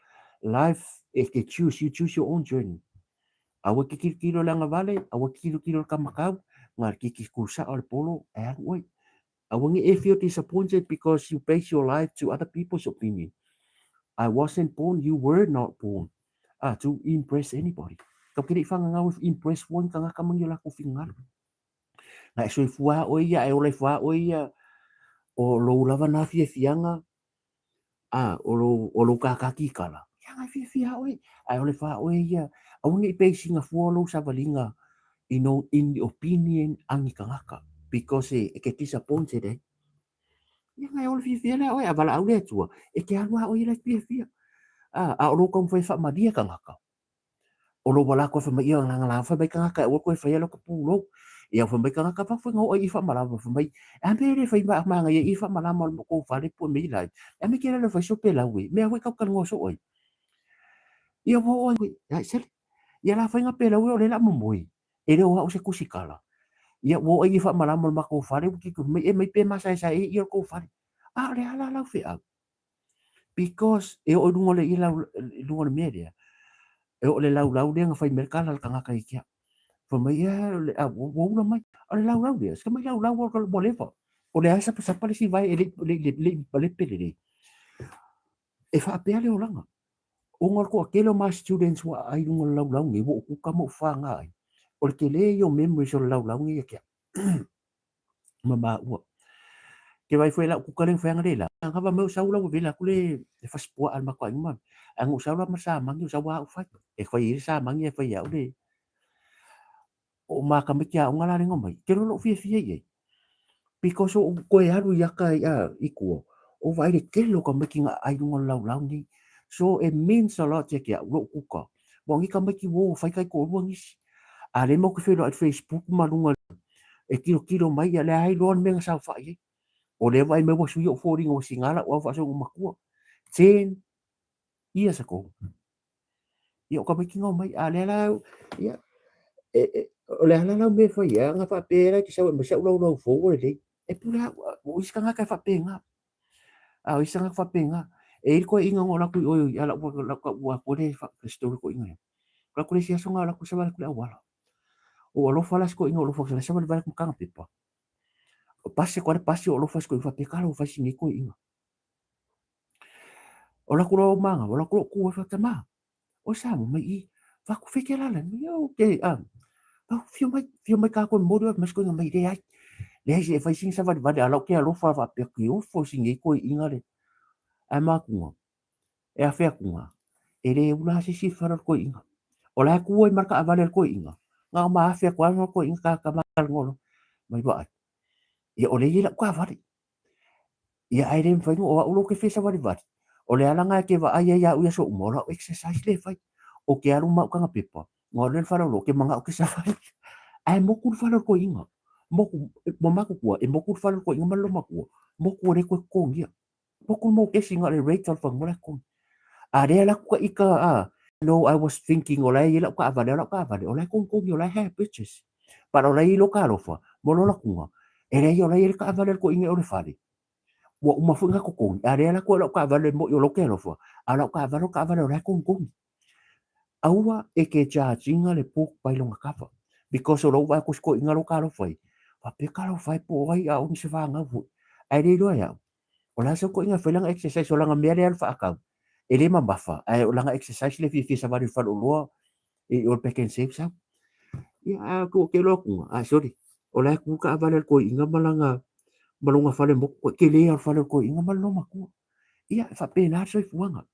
life if you choose your own journey awa ki kilo langa vale awa kilo kamakau ngar ki kusa al polo wait awangi if you're disappointed because you base your life to other people's opinion I wasn't born you were not born to impress anybody kau kini fanga ngau impress one kanga kamang yola ku fingar na so fua o ia e ole fua o ia o lo lava na fianga o lo kakaki kala yang fia oi ai ole fa o ia awangi basing a fua lo savalinga in the opinion angi kangaka because e ke disappointed yang ai ole fia la oi avala au le tua e ke alwa o ia fia a o lo kom foi fa madia kangaka o lo wala ko fa mai nga nga fa mai kangaka o ko fa ia lo ko pulo ia fa mai kangaka fa ngo i fa mala fa mai a me le fa ma nga i fa mala mo ko fa le po mi lai a me ke le fa so pe la wi me a ka ngo so oi ia wo oi ai sel ia la fa nga pe la wi o le la mo moi e le o se kusikala ia wo i fa mala mo ko fa le ki ko me e me pe ma sai i ko fa le ala la fe because e o dungo le i la dungo le media e o le lau le nga fai merkala ka nga kai kia fa mai wo na mai o le lau le ska mai lau ko mo le fa o le asa pa sa si vai le pele e fa pe le o langa o ngor ko akelo ma students wa ai ngol lau ngi wo ku ka mo fa nga ai o ke le yo memories o lau ngi kia mama wo ke vai foi la ku ka le fa nga le la nga va mo sa ula wo vela ku le e fa spua al ma ko ngam ang sa ula ma sa mangi sa wa fa e fa i sa mangi e fa ya o le o ma ka me kia o ngala ringo mai ke lo fia ye because o ko e aru ya ka i ku o vai le ke lo ka me ki ai ngol lau ni so it means a lot kia ro ku ka bo ngi ka me ki wo fa kai ko ro ngi a le mo ke fe lo at Facebook ma lunga e kilo mai ya le ai lo me sa fa ye o le vai me wo su yo fo ringo singala o fa so ma ku 10 years ago yo ka me ki ngo mai a le la ya o le ala me fa ya nga fa pe la ki sa me sa lo fo le e pula o iska nga ka fa pe nga a o isa nga fa pe nga e il ko inga ngola ku o ala wa ko le fa story ko inga la ko le sia songa la ku sa ba ku la wala o lo fa las ko inga lo fa sa ba ku kanga pipa o pase ko le pase o lo fa ko fa pe kala o fa singi ko inga o la ku lo manga o la ku fa ta ma o sa mo mai i fa ku fe ke la le yo ke fio mai ka ko mo do mas ko mai de ai le ai fa sing sa va ala ke lo fa pe ki o fo singi ko inga le a ma ku e a fea kunga. E le ula si whara ko inga. O la kua i marka avale ko inga. Ngā ma a fea kua ko inga ka makal ngolo. Mai wa ai. Ia o le ila kua vari. Ia ai rem whaingo o a ulo ke whesa vari vari. O le alanga ke wa ai ai uia so umora o exercise le whai. O ke aru mau kanga pepa. Ngā le whara ulo ke manga o ke sa whai. Ai moku whara ko inga. Moku mo maku kua. E moku whara ko inga malo makua. Moku re ko kongia. Moku mo ke singa le Rachel whangmora kongia. Ada la ku ika no I was thinking ola ila ka avale ola ka avale ola kong kong ola have pictures para ola ilo ka lofa molo la kunga e le yo le ka vale ko inga o le fale wa uma fu nga ko ko are la ko lo ka vale mo yo lo ke lo fo ala ka vale o ko ko aua e ke charginga le puk pai longa kafa because o lo va ko sko inga lo ka lo fai pa pe ka lo fai po ai a un se va nga fu ai le do ya o la so ko inga felang exercise o langa mere al fa aka e le mabafa ai o langa exercise le fi sa va ri fa lo e o peken safe sa ya ko ke lo ku a sorry o la ku ka vale ko inga malanga malonga fale mo ko ke le al fale ko inga malonga ku ia fa pe na so fuanga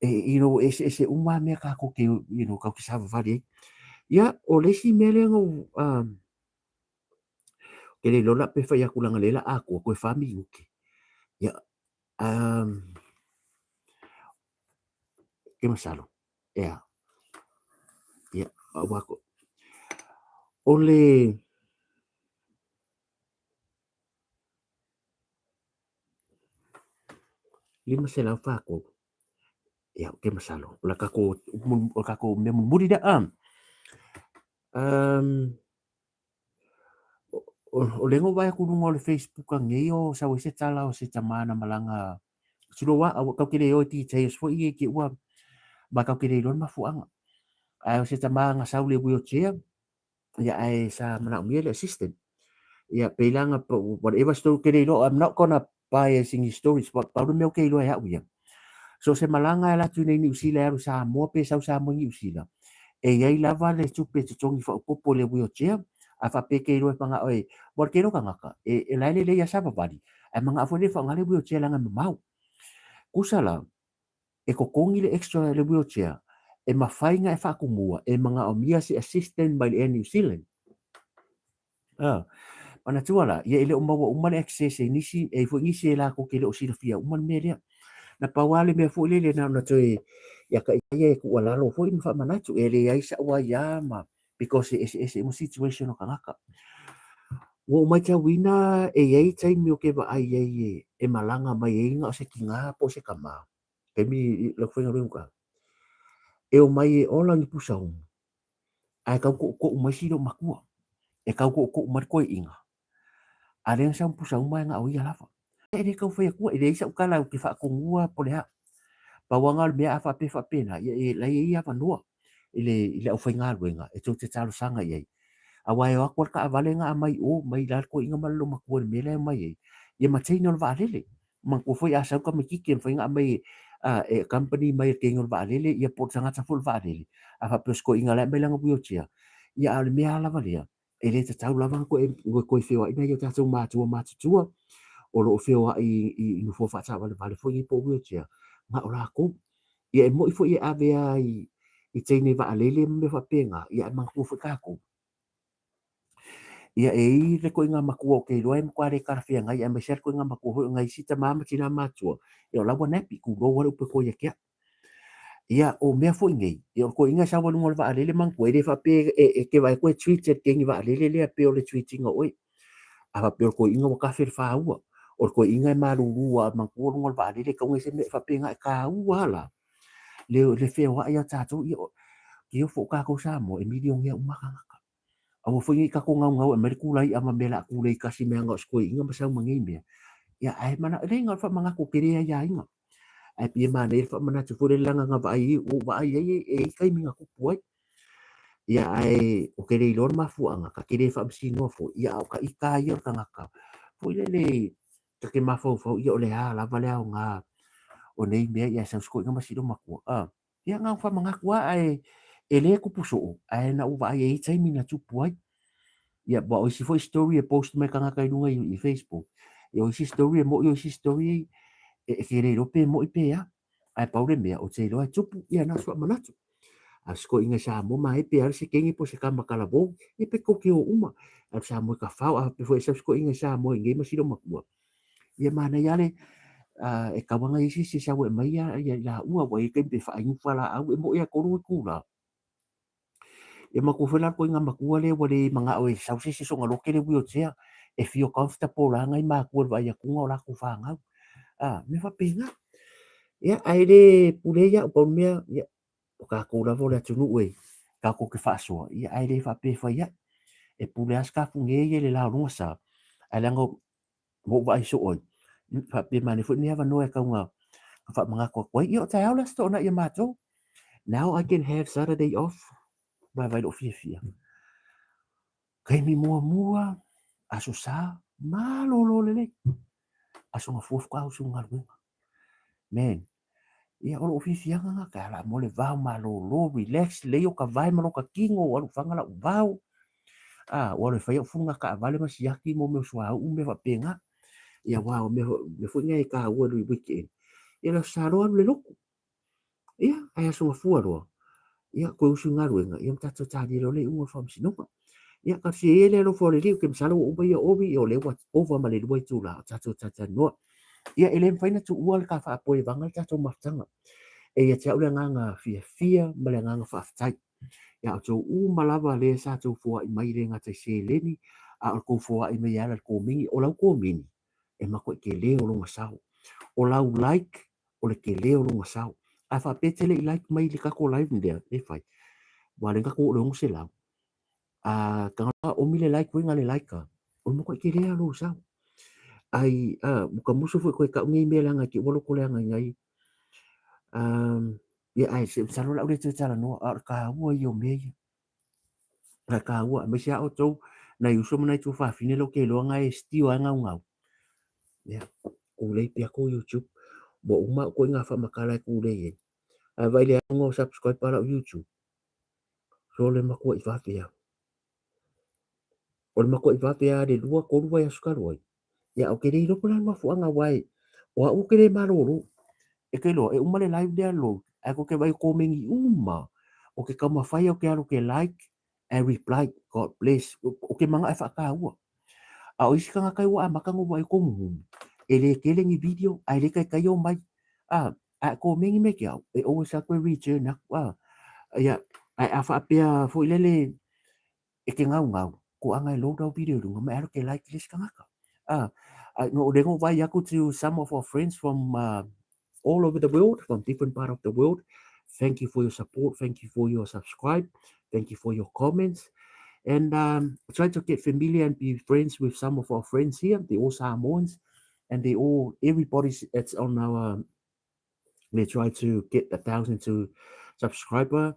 ese uma me ka ko ke ka ki sa vale ia o le si mele ngo ke le lola pe fa ya kulanga lela a ko fa mi uke ia ke masalo ia wa ko ole lima se la fa ko ia ke masalo la ka ko me muri da o lengo vai ku no le Facebook ang yo sa we se tala o se tamana malanga sulowa au ka kile o ti chai so i ki wa ba ka kile ron mafuanga ai o se tamanga sa le wi o che ya ai sa mana mi le assistant ya pelanga whatever story kile lo I'm not gonna buy a single stories but pa me okay lo ya wi so se malanga la tu nei ni usila ya sa mo pe sa mo ni usila e ai lava le tupe te tongi fa popo le wi o che a fa pe ke lo panga oi por ke no kangaka e la le ya sa bari ai manga fo le fa ngale wi o che langa mau kusala e ko kongi le extra le wheelchair e mawhainga e whakumua e mga o mia si assistant by Air New Zealand. Mana tuala, ia ele umawa umane access e nisi e fo nisi e la ko kele o sila fia uman meria. Na pawale me fo lele na toe ya ka ia ku wala lo fo in fa manatu ele ai sa wa yama because es mo situation o kangaka. Wo mai ta wina e ai tai mi o ke ba ai e malanga mai e nga o se kinga po se kama. Kemi lo fo nga e o mai e ola ni pusau ai kau ko mai siro makua e kau ko mai ko inga a le sa pusau mai nga o ia lafa e le kau foi ko e le sa kala ki fa ko ngua po le pa wanga me a fa pe na e la ia fa no ile o foi nga luenga e tu te talo sanga ye a wai o ko ka vale nga mai o mai la ko inga malo makua me le mai e ma tino va lele man ko foi a sa ka me ki foi nga mai e company mai ke ngol va lele ia por sanga sa full va lele a fa plus ko inga la mai langa wheelchair ia al me ala valia e le te tau lava ko ko feo ina yo tatu matua o lo feo i no fo fa sa vale vale fo i po wheelchair nga ora ko ia e mo i fo i ave i te ne va lele me fa penga ia ma ko fo ka ko ia e i le ko inga makuo ke lo em kware karfia ngai am ser ko inga makuo ngai sita mama tina matua ia la wana pi ku lo wale pe ko ia kia ia o mea fo ngai ia ko inga sa wale ngol va lele man ko e fa pe e ke vai ko tweet ke ngi va lele le pe o le tweeting o a pe ko inga ka fer fa ua o ko inga malu ua man ko ngol va lele ko ngai se me fa pe ngai ka ua la le fe wa ia tatu ia fo ka ko sa mo e milion ia umaka a mo foi ka ko ngau e ku lai ama mela ku lai kasi me nga sko inga masa mangi me ya ai mana le nga fa manga ko kere ya inga ai pi mana e fa mana tu fo le langa nga vai o vai e kai minga ku poi ya ai o kere lor ma fu anga ka kere fa msi no fo ya o ka ika yo ka nga ka foi le ka ke ma fo ya o le ha la vale nga o nei me ya sa sko inga masi do maku ya nga fa manga ku ai ele ku puso ai na u vai e tai mina tu poi ya ba o si foi story e post me kanga kai lunga i Facebook e o si story mo o si story e ke re rope mo i pe ya ai paure me o te lo tupu ya na so manatu a sko inga sa mo mai pe ar se kengi po se kama kala bo e pe ko ke o uma a sa mo ka fa a pe foi sa sko inga sa mo ngai ma si do makua ya mana ya le e ka wanga isi si sa we mai ya la ua wa ke pe fa in fa la au mo ya ko ru ku la e ma ko fela ko nga makua le wale mga o sa si so nga loke le wheelchair e feel comfortable la ngai ma ko va ya ku nga la ku fa nga me fa pena ya aire pule ya po me ya ka ko la vola tu no we ka ko ke fa so ya aire fa pe fa ya e pule aska funge ye le la ronga sa alango mo vai so oi fa pe mani fu ni ava no e ka nga fa manga ko koi yo ta ala sto na ye mato now I can have Saturday off vai lo fia kai mi mua aso sa malo lo le aso nga fu ka usu nga man ia o fia nga ka la mo le va malo lo relax le yo ka vai malo ka kingo o fanga la vau o le fai funga ka vale ma siaki mo me swa u me va penga ia wa me fu ngai ka o lu weekend ia la saro le lo ia ai aso fu ro ia ko usu nga ruenga ia mta ta di lo le u fam sino ia ka si ele lo fo le li ke msalo o ba ia obi o le wa over ma le lo tu la ta no ia ele fai na tu ua ka fa po e vanga ta to maftanga e ia te ule nganga fia ma le nganga fa tai ia o u malava le sa tu fo i mai le ngata se leni a ko fo i mai ala ko mingi o lau ko mini e ma ko ke le o lo ngasau o lau like o le ke le o lo ngasau a fa petele i like mai le ka ko live ndia e fai wa le ka ko lo ngse lau a ka o mi le like winga le like ka o mo ko ke le lo sa ai buka musu fo ko ka ngi me la nga ki wolo ko le nga ngai ia ai se salo la ule te tala no a ka ua yo me la ka ua me sia o to na yuso mana tu fa fine lo ke lo nga e stio nga nga ia ko le pia ko YouTube bo uma ko nga fa makala ku le ye a vai le ngo subscribe para YouTube so le mako i fa pia o le mako i fa pia de lua ko lua ya suka roi ia o ke le lo ko ma fu nga wai o o ke le ma lo e ke lo e uma le live de lo a ko ke vai ko mengi uma o ke kama fai o ke alo ke like and reply God bless o ke manga e fa ka ua a o isi kanga kai ua a makango wa e ko mu e le ke le ngi video a le kai kai o mai a ko mengi me ke au e o sa ko return na ia a fa pia fo ile e ke ngau ngau ko anga lo do video dunga me alo ke like list kanga ka no le ngo vai aku to some of our friends from all over the world, from different part of the world. Thank you for your support. Thank you for your subscribe. Thank you for your comments. And try to get familiar and be friends with some of our friends here. They all Samoans, and everybody that's on our. They try to get 1,000 to subscriber,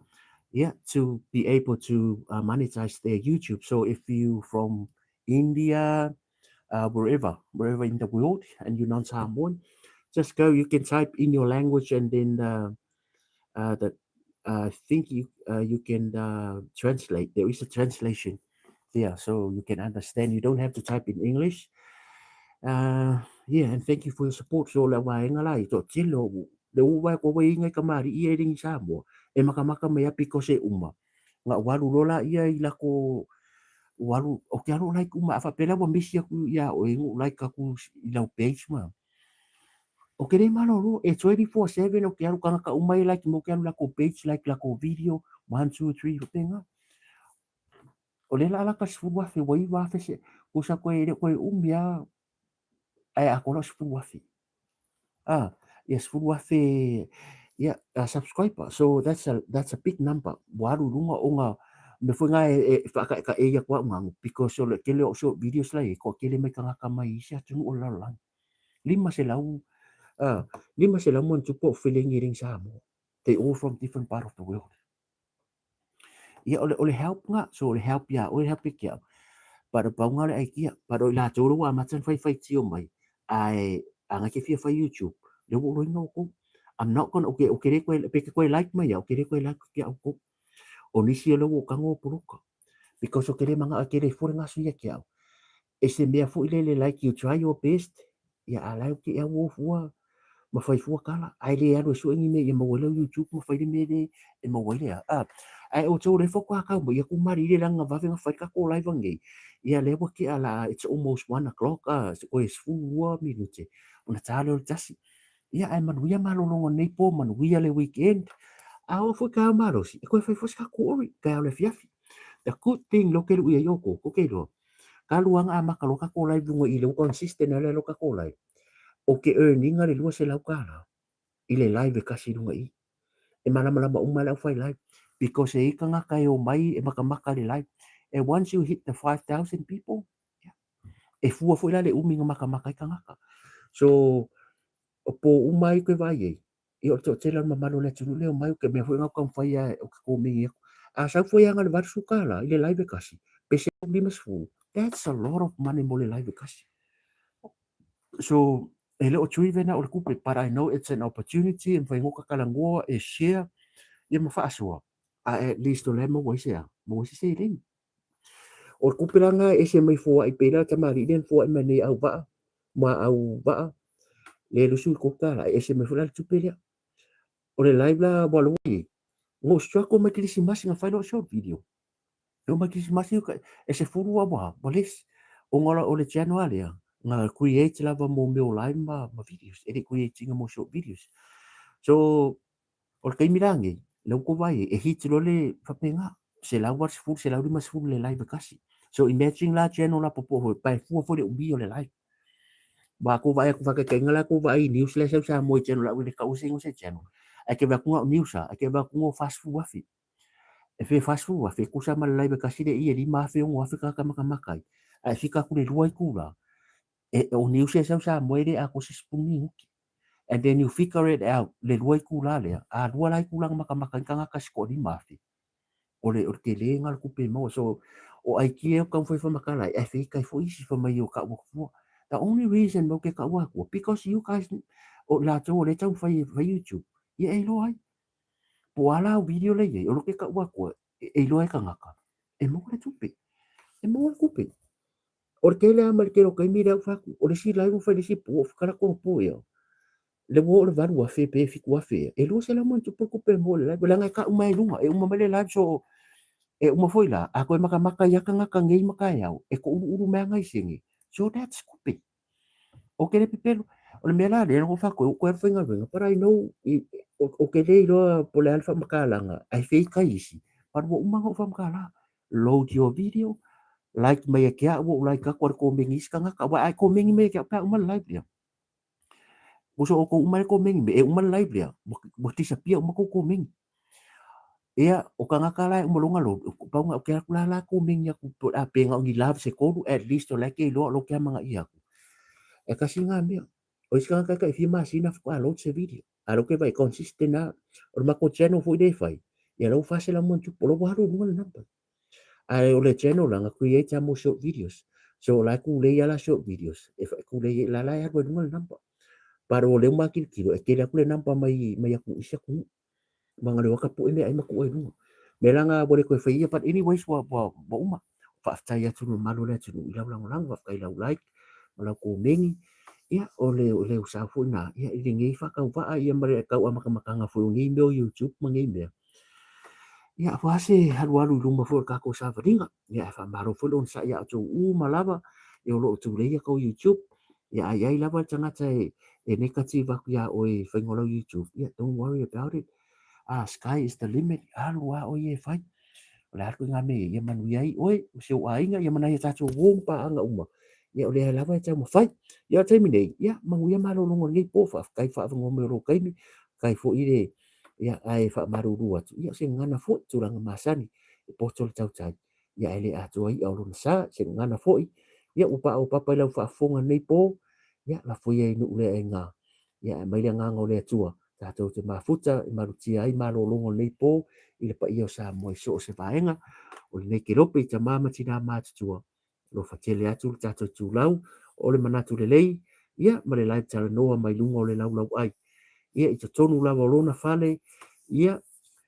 yeah, to be able to monetize their YouTube. So if you from India, wherever in the world, and you're non-Samoan, just go. You can type in your language, and then that I think you can translate. There is a translation there, so you can understand. You don't have to type in English. Yeah, and thank you for your support. So la wa inga lai to tilo le uwa ko wa inga kamari i ring samo e makamaka me api ko se uma nga walu lola ia i lako walu o ke alo like uma fa pela wa misi aku ia o ingu like aku i lau page ma o ke re malo ro e 24/7 o ke alo kanga ka uma i like mo ke alo lako page like lako video 1 2 3 o tenga o le la ka sfu wa fe wai wa fe se ko sa ko e ko umbia ai ako lo sfu wa fe yes sfu wa fe yeah subscriber so that's a big number waru lunga onga me funga fa ka e ya kwa ngang because so le kele o so videos lai ko kele me kanga kamai sia tunu o la lima se lau lima se lau mon tupo feeling ring sa mo they all from different part of the world ia ole help nga so ole help ya ole help ya para paunga le aikia para la toro wa matan fai tio mai ai anga ke fia fai YouTube le wo no ko I'm not gonna okay re ko pe ko like mai ya okay re ko like ya ko oni si lo wo kango puruka because okay manga okay for nga su ya kia ese mea fu ile like you try your best ya ala ke ya wo fu ma fai fu kala ai le alo so ngi me ye mo le YouTube ma fai me de e mo le ai o tō le whoko a kau mo ia ku mari le ranga wawenga whai ka ko live ange ia le wa ki ala it's almost 1 o'clock o e sfua minute ona tale o tasi ia ai manuia malolongo nei po manuia le weekend a o fu ka marosi e koe whai fosika ko ori ka ole fiafi the good thing lo ke lu ia yoko ko ke lo ka luanga a makalo ka ko live ngo i le consistent ale lo ka ko live o ke earning ale lua se lau kala i le live e kasi lunga i e malama umala fai live because e ikanga kai o mai e makamaka le live And once you hit the 5,000 people, e fua foi la le umi nga maka i kangaka. So, o po umai koe vai e. I o to tela mamalo le tunu leo mai ke me foi nga kam fai o ka komingi. A sa foi anga le varsu kala, i le live kasi. Pese o limas fu. That's a lot of money mo le live kasi. So, e leo chui vena o le kupe, but I know it's an opportunity and fai ngoka kalangoa e share ia mawhaasua. At least o le mo waisea. Mo waisea se ring. O le kupe langa e se mai fua i pera tamari den fua i mani au vaa. Ma au vaa. Le lusu kota e se mai fula le tupe lea. O le live la walo i. Ngo struggle mai kilisi masi nga final short video. Yo mai kilisi masi e se furu wa wa. Boles. O ngala o le channel alea. Nga create lava mo meo live ma videos. E le creating mo short videos. So, o le kaimirangi. Lau ko vai e hiti lo le whapenga. Se lau war sifuru, se lau lima sifuru le live kasi. So imagine la channel la popo hoi. Pai fua fo le ubi o le live. Ba ko vai ko whakakeinga la ko vai news le sa mo channel la ule ka usingo se channel. Ake va kunga news ake va kunga fast food wafi. E fe fast food wafi kusa ma live kasi le i li ma fe ngo Afrika ka maka. Ai fika ku le ruai kula. E o news e sa mo ele a ko se spuni. And then you figure it out le ruai kula le a rua lai kula maka kanga ka sko di mafi. O le o ke le ngal ku pe mo so o ai ki e ka foi fa makala e fe kai foi si fa mai o ka wo. The only reason mo ke ka wa because you guys o la to le tau fai YouTube. Ia e loai. Po ala video le ye, o lo ke ka ua kua, e loai ka ngaka. E mo le tupe. E mo le kupe. O le kele ama le kero kai mi reu faku, o le si lai mo fai le si po, o whakara koro po ea. Le wo o le varu a fe pe fiku a fe. E lo se la mo tupe kupe mo le lai, wala ngai ka umai lunga, e uma mele lai so, e uma foi la, a koe maka ia ka ngaka ngei maka iau, e ko uru mea ngai singi. So that's kupe. O ke le pipelo, o le mea la le ngo faku, o koe whainga wenga, but I know, o ke le iroa po le alfa makalanga, ai fei ka isi, but wo umanga o whamkala, load your video, like mai ke a wo like ka ko mengi ska nga ka wa ai ko mengi me ke pa uma live dia. Wo so ko uma ko mengi me e uma live dia, mo ti sa pia uma ko mengi. Ia o ka nga ka lai uma longa lo, pa nga ke la ko mengi ku to a pe nga ngi live se ko at least to like lo ke manga ia ku. E ka singa me. O iska ka fi ma sina ko a load se video. A lo ke vai consistent na o ma ko channel fo de fai. Ia lo fa se la mo tu polo wa ru no na. Ai o le channel langa create mo short videos. So la ku le ya la short videos. If ku le la ya ko ngal nampa. Para o le ma kil kilo e ke la ku le nampa mai aku isa ku. Manga le waka pu ene ai ma ku e nu. Me langa bo le ko fai but anyways wa uma. Fa ta ya tu malu le tu ila lang wa kai la like. Mala ku mengi. Ia o le usa fu na ia i ngi fa ka wa ia mare ka wa maka nga fu ngi no YouTube mangi me. Ia wase haru luma fo ka ko sa varinga ia fa maro fo on sa ia to malava e lo tu le ko YouTube ia ai lava tanga tai e negative ku ia o e fingolo YouTube ia don't worry about it sky is the limit haru o ye fai la ku nga me ia manu ai oi se o ainga ia mana ia tato wong pa anga uma ia le lava ta mo fai ia tai mine ia mangu ia malo longo ngi po fa kai fa ngome ro kai mi kai fo ire ia ai fa maruru atu ia se ngana fo turanga masani e potol tau tai ia ele atu ai au luna sa se ngana fo ia upa pa lau fa fonga nei po ia la fo ia nu le nga ia mai le nga ngole atua tatou te mafuta i marutia ai malolongo nei po i le pa ia sa mo so se vaenga o le ke lope i ta mama tina matutua lo fa tele atu tatou tulau o le manatu le lei ia ma le lai tala noa mai lunga o le lau ai ia i te tonu lava lona fale ia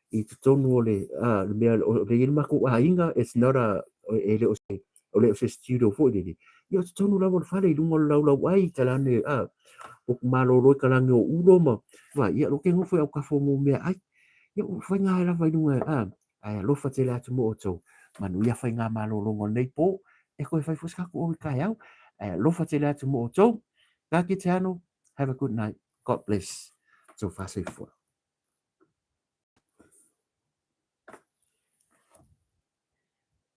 i te tonu o le mea o le ilma ku inga it's not a ele o le se studio fo ile ia te tonu lava le fale i lunga o lau ai talane o malo roi kalange o ulo ma wa ia lo ke ngofo au kafo mo mea ai ia o fai ngā lava i lunga ai lo fa tele atu mo o tau manu ia fai ngā malo longo nei po e koe fai fuskaku o i kai au lo fa tele atu mo o tau ka ki te ano have a good night God bless so far safe for